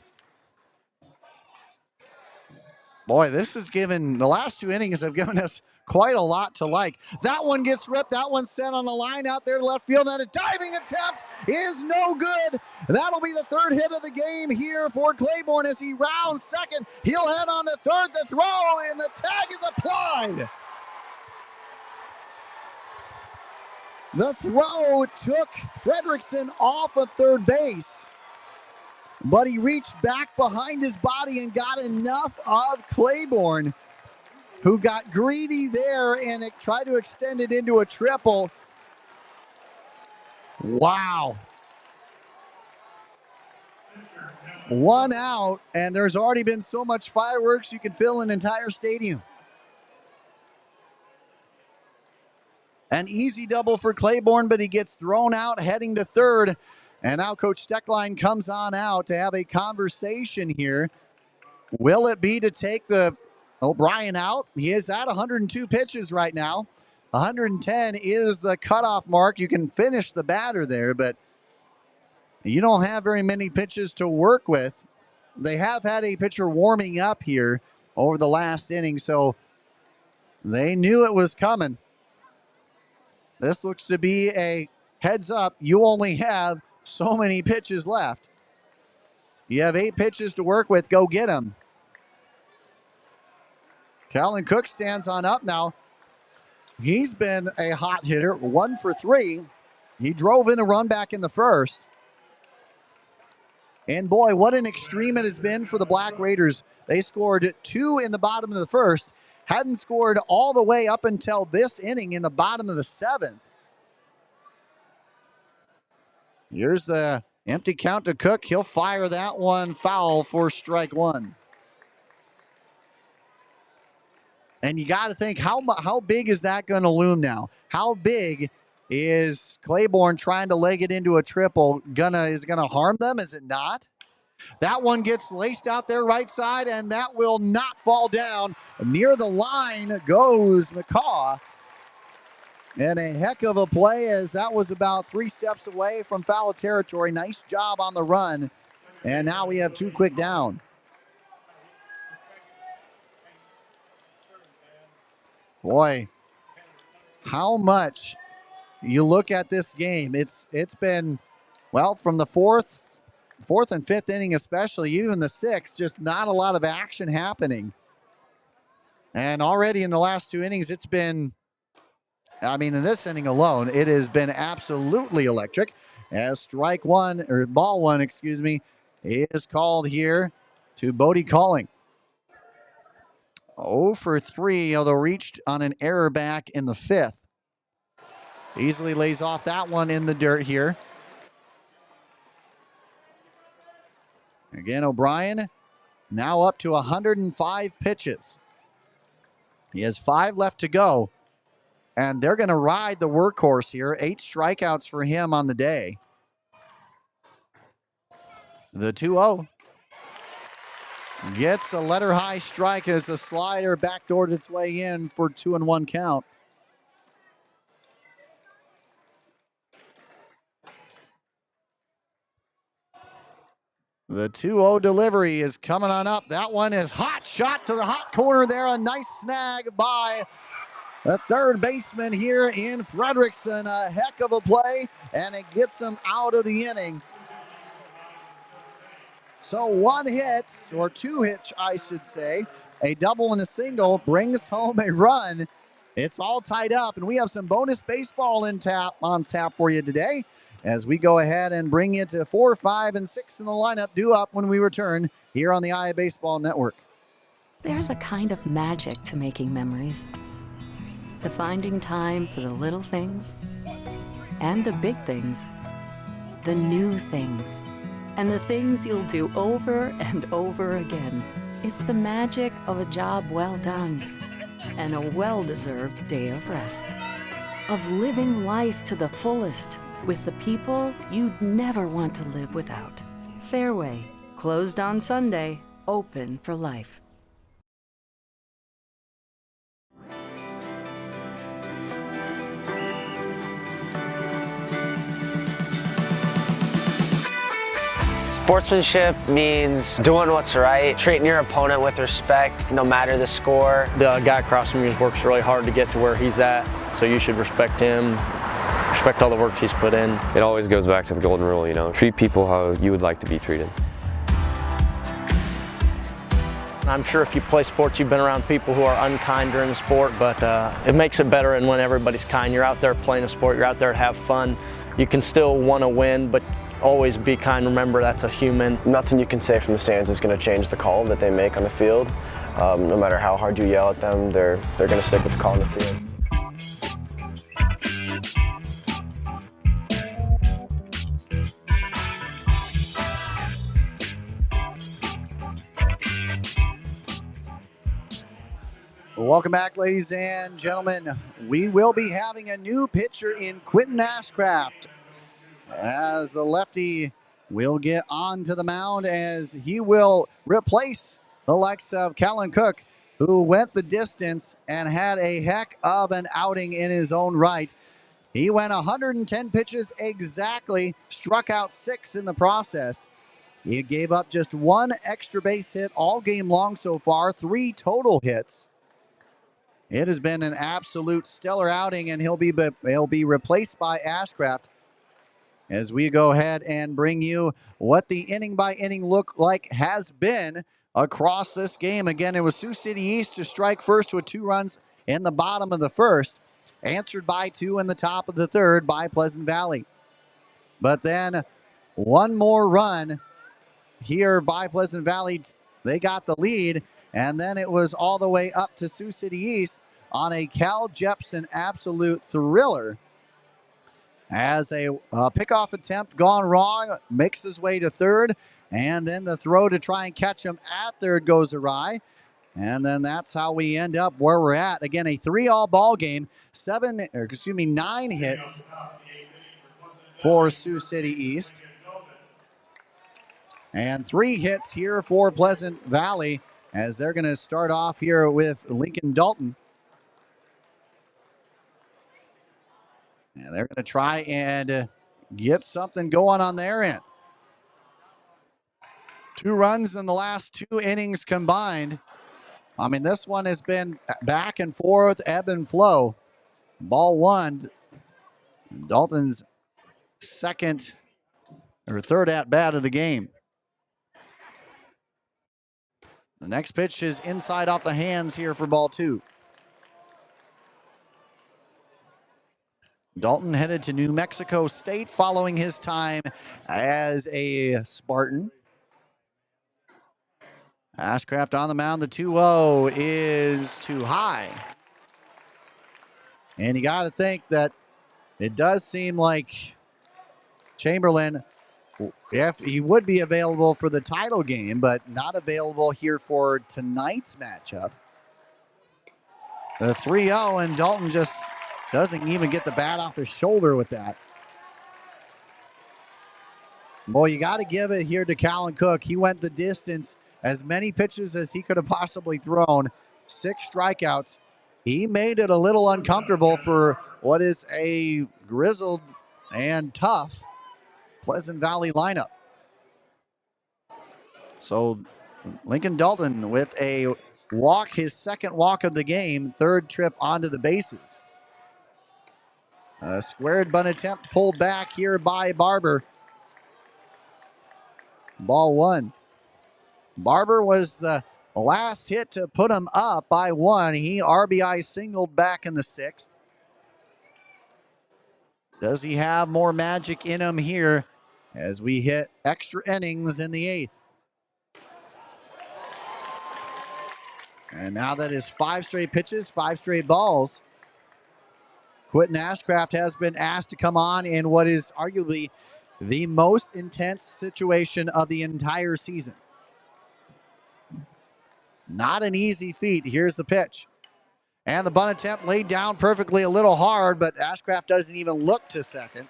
Boy, this has given, the last 2 innings have given us quite a lot to like. That one gets ripped. That one's sent on the line out there to left field, and a diving attempt is no good. That'll be the 3rd hit of the game here for Claiborne as he rounds second. He'll head on to third. The throw, and the tag is applied. The throw took Fredrickson off of third base, but he reached back behind his body and got enough of Claiborne, who got greedy there and it tried to extend it into a triple. Wow. 1 out, and there's already been so much fireworks you can fill an entire stadium. An easy double for Claiborne, but he gets thrown out heading to third. And now Coach Steckline comes on out to have a conversation here. Will it be to take the O'Brien out? He is at 102 pitches right now. 110 is the cutoff mark. You can finish the batter there, but you don't have very many pitches to work with. They have had a pitcher warming up here over the last inning, so they knew it was coming. This looks to be a heads up. You only have so many pitches left. You have 8 pitches to work with. Go get them. Callan Cook stands on up now. He's been a hot hitter, 1 for 3. He drove in a run back in the first. And boy, what an extreme it has been for the Black Raiders. They scored 2 in the bottom of the first. Hadn't scored all the way up until this inning in the bottom of the 7th. Here's the empty count to Cook. He'll fire that one foul for strike one. And you got to think, how big is that going to loom now? How big is Claiborne trying to leg it into a triple is gonna harm them? Is it not? That one gets laced out there right side, and that will not fall down. Near the line goes McCaw. And a heck of a play, as that was about 3 steps away from foul territory. Nice job on the run. And now we have 2 quick down. Boy, how much you look at this game. It's been, well, from the fourth and fifth inning especially, even the sixth, just not a lot of action happening. And already in the last 2 innings, it's been, in this inning alone, it has been absolutely electric. As ball one, is called here to Bodie Calling. 0 for 3, although reached on an error back in the fifth. Easily lays off that one in the dirt here. Again, O'Brien now up to 105 pitches. He has 5 left to go. And they're going to ride the workhorse here. 8 strikeouts for him on the day. The 2-0. Gets a letter high strike as the slider backdoored its way in for 2-1 count. The 2-0 delivery is coming on up. That one is hot shot to the hot corner there. A nice snag by the third baseman here in Frederickson. A heck of a play, and it gets him out of the inning. So 1 hit, or 2 hits, I should say, a double and a single brings home a run. It's all tied up, and we have some bonus baseball on tap for you today as we go ahead and bring you to 4, 5, and 6 in the lineup due up when we return here on the Iowa Baseball Network. There's a kind of magic to making memories, to finding time for the little things and the big things, the new things, and the things you'll do over and over again. It's the magic of a job well done and a well-deserved day of rest, of living life to the fullest with the people you'd never want to live without. Fairway, closed on Sunday, open for life. Sportsmanship means doing what's right, treating your opponent with respect, no matter the score. The guy across from you works really hard to get to where he's at, so you should respect him, respect all the work he's put in. It always goes back to the golden rule, treat people how you would like to be treated. I'm sure if you play sports, you've been around people who are unkind during the sport, but it makes it better when everybody's kind. You're out there playing a sport, you're out there to have fun. You can still want to win, but always be kind. Remember, that's a human. Nothing you can say from the stands is going to change the call that they make on the field. No matter how hard you yell at them, they're going to stick with the call on the field. Welcome back, ladies and gentlemen. We will be having a new pitcher in Quentin Ashcraft, as the lefty will get onto the mound, as he will replace the likes of Kellen Cook, who went the distance and had a heck of an outing in his own right. He went 110 pitches exactly, struck out 6 in the process. He gave up just 1 extra base hit all game long so far, 3 total hits. It has been an absolute stellar outing, and he'll be replaced by Ashcraft as we go ahead and bring you what the inning-by-inning look like has been across this game. Again, it was Sioux City East to strike first with 2 runs in the bottom of the first, answered by 2 in the top of the third by Pleasant Valley. But then 1 more run here by Pleasant Valley. They got the lead, and then it was all the way up to Sioux City East on a Cal Jepson absolute thriller. As a pickoff attempt gone wrong, makes his way to third, and then the throw to try and catch him at third goes awry. And then that's how we end up where we're at. Again, a 3-all ball game, 9 hits for Sioux City East. And 3 hits here for Pleasant Valley as they're going to start off here with Lincoln Dalton. And they're going to try and get something going on their end. 2 runs in the last 2 innings combined. I mean, this one has been back and forth, ebb and flow. Ball 1, Dalton's second or third at bat of the game. The next pitch is inside off the hands here for ball 2. Dalton headed to New Mexico State following his time as a Spartan. Ashcraft on the mound. The 2-0 is too high. And you got to think that it does seem like Chamberlain, if he would be available for the title game, but not available here for tonight's matchup. The 3-0, and Dalton just doesn't even get the bat off his shoulder with that. Boy, you got to give it here to Callan Cook. He went the distance, as many pitches as he could have possibly thrown. 6 strikeouts. He made it a little uncomfortable for what is a grizzled and tough Pleasant Valley lineup. So Lincoln Dalton with a walk, his second walk of the game, 3rd trip onto the bases. A squared bunt attempt pulled back here by Barber. Ball 1. Barber was the last hit to put him up by 1. He RBI singled back in the 6th. Does he have more magic in him here as we hit extra innings in the 8th? And now that is 5 straight pitches, 5 straight balls. Quentin Ashcraft has been asked to come on in what is arguably the most intense situation of the entire season. Not an easy feat. Here's the pitch. And the bunt attempt laid down perfectly, a little hard, but Ashcraft doesn't even look to second.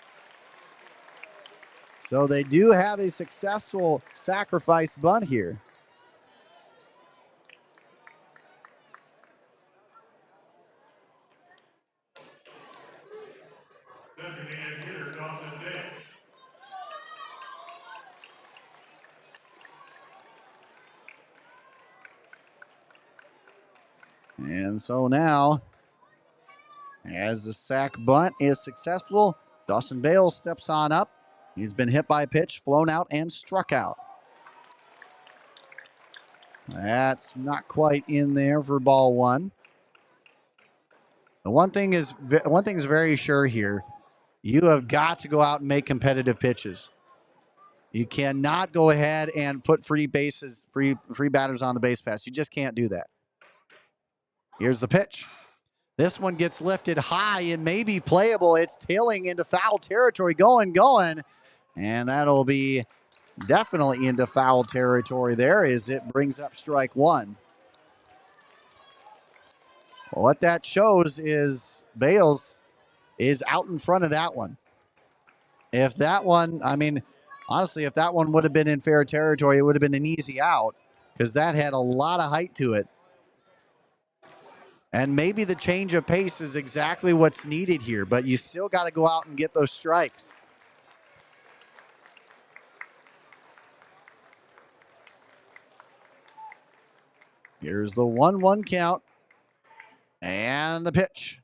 So they do have a successful sacrifice bunt here. And so now, as the sack bunt is successful, Dawson Bales steps on up. He's been hit by a pitch, flown out, and struck out. That's not quite in there for ball 1. The one thing is very sure here. You have got to go out and make competitive pitches. You cannot go ahead and put free batters on the base pass. You just can't do that. Here's the pitch. This one gets lifted high and may be playable. It's tailing into foul territory, going. And that'll be definitely into foul territory there as it brings up strike 1. Well, what that shows is Bales is out in front of that one. If that one, honestly, if that one would have been in fair territory, it would have been an easy out because that had a lot of height to it. And maybe the change of pace is exactly what's needed here, but you still got to go out and get those strikes. Here's the 1-1 count. And the pitch.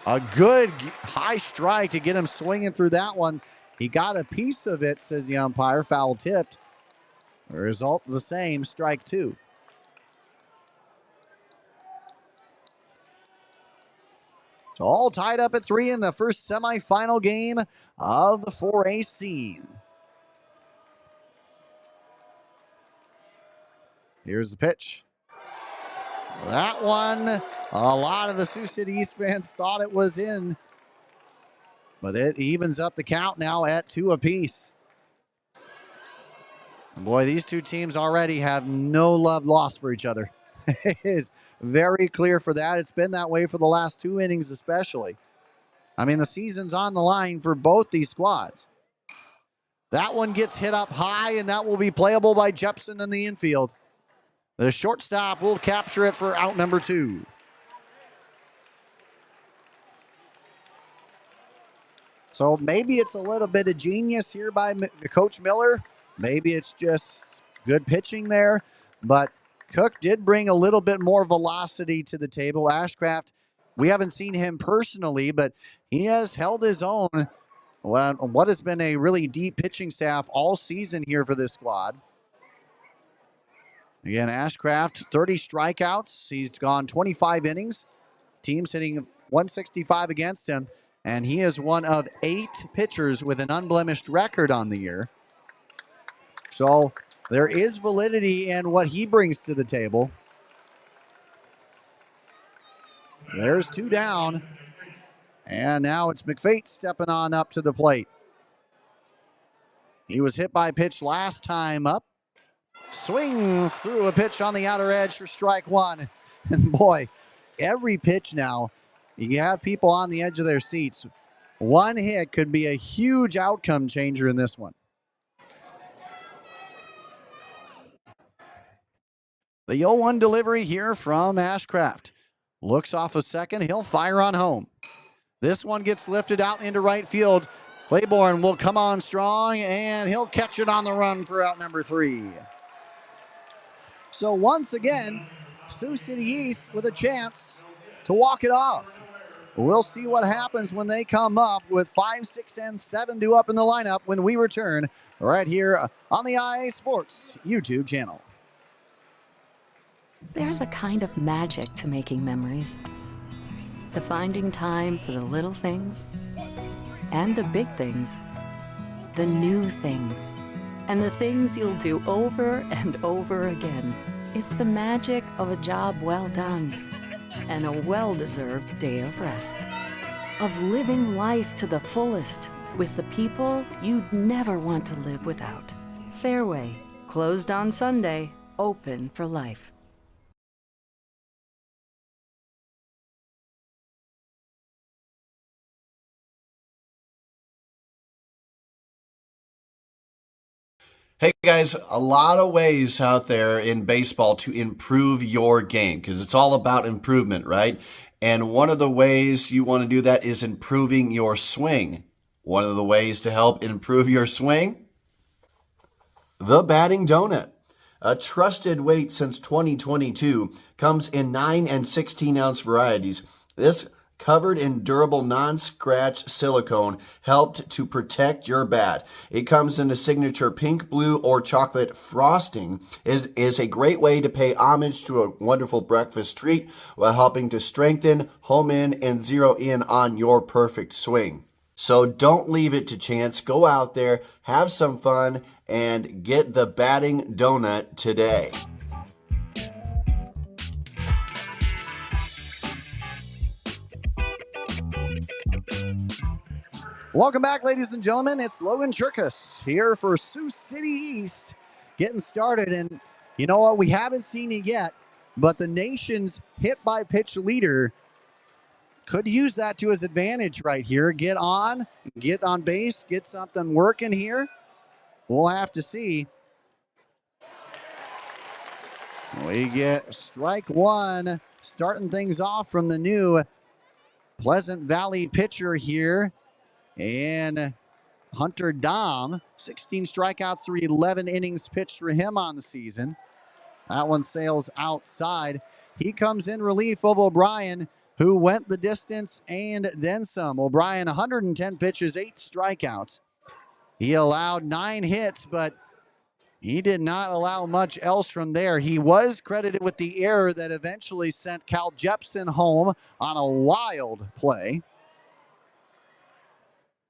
A good high strike to get him swinging through that one. He got a piece of it, says the umpire, foul tipped. The result the same, strike 2. So all tied up at 3 in the first semifinal game of the 4A scene. Here's the pitch. That one, a lot of the Sioux City East fans thought it was in. But it evens up the count now at 2 apiece. And boy, these two teams already have no love lost for each other. It is very clear for that. It's been that way for the last 2 innings especially. I mean, the season's on the line for both these squads. That one gets hit up high, and that will be playable by Jepson in the infield. The shortstop will capture it for out number 2. So maybe it's a little bit of genius here by Coach Miller. Maybe it's just good pitching there. But Cook did bring a little bit more velocity to the table. Ashcraft, we haven't seen him personally, but he has held his own. Well, what has been a really deep pitching staff all season here for this squad. Again, Ashcraft, 30 strikeouts. He's gone 25 innings. Team's hitting 165 against him. And he is one of 8 pitchers with an unblemished record on the year. So there is validity in what he brings to the table. There's 2 down. And now it's McFate stepping on up to the plate. He was hit by a pitch last time up. Swings through a pitch on the outer edge for strike 1. And boy, every pitch now, you have people on the edge of their seats. One hit could be a huge outcome changer in this one. The 0-1 delivery here from Ashcraft. Looks off a second. He'll fire on home. This one gets lifted out into right field. Claiborne will come on strong, and he'll catch it on the run for out number 3. So once again, Sioux City East with a chance to walk it off. We'll see what happens when they come up with 5, 6, and 7 due up in the lineup when we return right here on the iSports YouTube channel. There's a kind of magic to making memories, to finding time for the little things and the big things, the new things, and the things you'll do over and over again. It's the magic of a job well done and a well-deserved day of rest, of living life to the fullest with the people you'd never want to live without. Fairway, closed on Sunday, open for life. Hey guys, a lot of ways out there in baseball to improve your game because it's all about improvement, right? And one of the ways you want to do that is improving your swing. One of the ways to help improve your swing? The batting donut. A trusted weight since 2022, comes in 9 and 16 ounce varieties. This covered in durable non-scratch silicone helped to protect your bat. It comes in a signature pink, blue, or chocolate frosting. Is a great way to pay homage to a wonderful breakfast treat while helping to strengthen, home in, and zero in on your perfect swing. So don't leave it to chance. Go out there, have some fun, and get the batting donut today. Welcome back, ladies and gentlemen. It's Logan Cherkas here for Sioux City East getting started. And you know what? We haven't seen it yet, but the nation's hit-by-pitch leader could use that to his advantage right here. Get on base, get something working here. We'll have to see. We get strike 1, starting things off from the new Pleasant Valley pitcher here. And Hunter Dom, 16 strikeouts through 11 innings pitched for him on the season. That one sails outside. He comes in relief of O'Brien, who went the distance and then some. O'Brien, 110 pitches, 8 strikeouts. He allowed 9 hits, but he did not allow much else from there. He was credited with the error that eventually sent Cal Jepson home on a wild play.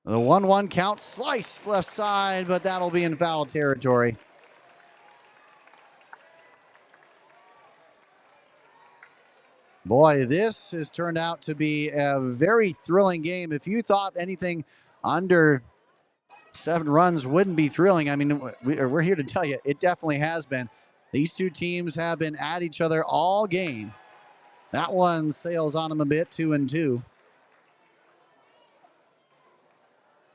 The 1-1 count, sliced left side, but that'll be in foul territory. Boy, this has turned out to be a very thrilling game. If you thought anything under 7 runs wouldn't be thrilling, I mean, we're here to tell you it definitely has been. These two teams have been at each other all game. That one sails on them a bit, 2-2.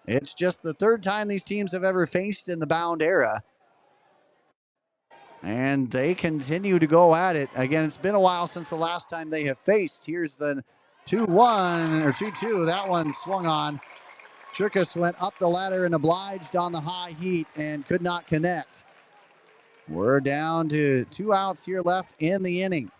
It's just the third time these teams have ever faced in the Bound era. And they continue to go at it. Again, it's been a while since the last time they have faced. Here's the 2-1 or 2-2. That one swung on. Chirkus went up the ladder and obliged on the high heat and could not connect. We're down to 2 outs here left in the inning.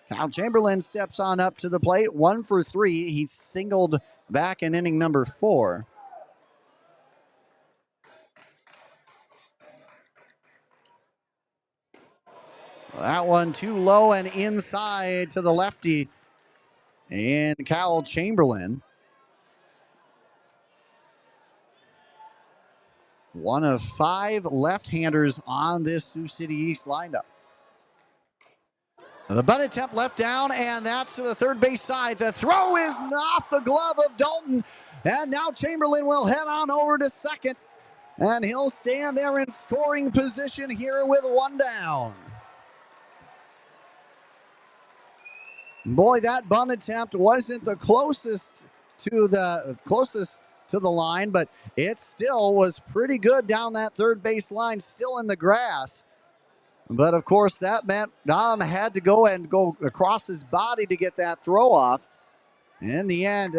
Kyle Chamberlain steps on up to the plate, 1 for 3. He singled back in inning number 4. That one too low and inside to the lefty. And Kyle Chamberlain, one of 5 left-handers on this Sioux City East lineup. The bunt attempt left down, and that's to the third base side. The throw is off the glove of Dalton, and now Chamberlain will head on over to second, and he'll stand there in scoring position here with 1 down. Boy, that bunt attempt wasn't the closest to the line, but it still was pretty good down that third base line, still in the grass. But of course, that meant Dom had to go across his body to get that throw off. In the end,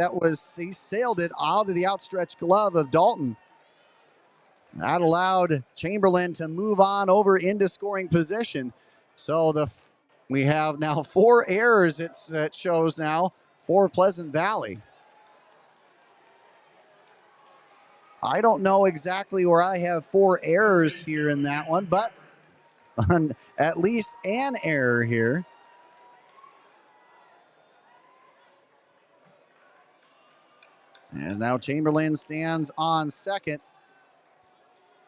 he sailed it out of the outstretched glove of Dalton. That allowed Chamberlain to move on over into scoring position. So we have now 4 errors, it shows now, for Pleasant Valley. I don't know exactly where I have 4 errors here in that one, but at least an error here. As now Chamberlain stands on second.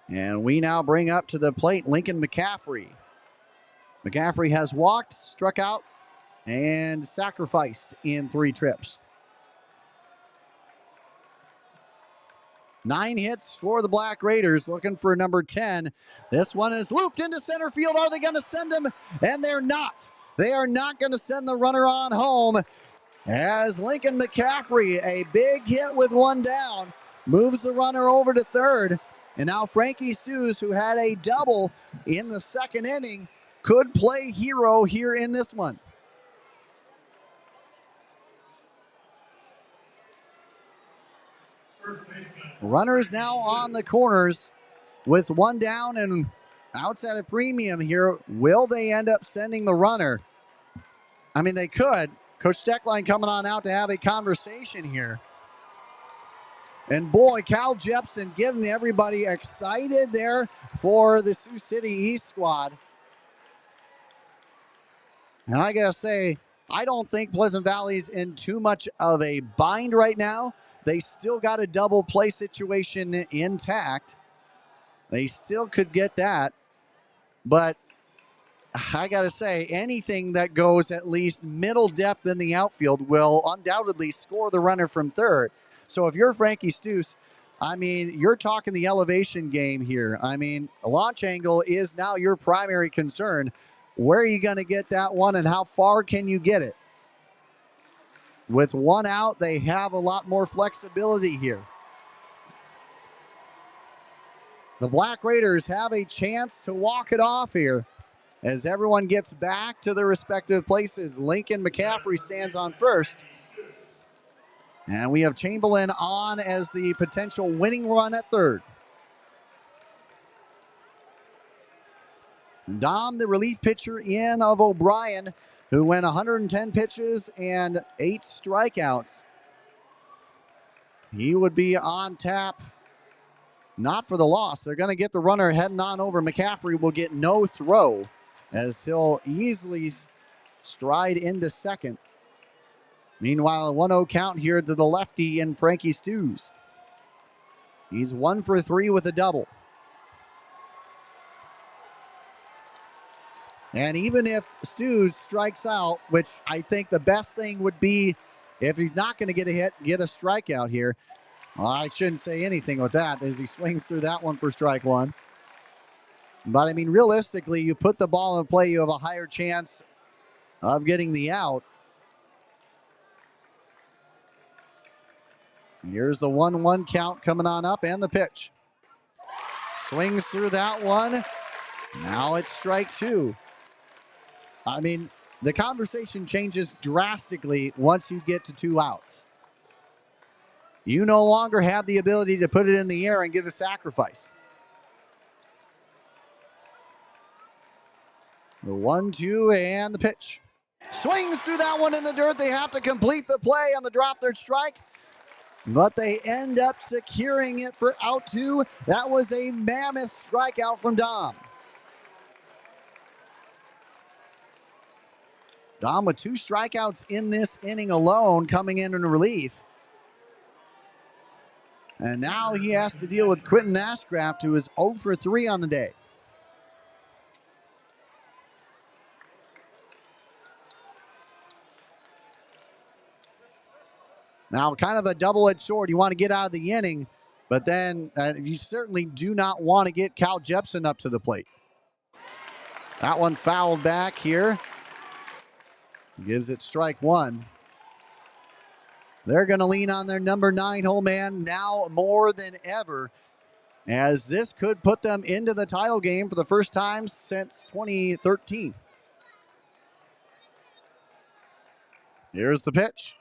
And we now bring up to the plate Lincoln McCaffrey. McCaffrey has walked, struck out, and sacrificed in 3 trips. 9 hits for the Black Raiders, looking for number 10. This one is looped into center field. Are they going to send him? And they're not. They are not going to send the runner on home, as Lincoln McCaffrey, a big hit with 1 down, moves the runner over to third. And now Frankie Stews, who had a double in the second inning, could play hero here in this one. Runners now on the corners with 1 down and outs at a premium here. Will they end up sending the runner? I mean, they could. Coach Steckline coming on out to have a conversation here. And boy, Cal Jepson getting everybody excited there for the Sioux City East squad. And I gotta say, I don't think Pleasant Valley's in too much of a bind right now. They still got a double play situation intact. They still could get that. But I got to say, anything that goes at least middle depth in the outfield will undoubtedly score the runner from third. So if you're Frankie Stews, I mean, you're talking the elevation game here. I mean, a launch angle is now your primary concern. Where are you going to get that one, and how far can you get it? With 1 out, they have a lot more flexibility here. The Black Raiders have a chance to walk it off here as everyone gets back to their respective places. Lincoln McCaffrey stands on first. And we have Chamberlain on as the potential winning run at third. Dom, the relief pitcher in of O'Brien, who went 110 pitches and 8 strikeouts. He would be on tap, not for the loss. They're going to get the runner heading on over. McCaffrey will get no throw as he'll easily stride into second. Meanwhile, a 1-0 count here to the lefty in Frankie Stews. He's 1 for 3 with a double. And even if Stews strikes out, which I think the best thing would be if he's not going to get a hit, get a strikeout here. Well, I shouldn't say anything with that as he swings through that one for strike one. But, I mean, realistically, you put the ball in play, you have a higher chance of getting the out. Here's the 1-1 count coming on up and the pitch. Swings through that one. Now it's strike two. I mean, the conversation changes drastically once you get to 2 outs. You no longer have the ability to put it in the air and give a sacrifice. The 1-2 and the pitch. Swings through that one in the dirt. They have to complete the play on the drop third strike, but they end up securing it for out 2. That was a mammoth strikeout from Dom. Dom with 2 strikeouts in this inning alone coming in relief. And now he has to deal with Quentin Ashcraft, who is 0 for 3 on the day. Now, kind of a double-edged sword. You want to get out of the inning, but then you certainly do not want to get Cal Jepson up to the plate. That one fouled back here. Gives it strike one. They're going to lean on their number 9 hole man now more than ever, as this could put them into the title game for the first time since 2013. Here's the pitch.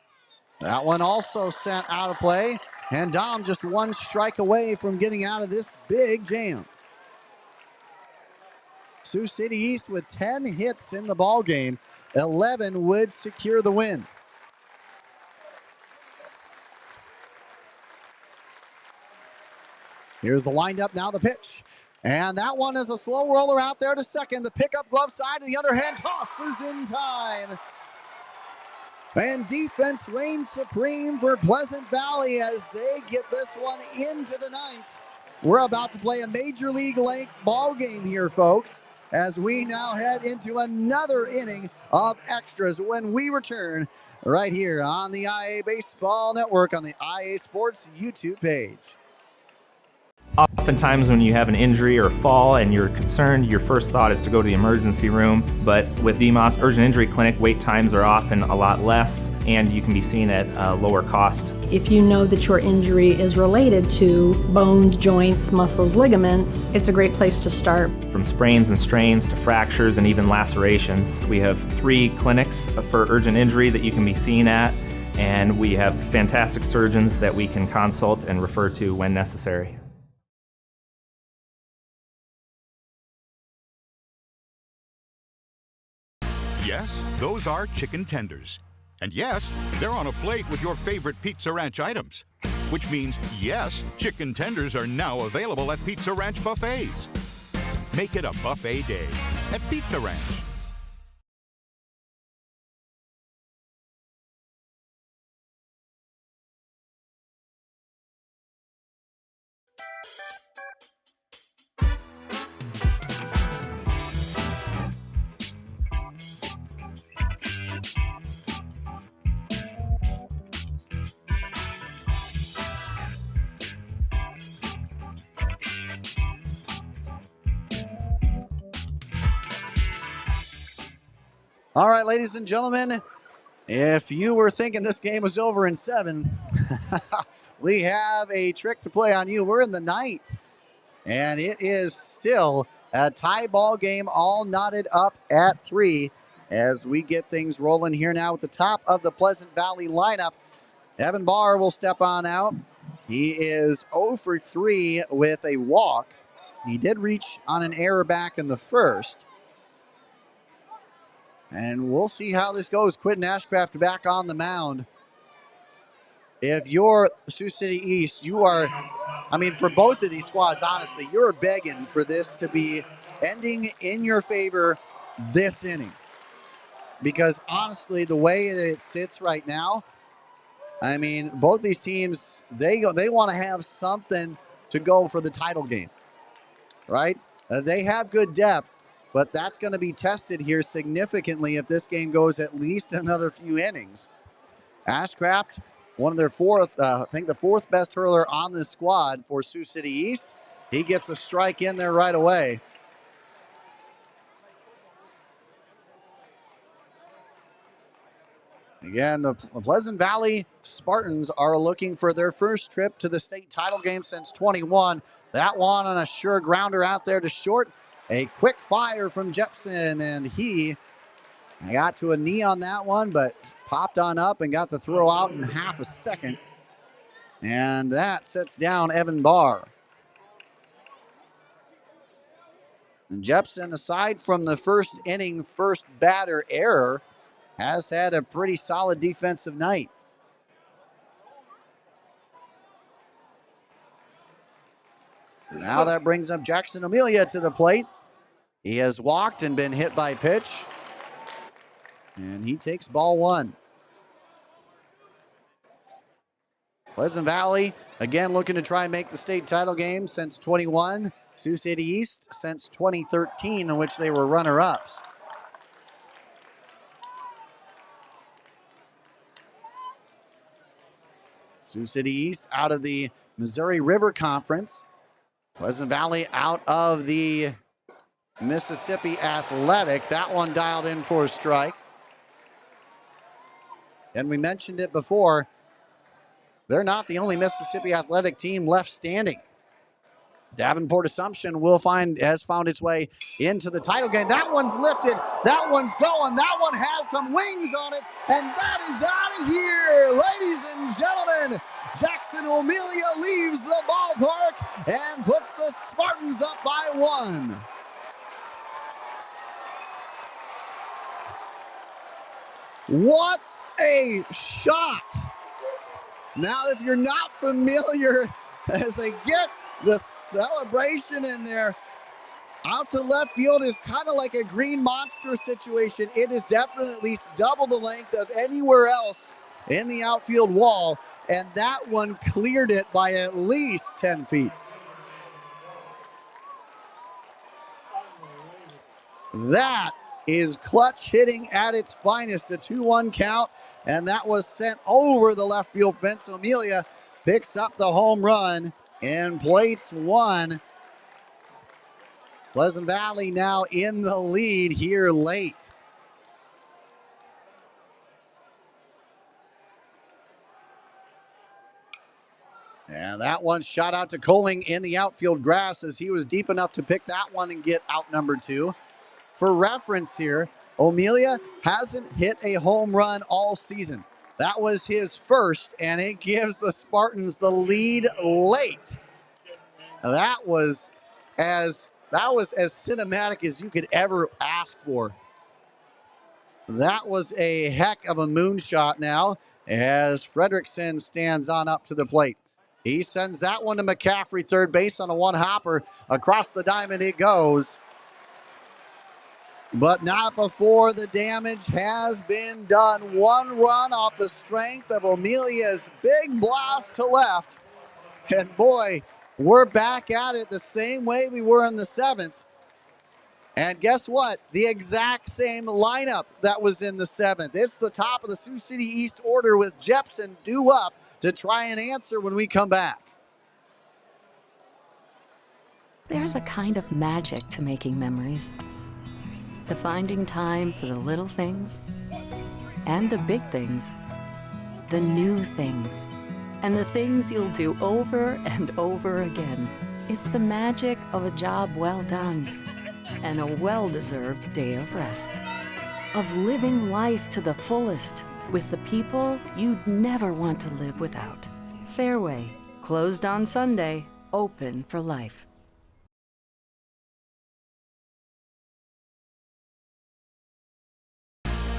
That one also sent out of play, and Dom just 1 strike away from getting out of this big jam. Sioux City East with 10 hits in the ball game. 11 would secure the win. Here's the windup, now the pitch. And that one is a slow roller out there to second. The pickup glove side, and the underhand toss is in time. And defense reigns supreme for Pleasant Valley as they get this one into the 9th. We're about to play a major league length ball game here, folks, as we now head into another inning of extras when we return right here on the IA Baseball Network on the IA Sports YouTube page. Oftentimes when you have an injury or fall and you're concerned, your first thought is to go to the emergency room. But with DMOS Urgent Injury Clinic, wait times are often a lot less and you can be seen at a lower cost. If you know that your injury is related to bones, joints, muscles, ligaments, it's a great place to start. From sprains and strains to fractures and even lacerations, we have 3 clinics for urgent injury that you can be seen at, and we have fantastic surgeons that we can consult and refer to when necessary. Yes, those are chicken tenders. And yes, they're on a plate with your favorite Pizza Ranch items. Which means, yes, chicken tenders are now available at Pizza Ranch buffets. Make it a buffet day at Pizza Ranch. All right, ladies and gentlemen, if you were thinking this game was over in 7, we have a trick to play on you. We're in the 9th, and it is still a tie ball game, all knotted up at 3 as we get things rolling here now at the top of the Pleasant Valley lineup. Evan Barr will step on out. He is 0 for 3 with a walk. He did reach on an error back in the first. And we'll see how this goes. Quentin Ashcraft back on the mound. If you're Sioux City East, you are, I mean, for both of these squads, honestly, you're begging for this to be ending in your favor this inning. Because honestly, the way that it sits right now, I mean, both these teams, they want to have something to go for the title game, right? They have good depth. but that's going to be tested here significantly if this game goes at least another few innings. Ashcraft, one of their I think the fourth best hurler on this squad for Sioux City East. He gets a strike in there right away. Again, the Pleasant Valley Spartans are looking for their first trip to the state title game since 21. That one on a sure grounder out there to short. A quick fire from Jepson, and he got to a knee on that one, but popped on up and got the throw out in half a second. And that sets down Evan Barr. And Jepson, aside from the first inning, first batter error, has had a pretty solid defensive night. Now that brings up Jackson Amelia to the plate. He has walked and been hit by pitch. And he takes ball one. Pleasant Valley, again, looking to try and make the state title game since 21. Sioux City East since 2013, in which they were runner-ups. Sioux City East out of the Missouri River Conference. Pleasant Valley out of the Mississippi Athletic. That one dialed in for a strike. And we mentioned it before, they're not the only Mississippi Athletic team left standing. Davenport Assumption has found its way into the title game. That one's lifted. That one's going. That one has some wings on it. And that is out of here. Ladies and gentlemen, Jackson Amelia leaves the ballpark and puts the Spartans up by one. What a shot. Now, if you're not familiar, as they get the celebration in there, out to left field is kind of like a green monster situation. It is definitely at least double the length of anywhere else in the outfield wall, and that one cleared it by at least 10 feet. That is clutch hitting at its finest, a 2-1 count, and that was sent over the left field fence. So Amelia picks up the home run and plates one. Pleasant Valley now in the lead here late. And that one shot out to Coling in the outfield grass as he was deep enough to pick that one and get out number two. For reference here, Amelia hasn't hit a home run all season. That was his first, and it gives the Spartans the lead late. That was as cinematic as you could ever ask for. That was a heck of a moonshot now as Fredrickson stands on up to the plate. He sends that one to McCaffrey, third base on a one-hopper. Across the diamond it goes. But not before the damage has been done. One run off the strength of Amelia's big blast to left. And boy, we're back at it the same way we were in the seventh. And guess what? The exact same lineup that was in the seventh. It's the top of the Sioux City East order with Jepson due up to try and answer when we come back. There's a kind of magic to making memories, to finding time for the little things and the big things, the new things, and the things you'll do over and over again. It's the magic of a job well done and a well-deserved day of rest, of living life to the fullest with the people you'd never want to live without. Fairway, closed on Sunday, open for life.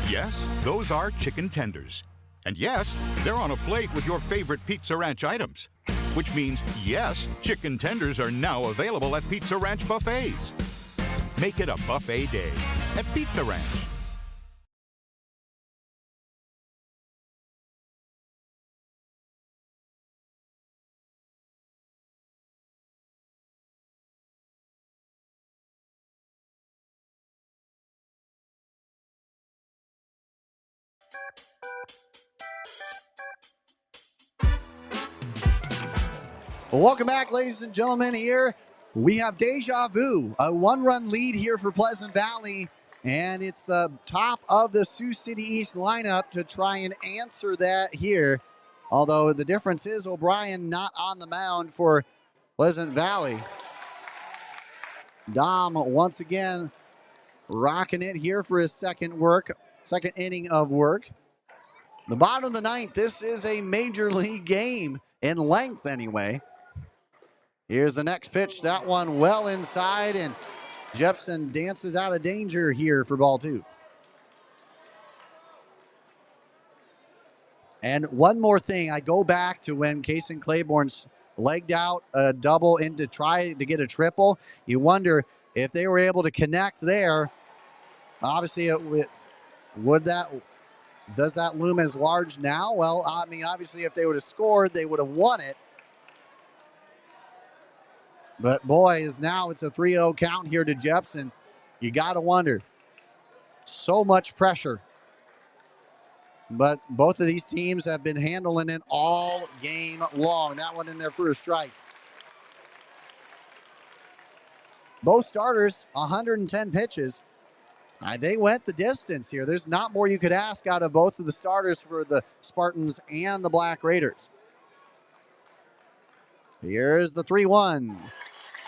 Yes, those are chicken tenders. And yes, they're on a plate with your favorite Pizza Ranch items. Which means, yes, chicken tenders are now available at Pizza Ranch buffets. Make it a buffet day at Pizza Ranch. Well, welcome back, ladies and gentlemen. Here we have deja vu, a one-run lead here for Pleasant Valley, and it's the top of the Sioux City East lineup to try and answer that here. Although the difference is O'Brien not on the mound for Pleasant Valley. Dom once again rocking it here for his second inning of work. The bottom of the ninth, this is a major league game in length anyway. Here's the next pitch. That one well inside, and Jepson dances out of danger here for ball two. And one more thing, I go back to when Kason Claiborne's legged out a double in to try to get a triple. You wonder if they were able to connect there. Obviously, does that loom as large now? Well, I mean, obviously, if they would have scored, they would have won it. But boy, now it's a 3-0 count here to Jepson. You got to wonder. So much pressure. But both of these teams have been handling it all game long. That one in there for a strike. Both starters, 110 pitches. They went the distance here. There's not more you could ask out of both of the starters for the Spartans and the Black Raiders. Here's the 3-1.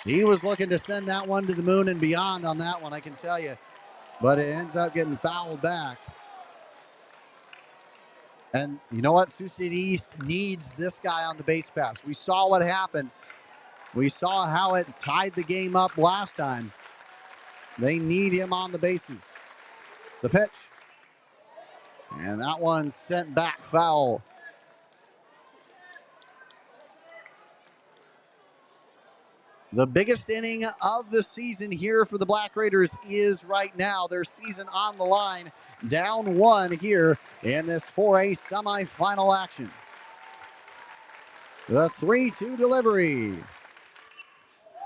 He was looking to send that one to the moon and beyond on that one, I can tell you. But it ends up getting fouled back. And you know what? Sioux City East needs this guy on the base pass. We saw what happened. We saw how it tied the game up last time. They need him on the bases. The pitch. And that one's sent back foul. The biggest inning of the season here for the Black Raiders is right now. Their season on the line. Down one here in this 4A semifinal action. The 3-2 delivery.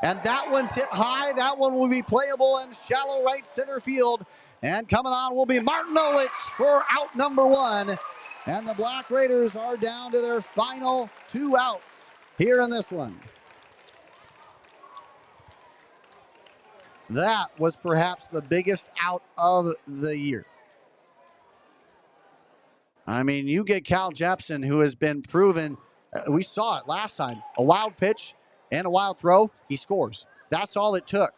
And that one's hit high. That one will be playable in shallow right center field. And coming on will be Martin Olich for out number one. And the Black Raiders are down to their final 2 outs here in this one. That was perhaps the biggest out of the year. I mean, you get Cal Jepson, who has been proven, we saw it last time, a wild pitch and a wild throw, he scores. That's all it took.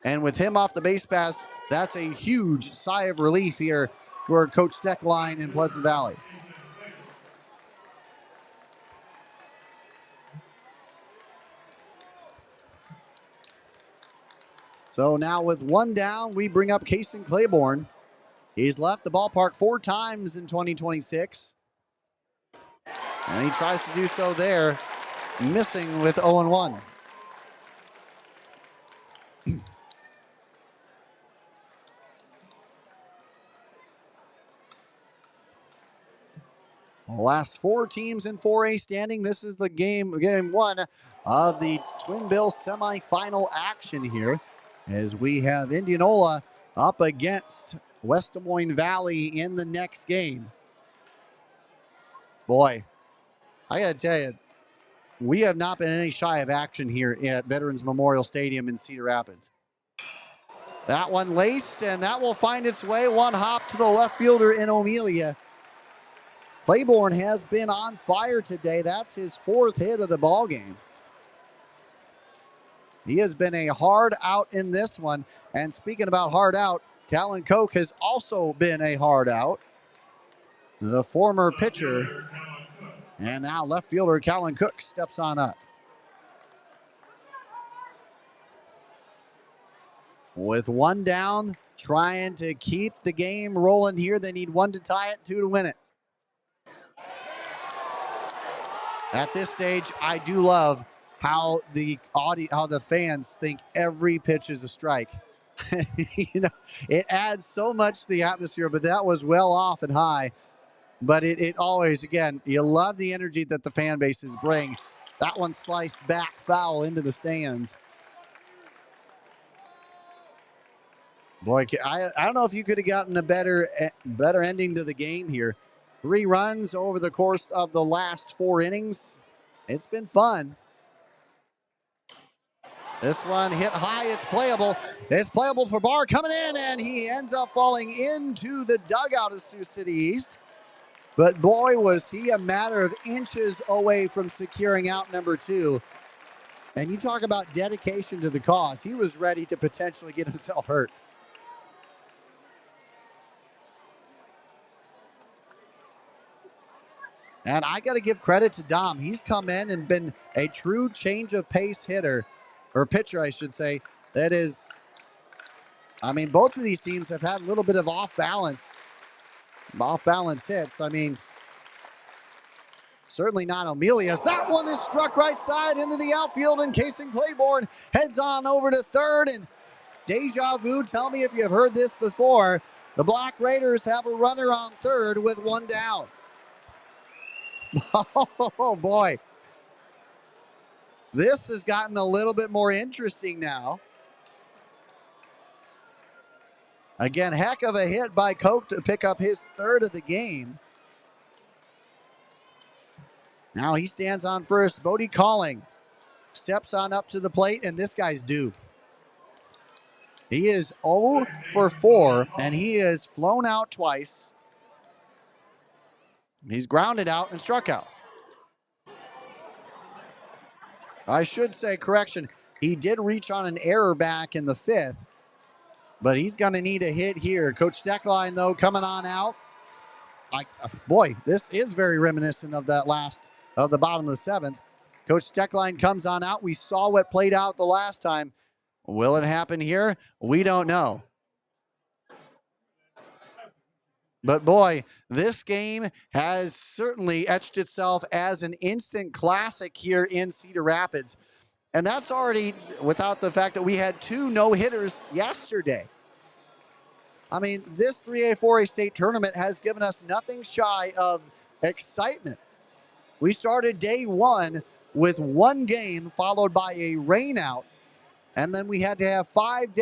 And with him off the base pass, that's a huge sigh of relief here for Coach Steckline in Pleasant Valley. So now with one down, we bring up Kason Claiborne. He's left the ballpark 4 times in 2026. And he tries to do so there, missing with 0-1. Last 4 teams in 4A standing. This is the game 1 of the Twin Bill semifinal action here, as we have Indianola up against West Des Moines Valley in the next game. Boy, I got to tell you, we have not been any shy of action here at Veterans Memorial Stadium in Cedar Rapids. That one laced, and that will find its way one hop to the left fielder in O'Melia. Claiborne has been on fire today. That's his 4th hit of the ball game. He has been a hard out in this one. And speaking about hard out, Callan Koch has also been a hard out. The former pitcher. And now left fielder Callan Cook steps on up. With one down, trying to keep the game rolling here. They need 1 to tie it, 2 to win it. At this stage, I do love how the fans think every pitch is a strike. You know, it adds so much to the atmosphere, but that was well off and high. But it always, again, you love the energy that the fan bases bring. That one sliced back foul into the stands. Boy, I don't know if you could have gotten a better ending to the game here. 3 runs over the course of the last 4 innings. It's been fun. This one hit high. It's playable. It's playable for Barr coming in, and he ends up falling into the dugout of Sioux City East. But boy, was he a matter of inches away from securing out number 2. And you talk about dedication to the cause. He was ready to potentially get himself hurt. And I got to give credit to Dom. He's come in and been a true change of pace hitter, or pitcher, I should say. That is, I mean, both of these teams have had a little bit of off balance hits. I mean, certainly not Amelia's. That one is struck right side into the outfield, and Kason Claiborne heads on over to third. And deja vu, tell me if you've heard this before. The Black Raiders have a runner on third with 1 down. Oh, boy. This has gotten a little bit more interesting now. Again, heck of a hit by Koch to pick up his 3rd of the game. Now he stands on first. Bodie Calling steps on up to the plate, and this guy's due. He is 0 for 4, and he has flown out twice. He's grounded out and struck out. I should say, correction, he did reach on an error back in the 5th, but he's going to need a hit here. Coach Steckline, though, coming on out. Boy, this is very reminiscent of that of the bottom of the 7th. Coach Steckline comes on out. We saw what played out the last time. Will it happen here? We don't know. But boy, this game has certainly etched itself as an instant classic here in Cedar Rapids. And that's already without the fact that we had 2 no-hitters yesterday. I mean, this 3A, 4A state tournament has given us nothing shy of excitement. We started day 1 with 1 game followed by a rainout. And then we had to have 5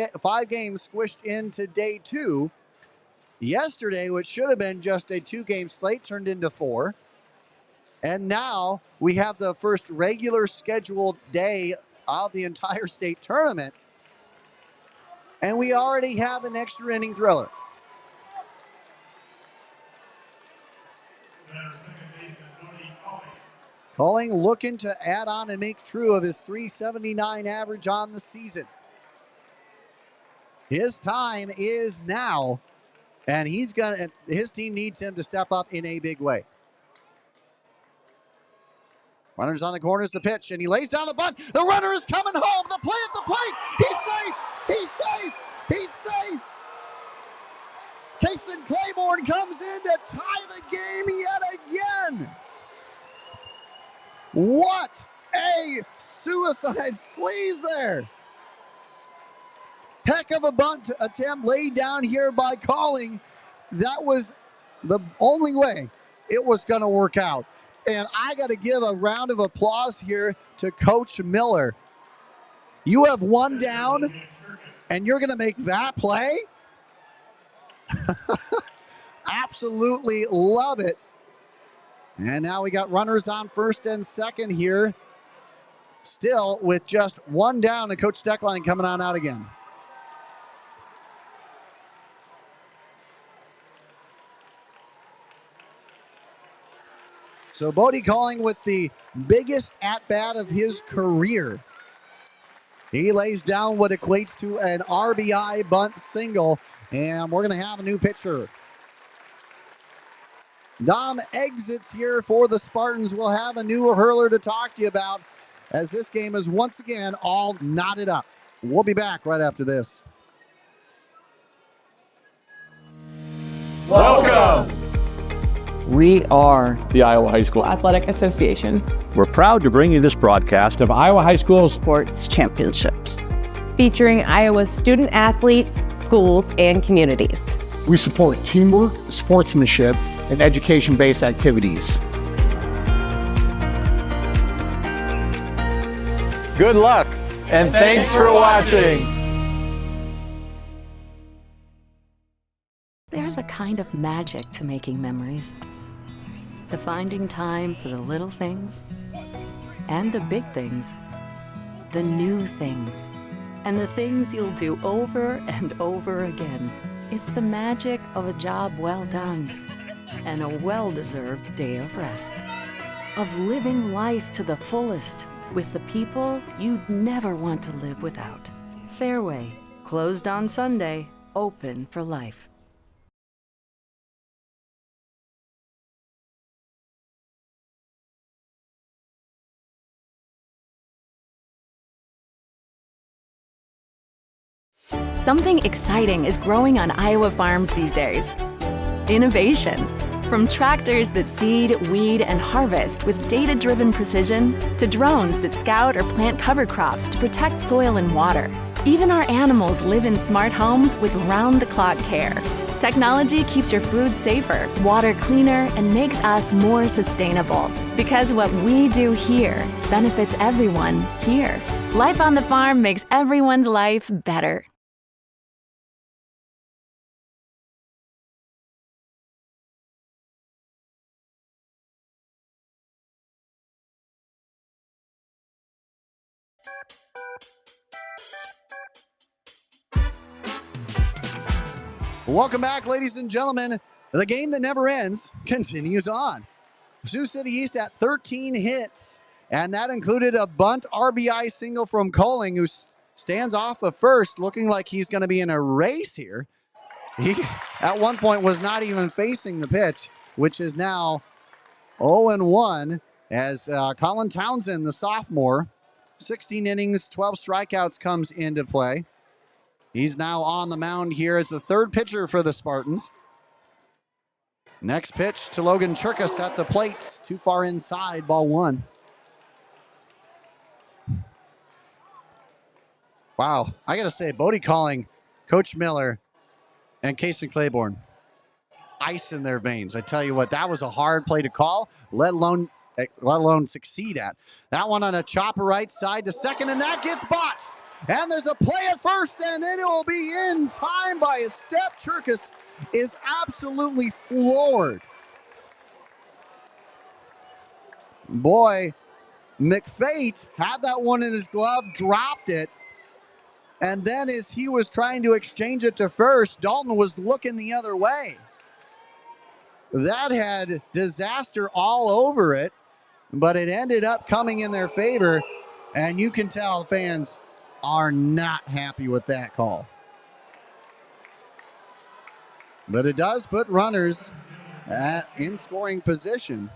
games squished into day 2. Yesterday, which should have been just a 2-game slate, turned into 4. And now we have the first regular scheduled day of the entire state tournament. And we already have an extra inning thriller. Calling looking to add on and make true of his .379 average on the season. His time is now. And his team needs him to step up in a big way. Runners on the corners, the pitch, and he lays down the bunt. The runner is coming home. The play at the plate. He's safe. He's safe. He's safe. Kason Claiborne comes in to tie the game yet again. What a suicide squeeze there. Heck of a bunt attempt laid down here by Calling. That was the only way it was going to work out. And I got to give a round of applause here to Coach Miller. You have 1 down, and you're going to make that play? Absolutely love it. And now we got runners on first and second here. Still with just 1 down, and Coach Steckline coming on out again. So Bodie Calling with the biggest at-bat of his career. He lays down what equates to an RBI bunt single, and we're going to have a new pitcher. Dom exits here for the Spartans. We'll have a new hurler to talk to you about as this game is once again all knotted up. We'll be back right after this. Welcome! We are the Iowa High School Athletic Association. We're proud to bring you this broadcast of Iowa High School Sports Championships, featuring Iowa's student athletes, schools, and communities. We support teamwork, sportsmanship, and education-based activities. Good luck, and thanks for watching. There's a kind of magic to making memories, to finding time for the little things and the big things, the new things, and the things you'll do over and over again. It's the magic of a job well done and a well-deserved day of rest, of living life to the fullest with the people you'd never want to live without. Fairway, closed on Sunday, open for life. Something exciting is growing on Iowa farms these days. Innovation. From tractors that seed, weed, and harvest with data-driven precision, to drones that scout or plant cover crops to protect soil and water. Even our animals live in smart homes with round-the-clock care. Technology keeps your food safer, water cleaner, and makes us more sustainable. Because what we do here benefits everyone here. Life on the farm makes everyone's life better. Welcome back, ladies and gentlemen. The game that never ends continues on. Sioux City East at 13 hits, and that included a bunt RBI single from Colling, who stands off of first, looking like he's going to be in a race here. He, at one point, was not even facing the pitch, which is now 0-1, as Colin Townsend, the sophomore, 16 innings, 12 strikeouts comes into play. He's now on the mound here as the third pitcher for the Spartans. Next pitch to Logan Churkus at the plate. Too far inside, ball one. Wow, I got to say, Bodie Colling, Coach Miller, and Kason Claiborne, ice in their veins. I tell you what, that was a hard play to call, let alone succeed at. That one on a chopper right side to second, and that gets botched. And there's a play at first, and then it will be in time by a step. Churkus is absolutely floored. Boy, McFate had that one in his glove, dropped it, and then as he was trying to exchange it to first, Dalton was looking the other way. That had disaster all over it, but it ended up coming in their favor, and you can tell fans are not happy with that call. But it does put runners in scoring position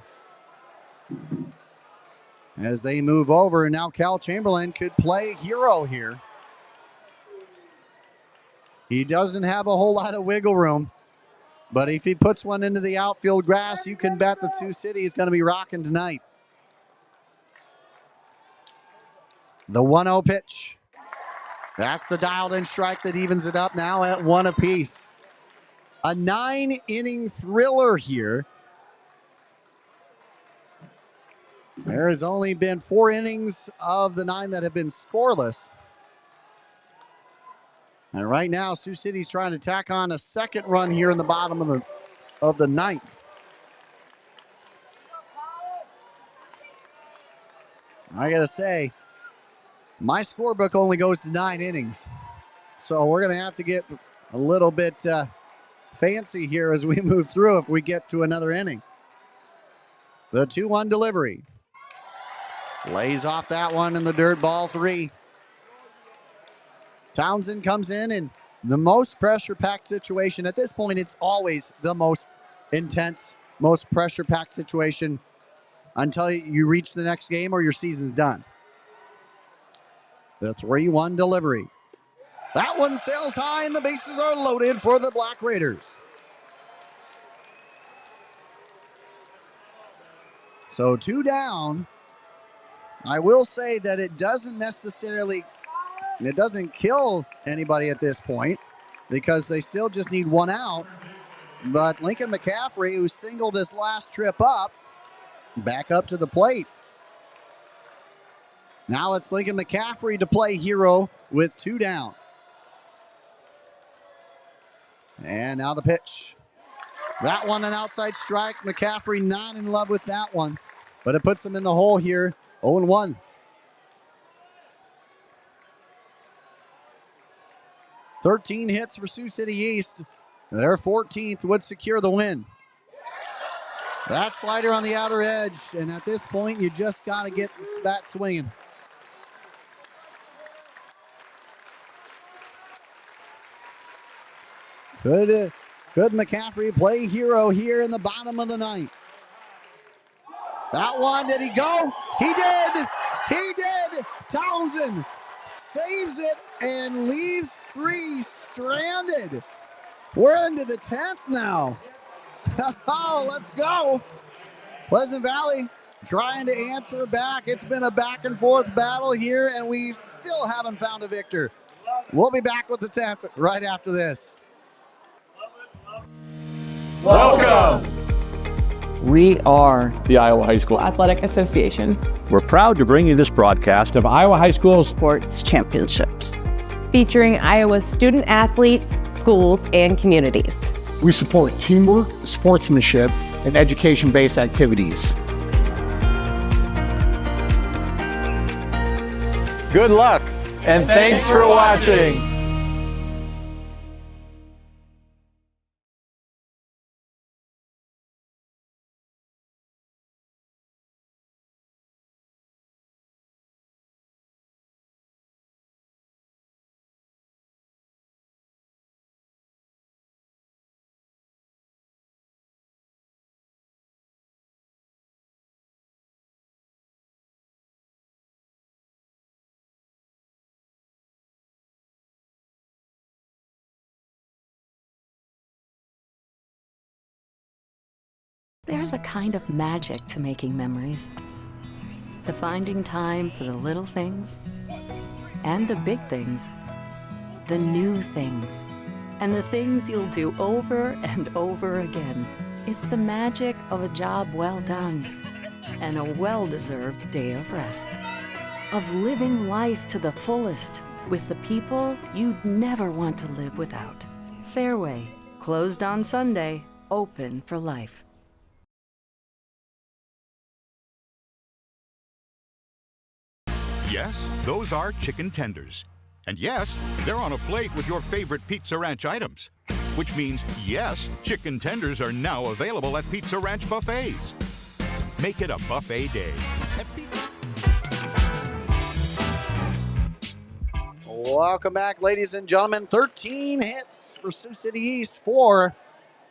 as they move over, and now Cal Chamberlain could play hero here. He doesn't have a whole lot of wiggle room, but if he puts one into the outfield grass, you can bet that Sioux City is going to be rocking tonight. The 1-0 pitch. That's the dialed-in strike that evens it up now at 1 apiece. A 9-inning thriller here. There has only been 4 innings of the 9 that have been scoreless. And right now, Sioux City's trying to tack on a second run here in the bottom of the ninth. I gotta say, my scorebook only goes to 9 innings. So we're going to have to get a little bit fancy here as we move through if we get to another inning. The 2-1 delivery. Lays off that one in the dirt, ball 3. Townsend comes in, and the most pressure-packed situation. At this point, it's always the most intense, most pressure-packed situation until you reach the next game or your season's done. The 3-1 delivery. That one sails high, and the bases are loaded for the Black Raiders. So 2 down. I will say that it doesn't kill anybody at this point because they still just need 1 out. But Lincoln McCaffrey, who singled his last trip up, back up to the plate. Now it's Lincoln McCaffrey to play hero with 2 down. And now the pitch. That one an outside strike. McCaffrey not in love with that one, but it puts him in the hole here. 0-1. 13 hits for Sioux City East. Their 14th would secure the win. That slider on the outer edge, and at this point, you just got to get the bat swinging. Good McCaffrey play hero here in the bottom of the ninth. That one, did he go? He did! He did! Townsend saves it and leaves 3 stranded. We're into the 10th now. Oh, let's go. Pleasant Valley trying to answer back. It's been a back and forth battle here, and we still haven't found a victor. We'll be back with the 10th right after this. Welcome. We are the Iowa High School Athletic Association. We're proud to bring you this broadcast of Iowa High School Sports Championships, Featuring Iowa's student athletes, schools, and communities. We support teamwork, sportsmanship, and education-based activities. Good luck, and thanks for watching. There's a kind of magic to making memories, to finding time for the little things and the big things, the new things, and the things you'll do over and over again. It's the magic of a job well done and a well-deserved day of rest, of living life to the fullest with the people you'd never want to live without. Fairway, closed on Sunday, open for life. Yes, those are chicken tenders. And yes, they're on a plate with your favorite Pizza Ranch items. Which means, yes, chicken tenders are now available at Pizza Ranch buffets. Make it a buffet day at Pizza. Welcome back, ladies and gentlemen. 13 hits for Sioux City East, 4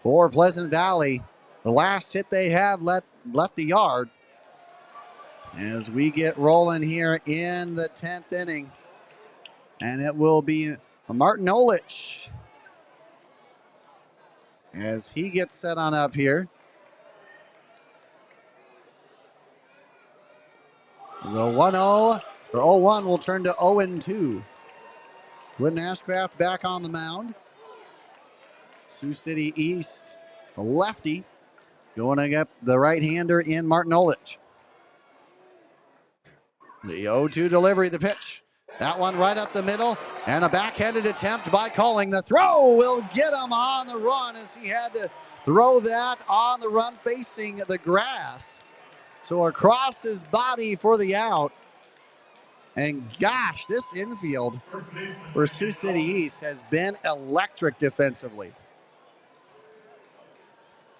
for Pleasant Valley. The last hit they have left the yard. As we get rolling here in the 10th inning. And it will be Martin Olich as he gets set on up here. The 1-0 or 0-1 will turn to 0-2. Quentin Ashcraft back on the mound. Sioux City East, a lefty, going to get the right-hander in Martin Olich. The 0-2 delivery, the pitch. That one right up the middle, and a backhanded attempt by Calling. The throw will get him on the run as he had to throw that on the run facing the grass. So across his body for the out. And gosh, this infield for Sioux City East has been electric defensively.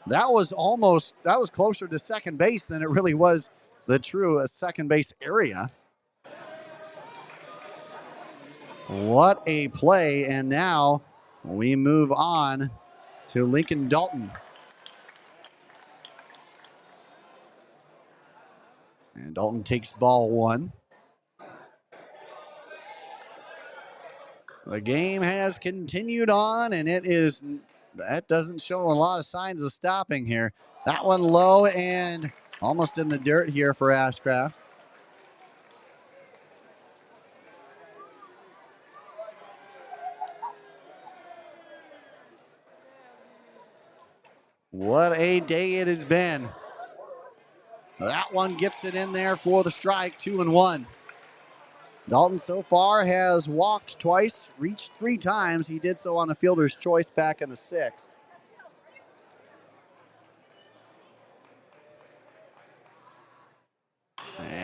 That was closer to second base than it really was the true second base area. What a play, and now we move on to Lincoln Dalton. And Dalton takes ball 1. The game has continued on, and that doesn't show a lot of signs of stopping here. That one low and almost in the dirt here for Ashcraft. What a day it has been. That one gets it in there for the strike, 2-1. Dalton so far has walked twice, reached 3 times. He did so on a fielder's choice back in the 6th.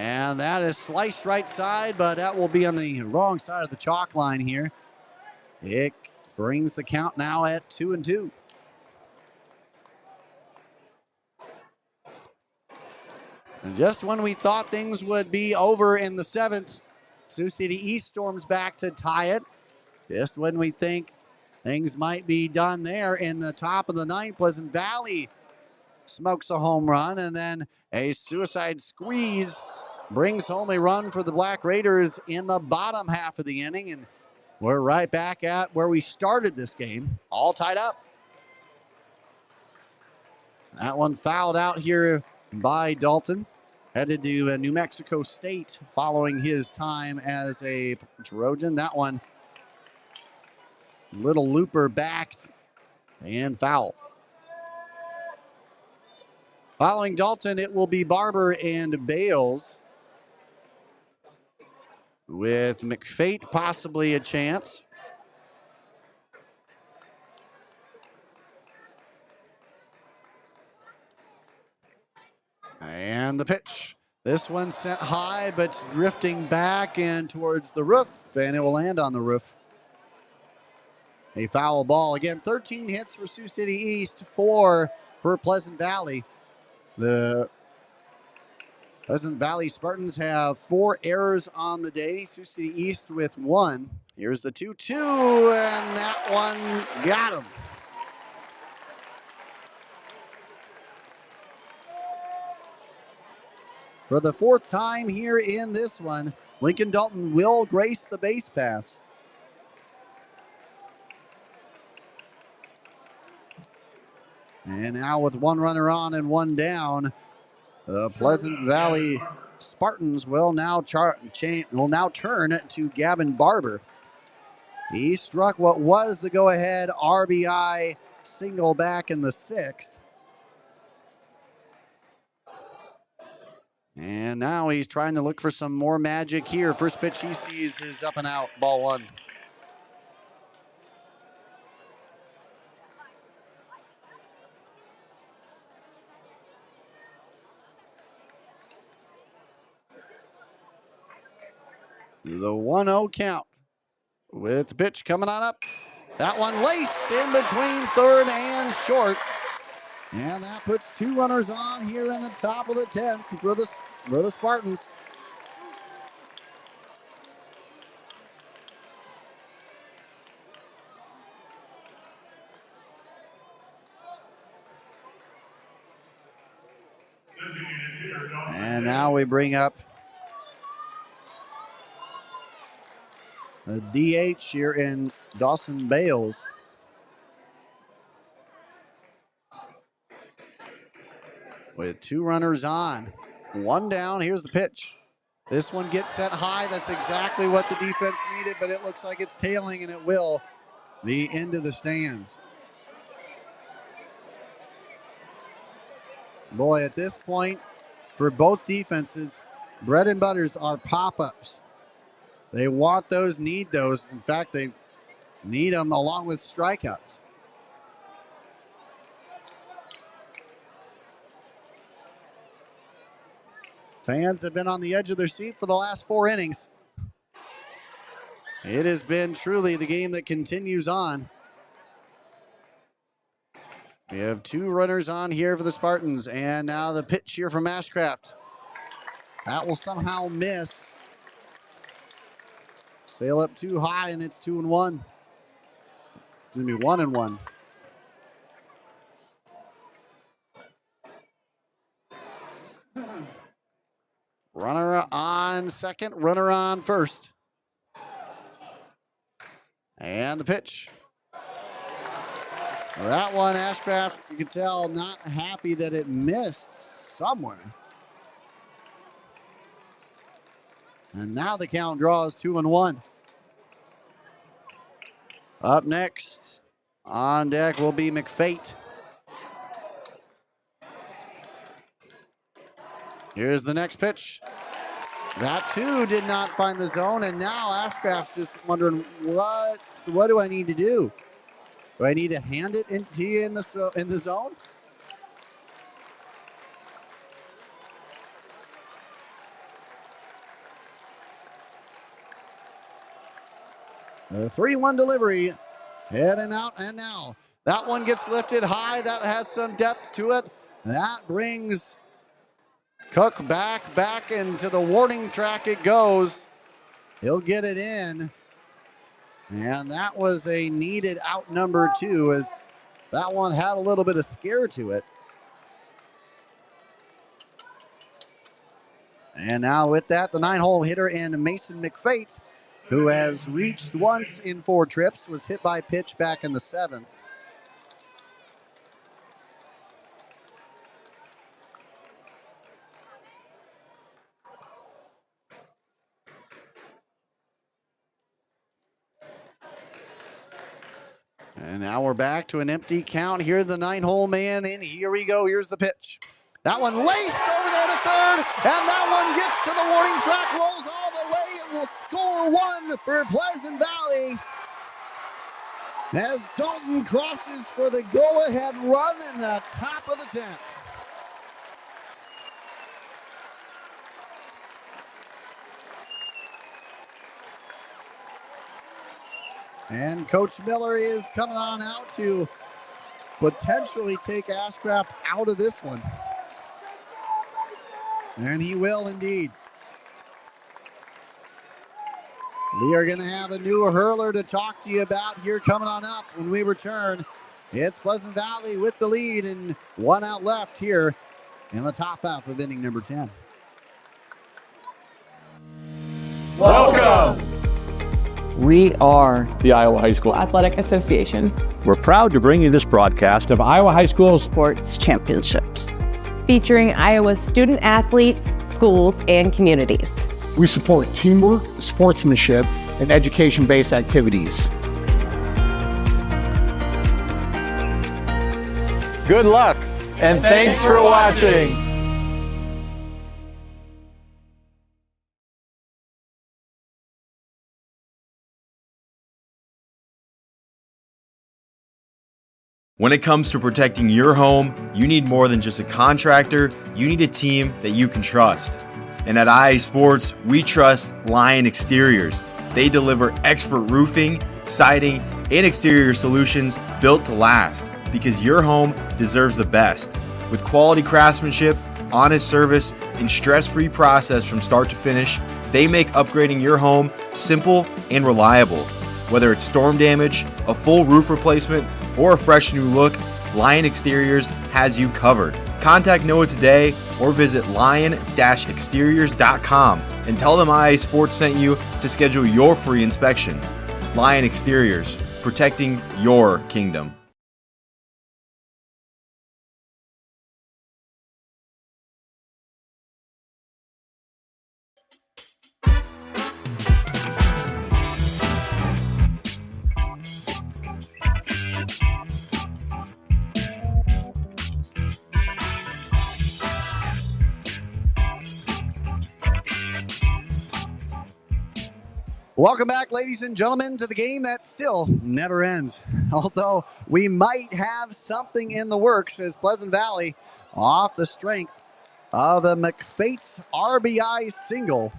And that is sliced right side, but that will be on the wrong side of the chalk line here. It brings the count now at 2-2. And just when we thought things would be over in the 7th, Sioux City East storms back to tie it. Just when we think things might be done there in the top of the 9th, Pleasant Valley smokes a home run, and then a suicide squeeze brings home a run for the Black Raiders in the bottom half of the inning, and we're right back at where we started this game, all tied up. That one fouled out here by Dalton, headed to New Mexico State following his time as a Trojan. That one, little looper backed and foul. Following Dalton, it will be Barber and Bales, with McFate possibly a chance. And the pitch. This one sent high, but drifting back and towards the roof, and it will land on the roof. A foul ball. Again, 13 hits for Sioux City East, 4 for Pleasant Valley. The Pleasant Valley Spartans have 4 errors on the day. Sioux City East with 1. Here's the 2-2, and that one got him. For the 4th time here in this one, Lincoln Dalton will grace the base paths. And now with 1 runner on and 1 down, the Pleasant Valley Spartans will now turn to Gavin Barber. He struck what was the go-ahead RBI single back in the 6th. And now he's trying to look for some more magic here. First pitch he sees is up and out, ball 1. The 1-0 count with the pitch coming on up. That one laced in between third and short. And that puts 2 runners on here in the top of the 10th for the Spartans. And now we bring up the DH here in Dawson Bales. With 2 runners on, 1 down, here's the pitch. This one gets set high. That's exactly what the defense needed, but it looks like it's tailing, and it will be into the stands. Boy, at this point, for both defenses, bread and butters are pop-ups. They want those, need those. In fact, they need them along with strikeouts. Fans have been on the edge of their seat for the last 4 innings. It has been truly the game that continues on. We have 2 runners on here for the Spartans, and now the pitch here from Ashcraft. That will somehow miss. Sail up too high, and it's 2-1. It's going to be 1-1. Runner on second, runner on first. And the pitch. That one, Ashcraft, you can tell, not happy that it missed somewhere. And now the count draws 2-1. Up next on deck will be McFate. Here's the next pitch. That too did not find the zone, and now Ashcraft's just wondering, what do I need to do? Do I need to hand it to you in the zone? The 3-1 delivery. Heading out, and now that one gets lifted high. That has some depth to it. That brings Cook back into the warning track it goes. He'll get it in. And that was a needed out number 2, as that one had a little bit of scare to it. And now with that, the 9-hole hitter in Mason McFate, who has reached once in 4 trips, was hit by pitch back in the 7th. And now we're back to an empty count. Here, the 9-hole man, and here we go. Here's the pitch. That one laced over there to third, and that one gets to the warning track, rolls all the way, and will score 1 for Pleasant Valley. As Dalton crosses for the go-ahead run in the top of the 10th. And Coach Miller is coming on out to potentially take Ashcraft out of this one. And he will indeed. We are going to have a new hurler to talk to you about here coming on up when we return. It's Pleasant Valley with the lead and 1 out left here in the top half of inning number 10. Welcome! We are the Iowa High School Athletic Association. We're proud to bring you this broadcast of Iowa High School Sports Championships, Featuring Iowa's student athletes, schools, and communities. We support teamwork, sportsmanship, and education-based activities. Good luck, and thanks for watching. When it comes to protecting your home, you need more than just a contractor, you need a team that you can trust. And at IA Sports, we trust Lion Exteriors. They deliver expert roofing, siding, and exterior solutions built to last, because your home deserves the best. With quality craftsmanship, honest service, and stress-free process from start to finish, they make upgrading your home simple and reliable. Whether it's storm damage, a full roof replacement, or a fresh new look, Lion Exteriors has you covered. Contact Noah today or visit lion-exteriors.com and tell them IA Sports sent you to schedule your free inspection. Lion Exteriors, protecting your kingdom. Welcome back, ladies and gentlemen, to the game that still never ends. Although we might have something in the works as Pleasant Valley, off the strength of a McFate's RBI single,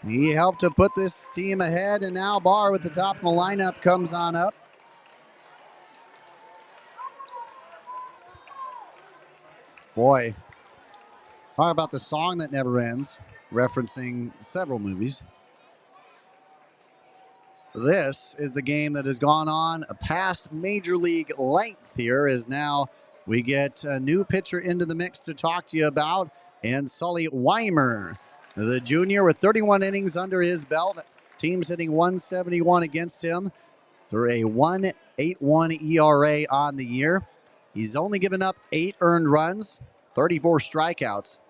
he helped to put this team ahead, and now Barr with the top of the lineup comes on up. Boy, talk about the song that never ends, referencing several movies. This is the game that has gone on past Major League length here, as now we get a new pitcher into the mix to talk to you about, and Sully Weimer, the junior, with 31 innings under his belt. Team's hitting 171 against him through a 1.81 ERA on the year. He's only given up 8 earned runs, 34 strikeouts.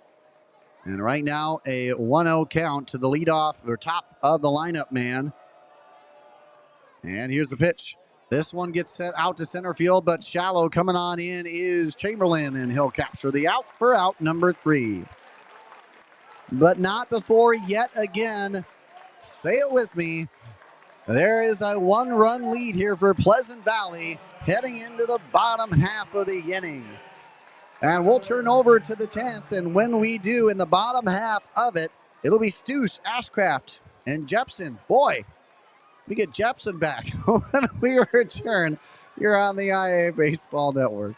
And right now, a 1-0 count to the leadoff or top of the lineup man. And here's the pitch. This one gets set out to center field, but shallow. Coming on in is Chamberlain, and he'll capture the out for out number 3. But not before yet again, say it with me, there is a 1-run lead here for Pleasant Valley heading into the bottom half of the inning. And we'll turn over to the 10th, and when we do, in the bottom half of it, It'll be Stoos, Ashcraft, and Jepson. Boy, we get Jepson back when we return. You're on the IA Baseball Network.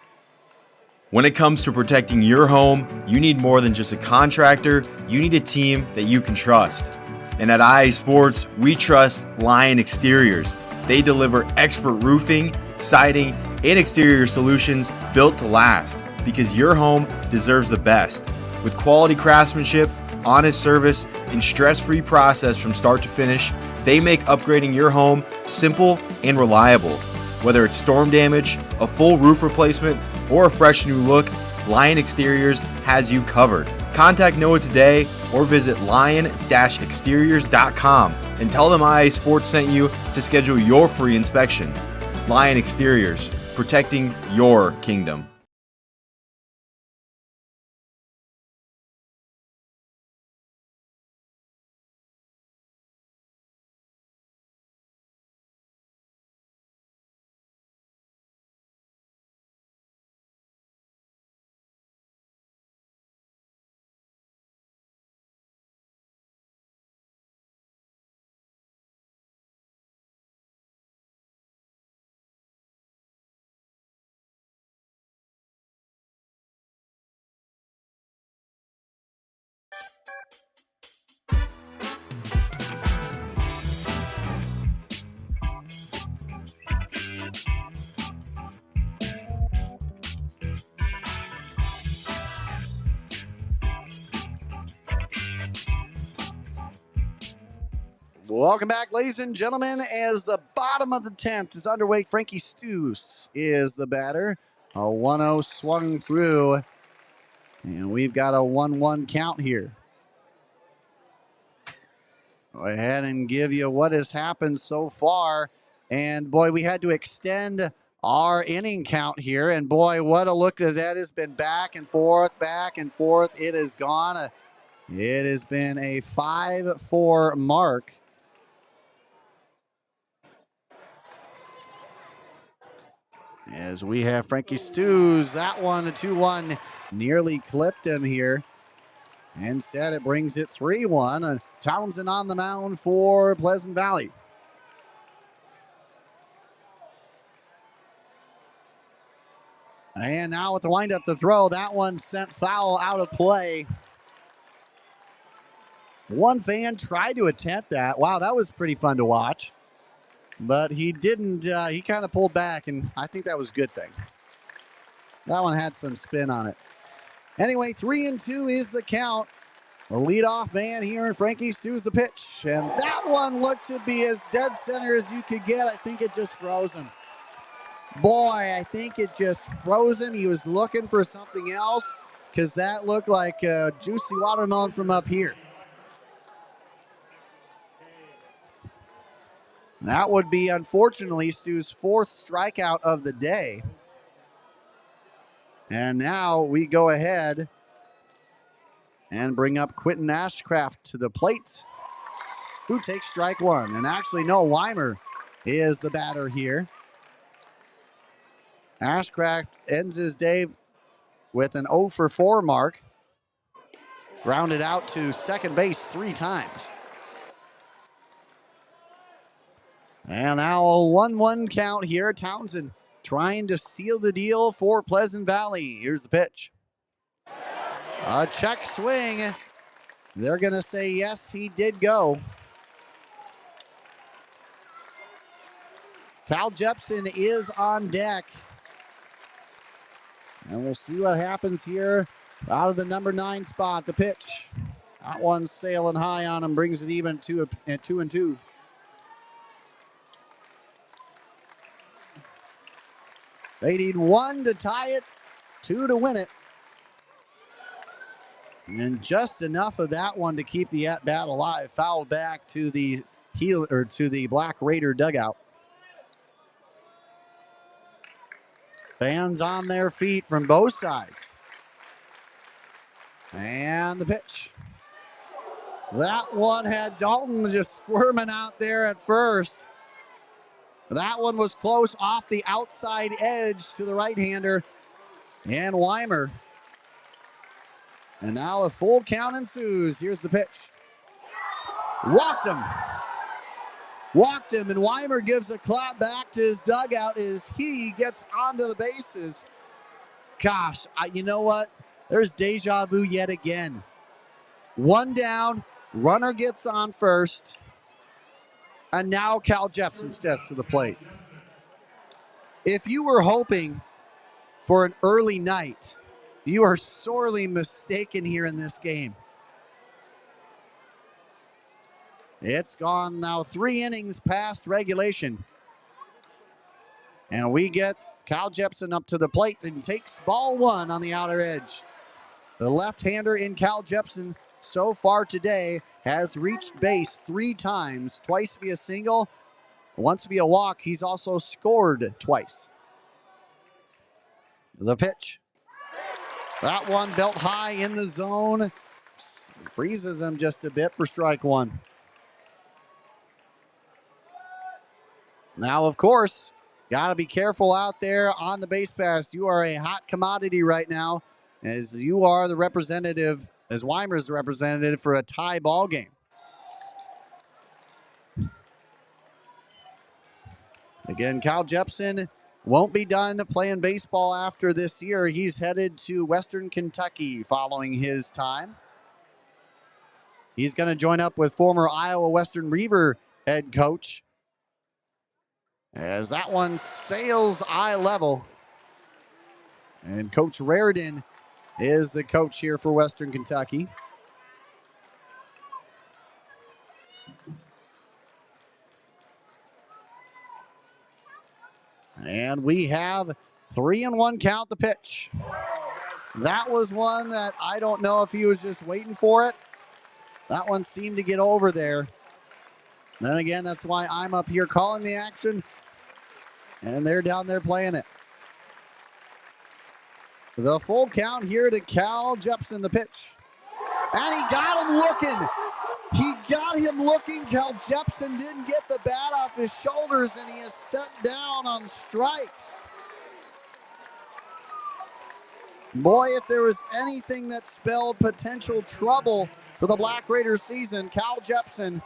When it comes to protecting your home, you need more than just a contractor. You need a team that you can trust. And at IA Sports, we trust Lion Exteriors. They deliver expert roofing, siding, and exterior solutions built to last, because your home deserves the best. With quality craftsmanship, honest service, and stress-free process from start to finish, they make upgrading your home simple and reliable. Whether it's storm damage, a full roof replacement, or a fresh new look, Lion Exteriors has you covered. Contact Noah today or visit lion-exteriors.com and tell them IA Sports sent you to schedule your free inspection. Lion Exteriors, protecting your kingdom. Welcome back, ladies and gentlemen, as the bottom of the 10th is underway. Frankie Stoos is the batter. A 1-0 swung through, and we've got a 1-1 count here. Go ahead and give you what has happened so far. And, boy, we had to extend our inning count here. And, boy, what a look that has been back and forth, back and forth. It has gone. It has been a 5-4 mark. As we have Frankie Stoos, that one, a 2-1, nearly clipped him here. Instead, it brings it 3-1. Townsend on the mound for Pleasant Valley. And now with the windup to throw, that one sent foul out of play. One fan tried to attempt that. Wow, that was pretty fun to watch. But he didn't, he kind of pulled back, and I think that was a good thing. That one had some spin on it. Anyway, 3-2 is the count. The leadoff man here in Frankie Stoos the pitch. And that one looked to be as dead center as you could get. I think it just froze him. Boy, I think it just froze him. He was looking for something else because that looked like a juicy watermelon from up here. That would be, unfortunately, Stu's 4th strikeout of the day. And now we go ahead and bring up Quentin Ashcraft to the plate, who takes strike 1. And actually, no, Weimer is the batter here. Ashcraft ends his day with an 0-for-4 mark. Grounded out to second base 3 times. And now a 1-1 count here. Townsend trying to seal the deal for Pleasant Valley. Here's the pitch. A check swing. They're going to say yes, he did go. Cal Jepson is on deck. And we'll see what happens here out of the number 9 spot. The pitch. That one sailing high on him, brings it even to at 2-2. They need 1 to tie it, 2 to win it. And just enough of that one to keep the at-bat alive. Fouled back to the Black Raider dugout. Fans on their feet from both sides. And the pitch. That one had Dalton just squirming out there at first. That one was close off the outside edge to the right-hander and Weimer. And now a full count ensues. Here's the pitch. Walked him. Walked him, and Weimer gives a clap back to his dugout as he gets onto the bases. Gosh, you know what? There's deja vu yet again. One down, runner gets on first, and now Cal Jepson steps to the plate. If you were hoping for an early night, you are sorely mistaken here in this game. It's gone now 3 innings past regulation. And we get Cal Jepson up to the plate and takes ball 1 on the outer edge. The left-hander in Cal Jepson so far today has reached base 3 times, twice via single, once via walk. He's also scored twice. The pitch. That one belt high in the zone. Freezes him just a bit for strike 1. Now, of course, got to be careful out there on the base pass. You are a hot commodity right now, as you are the representative, as Weimer's the representative for a tie ball game. Again, Cal Jepson won't be done playing baseball after this year. He's headed to Western Kentucky following his time. He's going to join up with former Iowa Western Reaver head coach, as that one sails eye level. And Coach Raridan is the coach here for Western Kentucky. And we have 3-1 count the pitch. That was one that I don't know if he was just waiting for it. That one seemed to get over there. Then again, that's why I'm up here calling the action. And they're down there playing it. The full count here to Cal Jepson, the pitch. And he got him looking. He got him looking. Cal Jepson didn't get the bat off his shoulders, and he is set down on strikes. Boy, if there was anything that spelled potential trouble for the Black Raiders season, Cal Jepson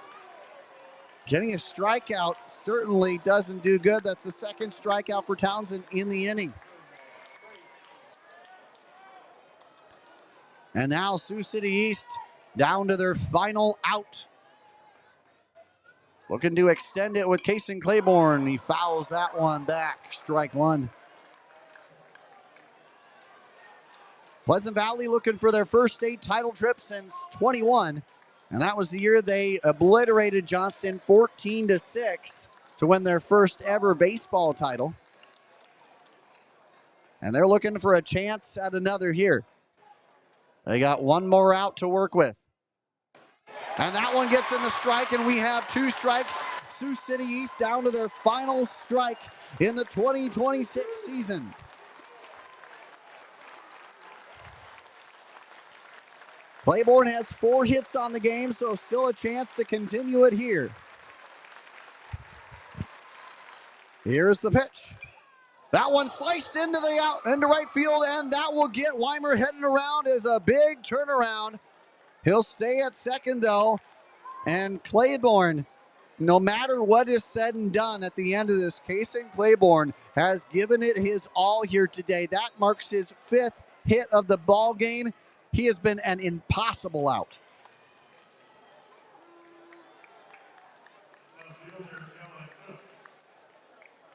getting a strikeout certainly doesn't do good. That's the second strikeout for Townsend in the inning. And now Sioux City East down to their final out. Looking to extend it with Kason Claiborne. He fouls that one back. Strike 1. Pleasant Valley looking for their first state title trip since 21. And that was the year they obliterated Johnston 14-6 to win their first ever baseball title. And they're looking for a chance at another here. They got one more out to work with. And that one gets in the strike, and we have 2 strikes. Sioux City East down to their final strike in the 2026 season. Claiborne has 4 hits on the game, so still a chance to continue it here. Here's the pitch. That one sliced into right field, and that will get Weimer heading around as a big turnaround. He'll stay at second, though, and Claiborne, no matter what is said and done at the end of this, Kason Claiborne has given it his all here today. That marks his 5th hit of the ball game. He has been an impossible out.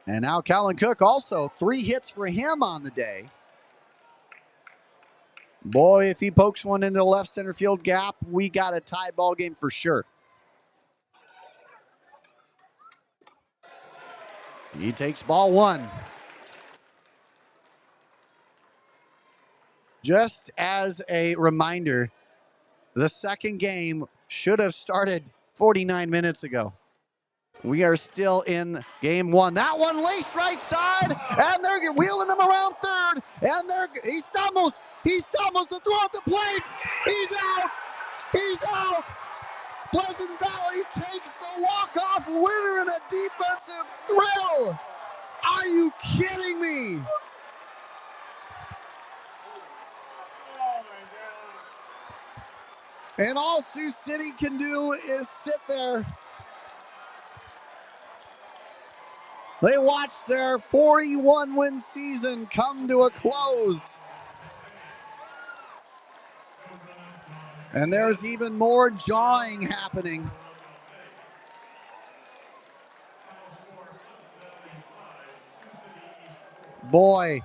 And now Callan Cook also 3 hits for him on the day. Boy, if he pokes one into the left center field gap, we got a tie ball game for sure. He takes ball 1. Just as a reminder, the second game should have started 49 minutes ago. We are still in game 1. That one laced right side, and they're wheeling him around third, and he stumbles to throw at the plate. He's out. Pleasant Valley takes the walk-off winner in a defensive thrill. Are you kidding me? And all Sioux City can do is sit there. They watched their 41-win season come to a close. And there's even more jawing happening. Boy,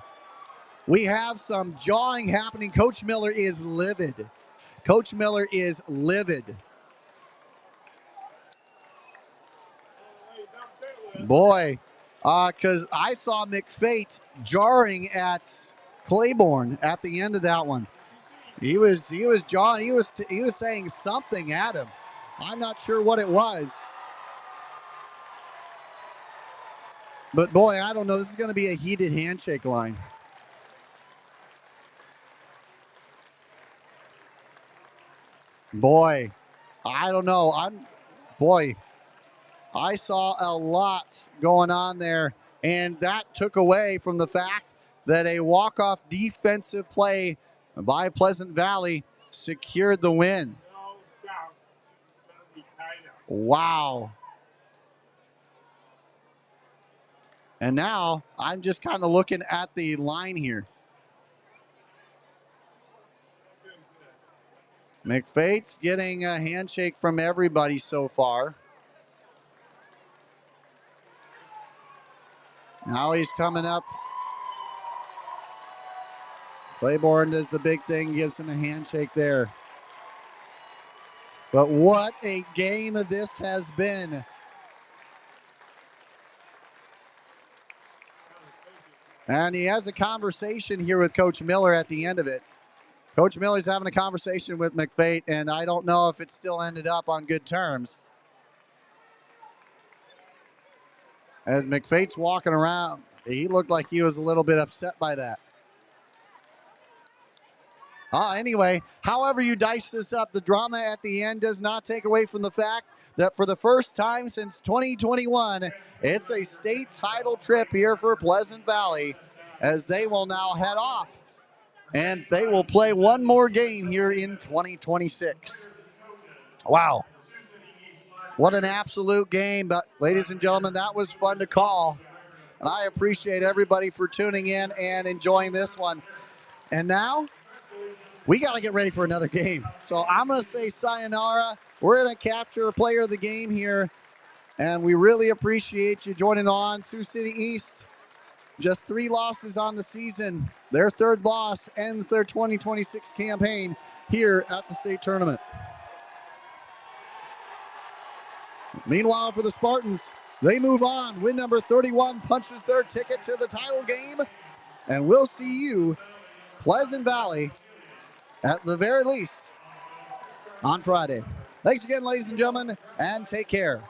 we have some jawing happening. Coach Miller is livid. Coach Miller is livid. Boy, because I saw McFate jarring at Claiborne at the end of that one. He was jawing. He was saying something at him. I'm not sure what it was. But boy, I don't know. This is going to be a heated handshake line. Boy, I don't know. I saw a lot going on there, and that took away from the fact that a walk-off defensive play by Pleasant Valley secured the win. Wow. And now I'm just kind of looking at the line here. McFate's getting a handshake from everybody so far. Now he's coming up. Claiborne does the big thing, gives him a handshake there. But what a game this has been. And he has a conversation here with Coach Miller at the end of it. Coach Miller's having a conversation with McFate, and I don't know if it still ended up on good terms. As McFate's walking around, he looked like he was a little bit upset by that. Anyway, however you dice this up, the drama at the end does not take away from the fact that for the first time since 2021, it's a state title trip here for Pleasant Valley, as they will now head off and they will play one more game here in 2026. Wow. What an absolute game. But ladies and gentlemen, that was fun to call. And I appreciate everybody for tuning in and enjoying this one. And now we got to get ready for another game. So I'm going to say sayonara. We're going to capture a player of the game here. And we really appreciate you joining on. Sioux City East, just 3 losses on the season. Their 3rd loss ends their 2026 campaign here at the state tournament. Meanwhile, for the Spartans, they move on. Win number 31 punches their ticket to the title game. And we'll see you, Pleasant Valley, at the very least, on Friday. Thanks again, ladies and gentlemen, and take care.